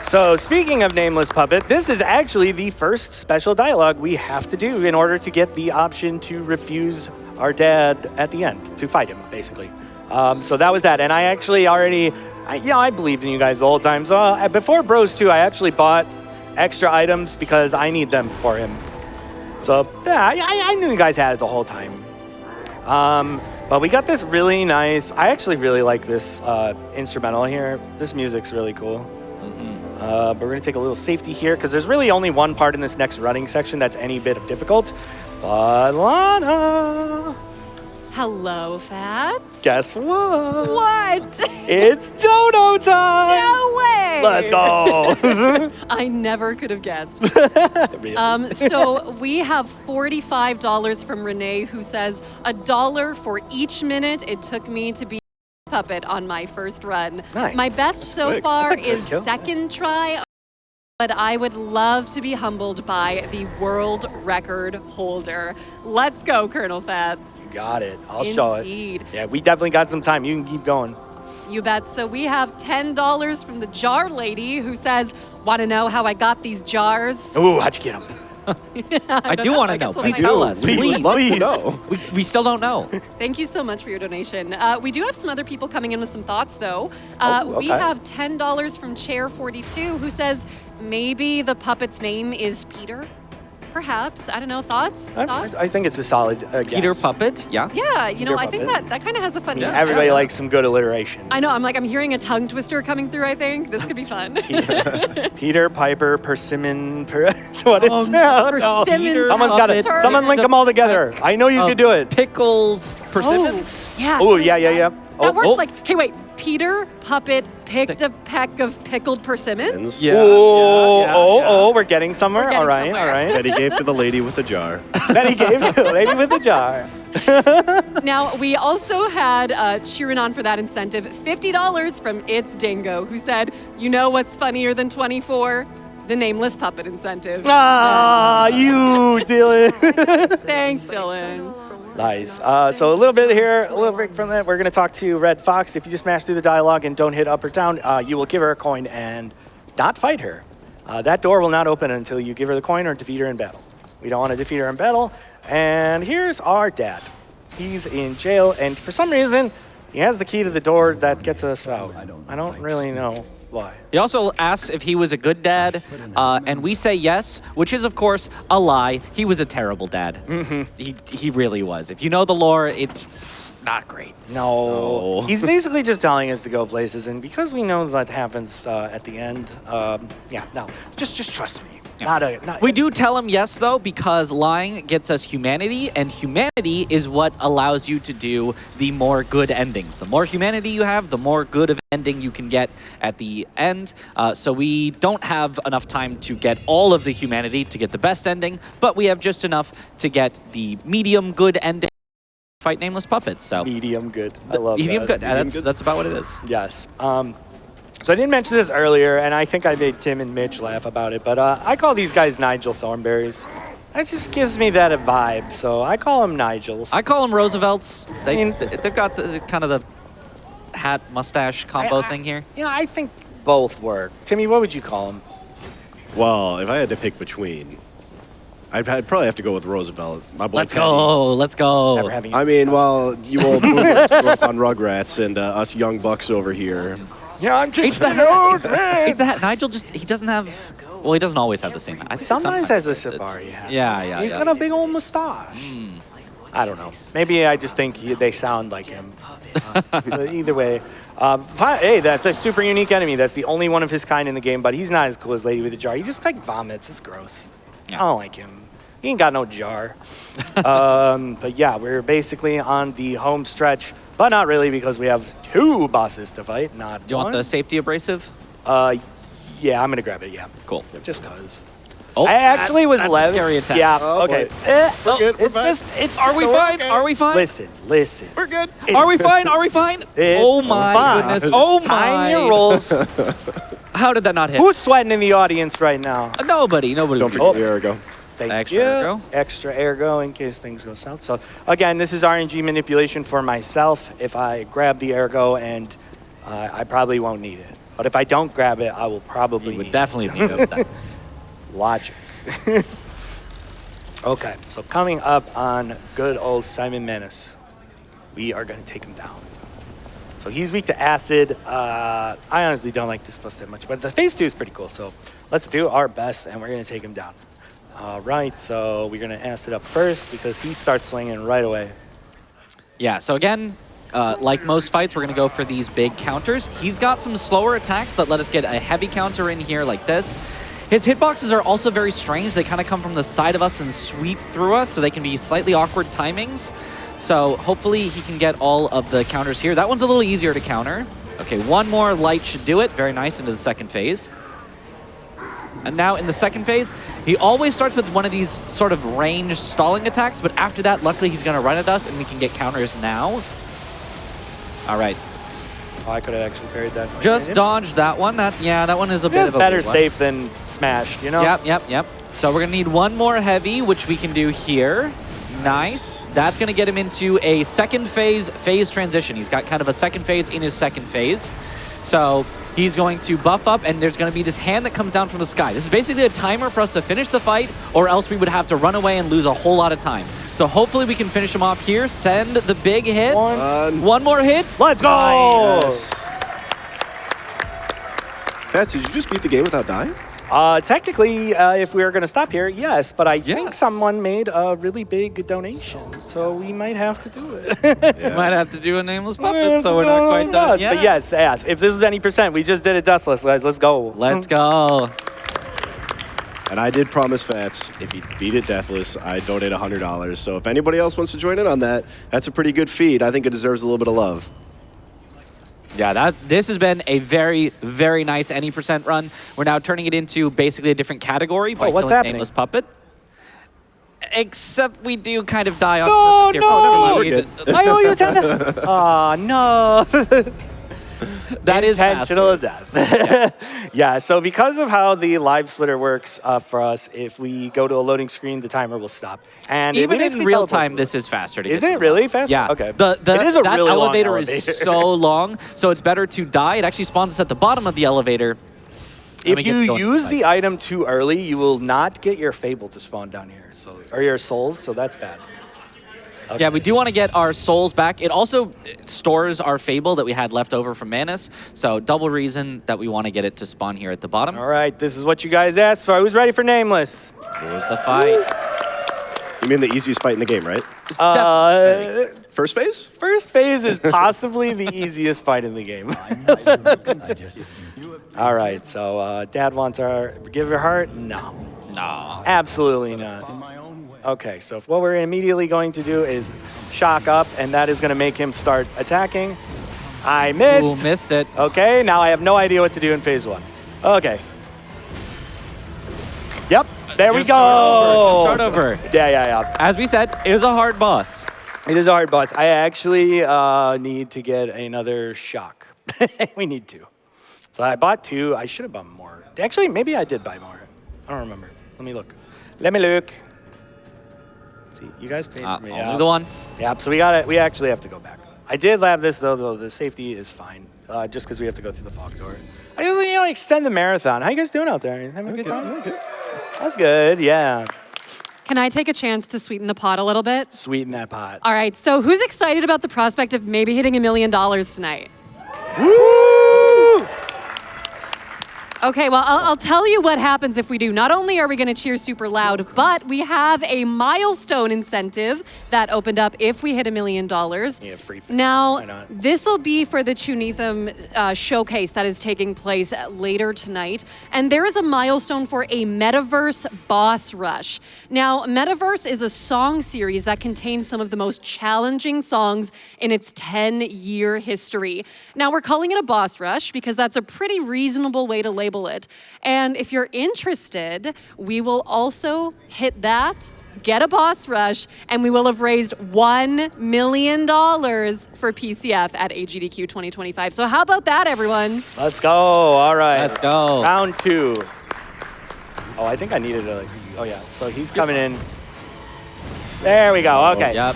Speaker 1: So speaking of Nameless Puppet, this is actually the first special dialogue we have to do in order to get the option to refuse our dad at the end, to fight him, basically. So that was that. And I actually already, I believed in you guys the whole time. So before Bros 2, I actually bought extra items because I need them for him. So yeah, I knew you guys had it the whole time. But we got this really nice, I actually really like this instrumental here. This music's really cool. But we're going to take a little safety here because there's really only one part in this next running section that's any bit of difficult. But Lana,
Speaker 4: Hello, Fats.
Speaker 1: guess what?
Speaker 4: What?
Speaker 1: It's dono time!
Speaker 4: No way!
Speaker 1: Let's go!
Speaker 4: I never could have guessed.
Speaker 1: Really?
Speaker 4: So we have $45 from Renee, who says $1 for each minute it took me to be a puppet on my first run.
Speaker 1: Nice.
Speaker 4: My best so
Speaker 2: quick.
Speaker 4: far
Speaker 1: That's a good
Speaker 4: is
Speaker 1: kill.
Speaker 4: second try, but I would love to be humbled by the world record holder. Let's go, Colonel Fats.
Speaker 1: Got it. I'll show it.
Speaker 4: Indeed.
Speaker 1: Yeah, we definitely got some time. You can keep going.
Speaker 4: You bet. So we have $10 from the jar lady, who says, want to know how I got these jars?
Speaker 1: Ooh, how'd you get them?
Speaker 3: I do want to know.
Speaker 4: we'll
Speaker 3: Please
Speaker 4: find
Speaker 3: tell
Speaker 4: out.
Speaker 3: us.
Speaker 2: Please,
Speaker 3: Please.
Speaker 2: love to know.
Speaker 3: We still don't know.
Speaker 4: Thank you so much for your donation. We do have some other people coming in with some thoughts, though. We
Speaker 1: okay.
Speaker 4: have $10 from Chair42, who says maybe the puppet's name is Peter. Perhaps. I don't know. Thoughts? Thoughts?
Speaker 1: I think it's a solid guess.
Speaker 3: Peter Puppet, yeah.
Speaker 4: Yeah, you know,
Speaker 1: Peter
Speaker 4: I think
Speaker 1: Puppet.
Speaker 4: that kind of has a funny.
Speaker 1: Everybody likes some good alliteration.
Speaker 4: I know. I'm hearing a tongue twister coming through. I think this could be fun.
Speaker 1: Peter, Piper, Persimmon. That's what it's.
Speaker 4: Persimmons.
Speaker 1: Someone's got it.
Speaker 4: Puppet.
Speaker 1: Someone link them all together. I know you could do it.
Speaker 3: Pickles, persimmons.
Speaker 4: Yeah.
Speaker 1: Oh, yeah, yeah, yeah.
Speaker 4: That
Speaker 1: Oh,
Speaker 4: works
Speaker 3: oh.
Speaker 4: like. Hey, wait. Peter Puppet picked a peck of pickled persimmons.
Speaker 3: Yeah.
Speaker 1: Oh, we're getting somewhere.
Speaker 4: We're getting
Speaker 1: all right,
Speaker 4: somewhere.
Speaker 1: all right.
Speaker 2: That he gave to the lady with the jar.
Speaker 1: That he gave to the lady with the jar.
Speaker 4: Now, we also had, cheering on for that incentive, $50 from It's Dingo, who said, you know what's funnier than 24? The nameless puppet incentive.
Speaker 1: Ah, you, Dylan.
Speaker 4: Thanks, Dylan.
Speaker 1: Nice. So a little bit here, a little break from that. We're going to talk to Red Fox. If you just smash through the dialogue and don't hit up or down, you will give her a coin and not fight her. That door will not open until you give her the coin or defeat her in battle. We don't want to defeat her in battle. And here's our dad. He's in jail, and for some reason, he has the key to the door that gets us out. I don't really know why.
Speaker 3: He also asks if he was a good dad, and we say yes, which is, of course, a lie. He was a terrible dad. He really was. If you know the lore, it's not great.
Speaker 1: No. He's basically just telling us to go places, and because we know that happens at the end, just trust me.
Speaker 3: We do tell him yes, though, because lying gets us humanity, and humanity is what allows you to do the more good endings. The more humanity you have, the more good of ending you can get at the end. So we don't have enough time to get all of the humanity to get the best ending, but we have just enough to get the medium good ending. Fight nameless puppets. So
Speaker 1: Medium good. I love
Speaker 3: medium
Speaker 1: that.
Speaker 3: good. That's about what it is.
Speaker 1: Yes. So I didn't mention this earlier, and I think I made Tim and Mitch laugh about it, but I call these guys Nigel Thornberries. That just gives me that a vibe, so I call them Nigels.
Speaker 3: I call them Roosevelts.
Speaker 1: mean-
Speaker 3: They've got the kind of the hat mustache combo thing here.
Speaker 1: Yeah, I think both work. Timmy, what would you call them?
Speaker 2: Well, if I had to pick between, I'd probably have to go with Roosevelt. My boy
Speaker 3: Let's
Speaker 2: Teddy.
Speaker 3: go. Let's go.
Speaker 1: Never having
Speaker 2: I mean, well, you old boomers grew up on Rugrats, and us young bucks over here.
Speaker 1: Yeah, I'm
Speaker 3: It's the hat. It's the hat. Nigel he doesn't have. Well, he doesn't always have the same. I think
Speaker 1: Sometimes has a
Speaker 3: has it.
Speaker 1: safari hat.
Speaker 3: Yeah.
Speaker 1: He's got a big old mustache. I don't know. Maybe I just think they sound like him. Either way. Hey, that's a super unique enemy. That's the only one of his kind in the game, but he's not as cool as Lady with the Jar. He just like vomits. It's gross.
Speaker 3: Yeah.
Speaker 1: I don't like him. He ain't got no jar. But yeah, we're basically on the home stretch, but not really because we have two bosses to fight, not
Speaker 3: Do you
Speaker 1: one.
Speaker 3: want the safety abrasive?
Speaker 1: Yeah, I'm gonna grab it. Yeah,
Speaker 3: Cool.
Speaker 1: just cause.
Speaker 3: Oh,
Speaker 1: I actually was
Speaker 3: that's a
Speaker 1: left.
Speaker 3: scary attack.
Speaker 1: Yeah.
Speaker 2: Oh,
Speaker 1: okay.
Speaker 2: boy. We're good, we're
Speaker 1: It's
Speaker 2: fine.
Speaker 1: just. It's.
Speaker 3: Are we
Speaker 2: We're
Speaker 3: fine?
Speaker 2: okay.
Speaker 3: Are we fine?
Speaker 1: Listen.
Speaker 2: We're good.
Speaker 3: Are we fine? Are we fine?
Speaker 1: It's
Speaker 3: Oh my
Speaker 1: fine.
Speaker 3: goodness. Oh
Speaker 1: Time your
Speaker 3: my.
Speaker 1: rolls.
Speaker 3: How did that not hit?
Speaker 1: Who's sweating in the audience right now?
Speaker 3: Nobody.
Speaker 2: Don't forget the ergo.
Speaker 1: Thank
Speaker 3: Extra
Speaker 1: you.
Speaker 3: ergo.
Speaker 1: Extra ergo in case things go south. So again, this is RNG manipulation for myself. If I grab the ergo, and I probably won't need it. But if I don't grab it, I will probably
Speaker 3: You would
Speaker 1: need
Speaker 3: definitely need that.
Speaker 1: logic. Okay, so coming up on good old Simon Menace, we are going to take him down. So he's weak to acid. I honestly don't like this plus that much, but the phase 2 is pretty cool. So let's do our best, and we're going to take him down. All right, so we're going to acid up first because he starts swinging right away.
Speaker 3: Yeah, so again, like most fights, we're going to go for these big counters. He's got some slower attacks that let us get a heavy counter in here like this. His hitboxes are also very strange. They kind of come from the side of us and sweep through us, so they can be slightly awkward timings. So hopefully he can get all of the counters here. That one's a little easier to counter. Okay, one more light should do it. Very nice into the second phase. And now in the second phase, he always starts with one of these sort of ranged stalling attacks, but after that, luckily he's going to run at us and we can get counters now. All right.
Speaker 1: Oh, I could have actually parried that.
Speaker 3: Just dodged that one. That one is a bit of a
Speaker 1: better
Speaker 3: weird one.
Speaker 1: safe than smashed, you know?
Speaker 3: Yep. So we're going to need one more heavy, which we can do here. Nice. That's going to get him into a second phase transition. He's got kind of a second phase in his second phase. So he's going to buff up, and there's going to be this hand that comes down from the sky. This is basically a timer for us to finish the fight, or else we would have to run away and lose a whole lot of time. So hopefully we can finish him off here, send the big hit. One more hit.
Speaker 1: Let's go!
Speaker 2: Nice. Fats, did you just beat the game without dying?
Speaker 1: Technically, if we were going to stop here, yes, but I think
Speaker 3: Yes.
Speaker 1: someone made a really big donation, so we might have to do it.
Speaker 3: Might have to do a nameless puppet, so we're not quite done yet.
Speaker 1: But yes, if this is any percent, we just did it deathless, guys. Let's go.
Speaker 3: Let's go.
Speaker 2: And I did promise Fats, if he beat it deathless, I'd donate $100. So if anybody else wants to join in on that, that's a pretty good feat. I think it deserves a little bit of love.
Speaker 3: Yeah, this has been a very, very nice any percent run. We're now turning it into basically a different category by
Speaker 1: what's
Speaker 3: killing
Speaker 1: happening?
Speaker 3: Nameless Puppet. Except we do kind of die on
Speaker 1: No,
Speaker 3: purpose here.
Speaker 1: no.
Speaker 3: Oh,
Speaker 2: We're
Speaker 3: never
Speaker 2: good.
Speaker 3: mind.
Speaker 1: I owe you 10. Aw, no.
Speaker 3: That is
Speaker 1: intentional
Speaker 3: faster.
Speaker 1: death. Yeah, so because of how the live splitter works for us, if we go to a loading screen, the timer will stop. And if we
Speaker 3: Even in
Speaker 1: basically
Speaker 3: real
Speaker 1: teleport-
Speaker 3: time, this is faster to
Speaker 1: Is
Speaker 3: get
Speaker 1: it
Speaker 3: to the
Speaker 1: really
Speaker 3: wall.
Speaker 1: fast?
Speaker 3: Yeah.
Speaker 1: Okay.
Speaker 3: It is
Speaker 1: a
Speaker 3: that
Speaker 1: really long
Speaker 3: elevator is
Speaker 1: elevator.
Speaker 3: so long, so it's better to die. It actually spawns us at the bottom of the elevator. and we
Speaker 1: If
Speaker 3: get to
Speaker 1: you
Speaker 3: go into
Speaker 1: use
Speaker 3: fight.
Speaker 1: the item too early, you will not get your Fable to spawn down here, or your souls, so that's bad. Okay.
Speaker 3: Yeah, we do want to get our souls back. It also stores our Fable that we had left over from Manus, so double reason that we want to get it to spawn here at the bottom.
Speaker 1: All right, this is what you guys asked for. Who's ready for Nameless?
Speaker 3: Here's the fight.
Speaker 2: You mean the easiest fight in the game, right? First phase?
Speaker 1: First phase is possibly the easiest fight in the game. All right, so Dad wants our give your heart? No.
Speaker 3: No.
Speaker 1: Absolutely not. Okay, so what we're immediately going to do is shock up, and that is going to make him start attacking. I missed.
Speaker 3: Ooh, missed it.
Speaker 1: Okay, now I have no idea what to do in phase one. Okay. Yep, there we
Speaker 3: Just
Speaker 1: go.
Speaker 3: Start over.
Speaker 1: Yeah.
Speaker 3: As we said, it is a hard boss.
Speaker 1: It is a hard boss. I actually need to get another shock. We need two. So I bought two. I should have bought more. Actually, maybe I did buy more. I don't remember. Let me look. Let's see, you guys paid for me.
Speaker 3: Only the one.
Speaker 1: Yeah, so we got it. We actually have to go back. I did lab this though the safety is fine. Just because we have to go through the fog door. I usually extend the marathon. How you guys doing out there? Having a good time?
Speaker 2: Okay.
Speaker 1: That's good. Yeah.
Speaker 4: Can I take a chance to sweeten the pot a little bit?
Speaker 1: Sweeten that pot.
Speaker 4: All right, so who's excited about the prospect of maybe hitting $1 million tonight?
Speaker 1: Woo!
Speaker 4: Okay, well, I'll tell you what happens if we do. Not only are we going to cheer super loud, but we have a milestone incentive that opened up if we hit $1 million.
Speaker 1: Yeah, free food. Why
Speaker 4: Now,
Speaker 1: not?
Speaker 4: this will be for the Chunitham showcase that is taking place later tonight. And there is a milestone for a Metaverse boss rush. Now, Metaverse is a song series that contains some of the most challenging songs in its 10-year history. Now, we're calling it a boss rush because that's a pretty reasonable way to label it. And if you're interested, we will also hit that, get a boss rush, and we will have raised $1 million for PCF at AGDQ 2025. So how about that, everyone?
Speaker 1: Let's go. All right.
Speaker 3: Let's go.
Speaker 1: Round two. Oh, I think I needed a. Oh yeah. So he's coming in. There we go. Okay.
Speaker 3: Yep.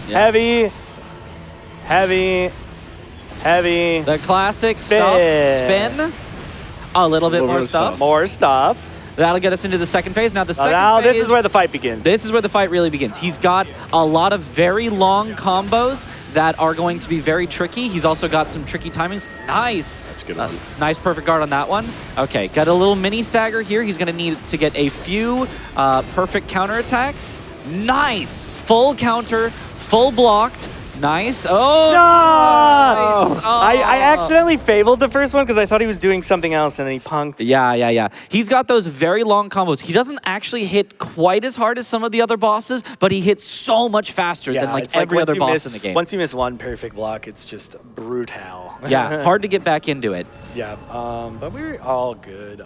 Speaker 1: Heavy.
Speaker 3: The classic
Speaker 1: Spin.
Speaker 3: spin. A little bit more
Speaker 2: bit of
Speaker 3: stuff.
Speaker 1: More stuff.
Speaker 3: That'll get us into the second phase. Now the second
Speaker 1: Now
Speaker 3: phase.
Speaker 1: this is where the fight begins.
Speaker 3: This is where the fight really begins. He's got a lot of very long combos that are going to be very tricky. He's also got some tricky timings. Nice.
Speaker 2: That's a good one.
Speaker 3: Nice perfect guard on that one. Okay, got a little mini stagger here. He's going to need to get a few perfect counterattacks. Nice. Full counter, full blocked. Nice. Oh,
Speaker 1: No!
Speaker 3: nice. Oh.
Speaker 1: I accidentally fabled the first one because I thought he was doing something else, and then he punked.
Speaker 3: Yeah. He's got those very long combos. He doesn't actually hit quite as hard as some of the other bosses, but he hits so much faster than like
Speaker 1: it's
Speaker 3: every
Speaker 1: once
Speaker 3: other
Speaker 1: you
Speaker 3: boss in the game.
Speaker 1: Once you miss one perfect block, it's just brutal.
Speaker 3: Yeah, hard to get back into it.
Speaker 1: Yeah, but we're all good.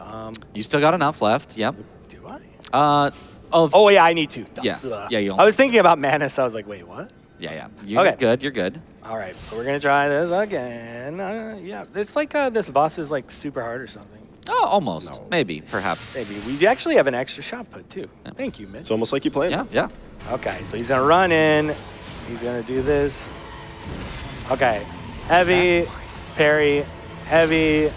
Speaker 3: You still got enough left. Yep.
Speaker 1: Do I?
Speaker 3: Oh,
Speaker 1: yeah, I need to.
Speaker 3: Yeah.
Speaker 1: Ugh.
Speaker 3: Yeah, you don't.
Speaker 1: I was thinking about Manus. I was like, wait, what?
Speaker 3: Yeah. You're
Speaker 1: Okay.
Speaker 3: good. You're good.
Speaker 1: All right, so we're gonna try this again. Yeah, it's like this boss is like super hard or something.
Speaker 3: Oh, almost. Maybe. Perhaps.
Speaker 1: Maybe we actually have an extra shot put too. Thank you, Mitch.
Speaker 2: It's almost like you planned.
Speaker 3: Yeah.
Speaker 1: Okay, so he's gonna run in. He's gonna do this. Okay, heavy, parry, heavy,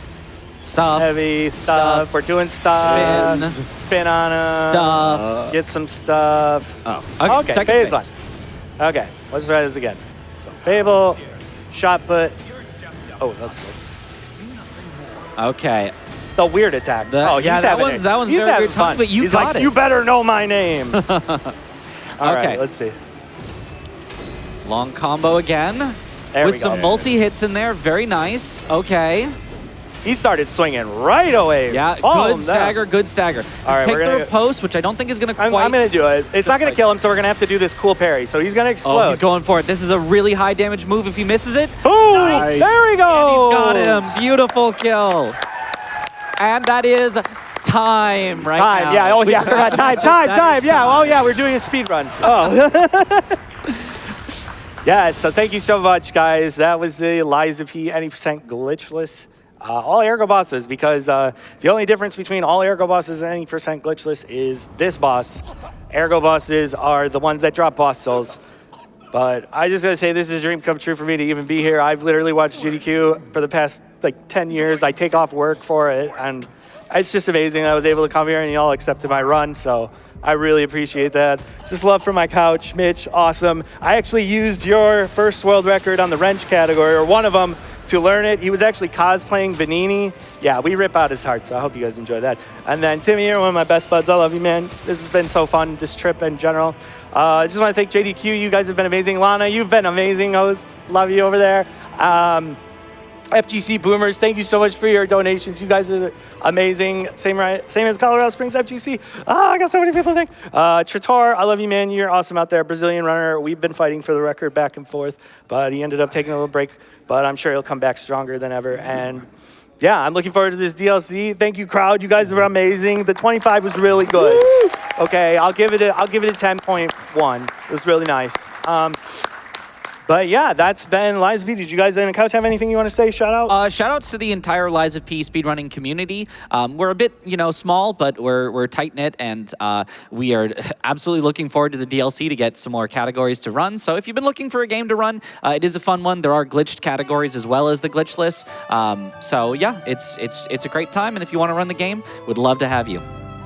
Speaker 3: Stuff.
Speaker 1: heavy stuff. We're doing stuff. Spin on him.
Speaker 3: Stuff.
Speaker 1: Get some stuff.
Speaker 2: Oh.
Speaker 1: Okay,
Speaker 3: second
Speaker 1: phase
Speaker 3: phase.
Speaker 1: one. Okay, let's try this again. So Fable, shot put. Oh, that's sick.
Speaker 3: Okay.
Speaker 1: The weird attack.
Speaker 3: Yeah,
Speaker 1: he's
Speaker 3: that
Speaker 1: having
Speaker 3: one's
Speaker 1: it.
Speaker 3: that one's
Speaker 1: He's
Speaker 3: very
Speaker 1: having
Speaker 3: weird
Speaker 1: fun.
Speaker 3: time, but you
Speaker 1: He's
Speaker 3: got
Speaker 1: like,
Speaker 3: it.
Speaker 1: you better know my name. All
Speaker 3: Okay.
Speaker 1: right, let's see.
Speaker 3: Long combo again.
Speaker 1: There
Speaker 3: with
Speaker 1: we
Speaker 3: some
Speaker 1: go.
Speaker 3: multi-hits in there. Very nice. Okay.
Speaker 1: He started swinging right away.
Speaker 3: Yeah,
Speaker 1: Boom,
Speaker 3: good stagger, good stagger.
Speaker 1: All right,
Speaker 3: Take
Speaker 1: we're
Speaker 3: the
Speaker 1: gonna-
Speaker 3: riposte, which I don't think is going to quite...
Speaker 1: I'm going to do it. It's not going to kill him, so we're going to have to do this cool parry. So he's going to explode.
Speaker 3: Oh, he's going for it. This is a really high damage move if he misses it.
Speaker 1: Boom!
Speaker 3: Nice.
Speaker 1: There we go.
Speaker 3: He's got him. Beautiful kill. And that is time right now.
Speaker 1: Time, yeah. Oh, yeah, I forgot. Time.
Speaker 3: That is
Speaker 1: Yeah,
Speaker 3: time.
Speaker 1: oh, yeah, we're doing a speed run. Oh. Yes, so thank you so much, guys. That was the Lies of P, any percent glitchless. All Ergo bosses, because the only difference between all Ergo bosses and any percent glitchless is this boss. Ergo bosses are the ones that drop boss souls. But I just gotta say, this is a dream come true for me to even be here. I've literally watched GDQ for the past like 10 years. I take off work for it, and it's just amazing. I was able to come here and y'all accepted my run, so I really appreciate that. Just love from my couch. Mitch, awesome. I actually used your first world record on the wrench category, or one of them, to learn it. He was actually cosplaying Vanini. Yeah, we rip out his heart, so I hope you guys enjoy that. And then Timmy, you're one of my best buds. I love you, man. This has been so fun, this trip in general. I just want to thank JDQ. You guys have been amazing. Lana, you've been amazing host. Love you over there. FGC Boomers, thank you so much for your donations. You guys are amazing. Same as Colorado Springs FGC. I got so many people to thank. Tritor, I love you, man. You're awesome out there. Brazilian runner. We've been fighting for the record back and forth, but he ended up taking a little break. But I'm sure he'll come back stronger than ever. And yeah, I'm looking forward to this DLC. Thank you, crowd. You guys were amazing. The 25 was really good. Okay, I'll give it a 10.1. It was really nice. But yeah, that's been Lies of P. Did you guys in the couch have anything you want to say? Shout out?
Speaker 3: Shout outs to the entire Lies of P speedrunning community. We're a bit, small, but we're tight knit, and we are absolutely looking forward to the DLC to get some more categories to run. So if you've been looking for a game to run, it is a fun one. There are glitched categories as well as the glitchless. So yeah, it's a great time, and if you want to run the game, would love to have you.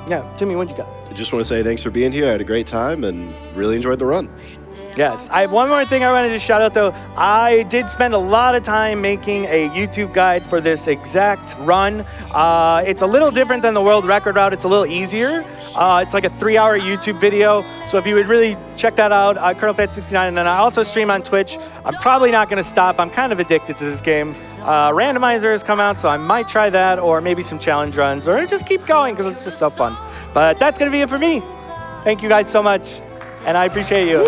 Speaker 1: Yeah, Jimmy, what you got?
Speaker 2: I just want to say thanks for being here. I had a great time and really enjoyed the run.
Speaker 1: Yes. I have one more thing I wanted to shout out, though. I did spend a lot of time making a YouTube guide for this exact run. It's a little different than the world record route. It's a little easier. It's like a 3-hour YouTube video. So if you would really check that out, ColonelFats69. And then I also stream on Twitch. I'm probably not going to stop. I'm kind of addicted to this game. Randomizer has come out, so I might try that, or maybe some challenge runs, or just keep going because it's just so fun. But that's going to be it for me. Thank you guys so much, and I appreciate you.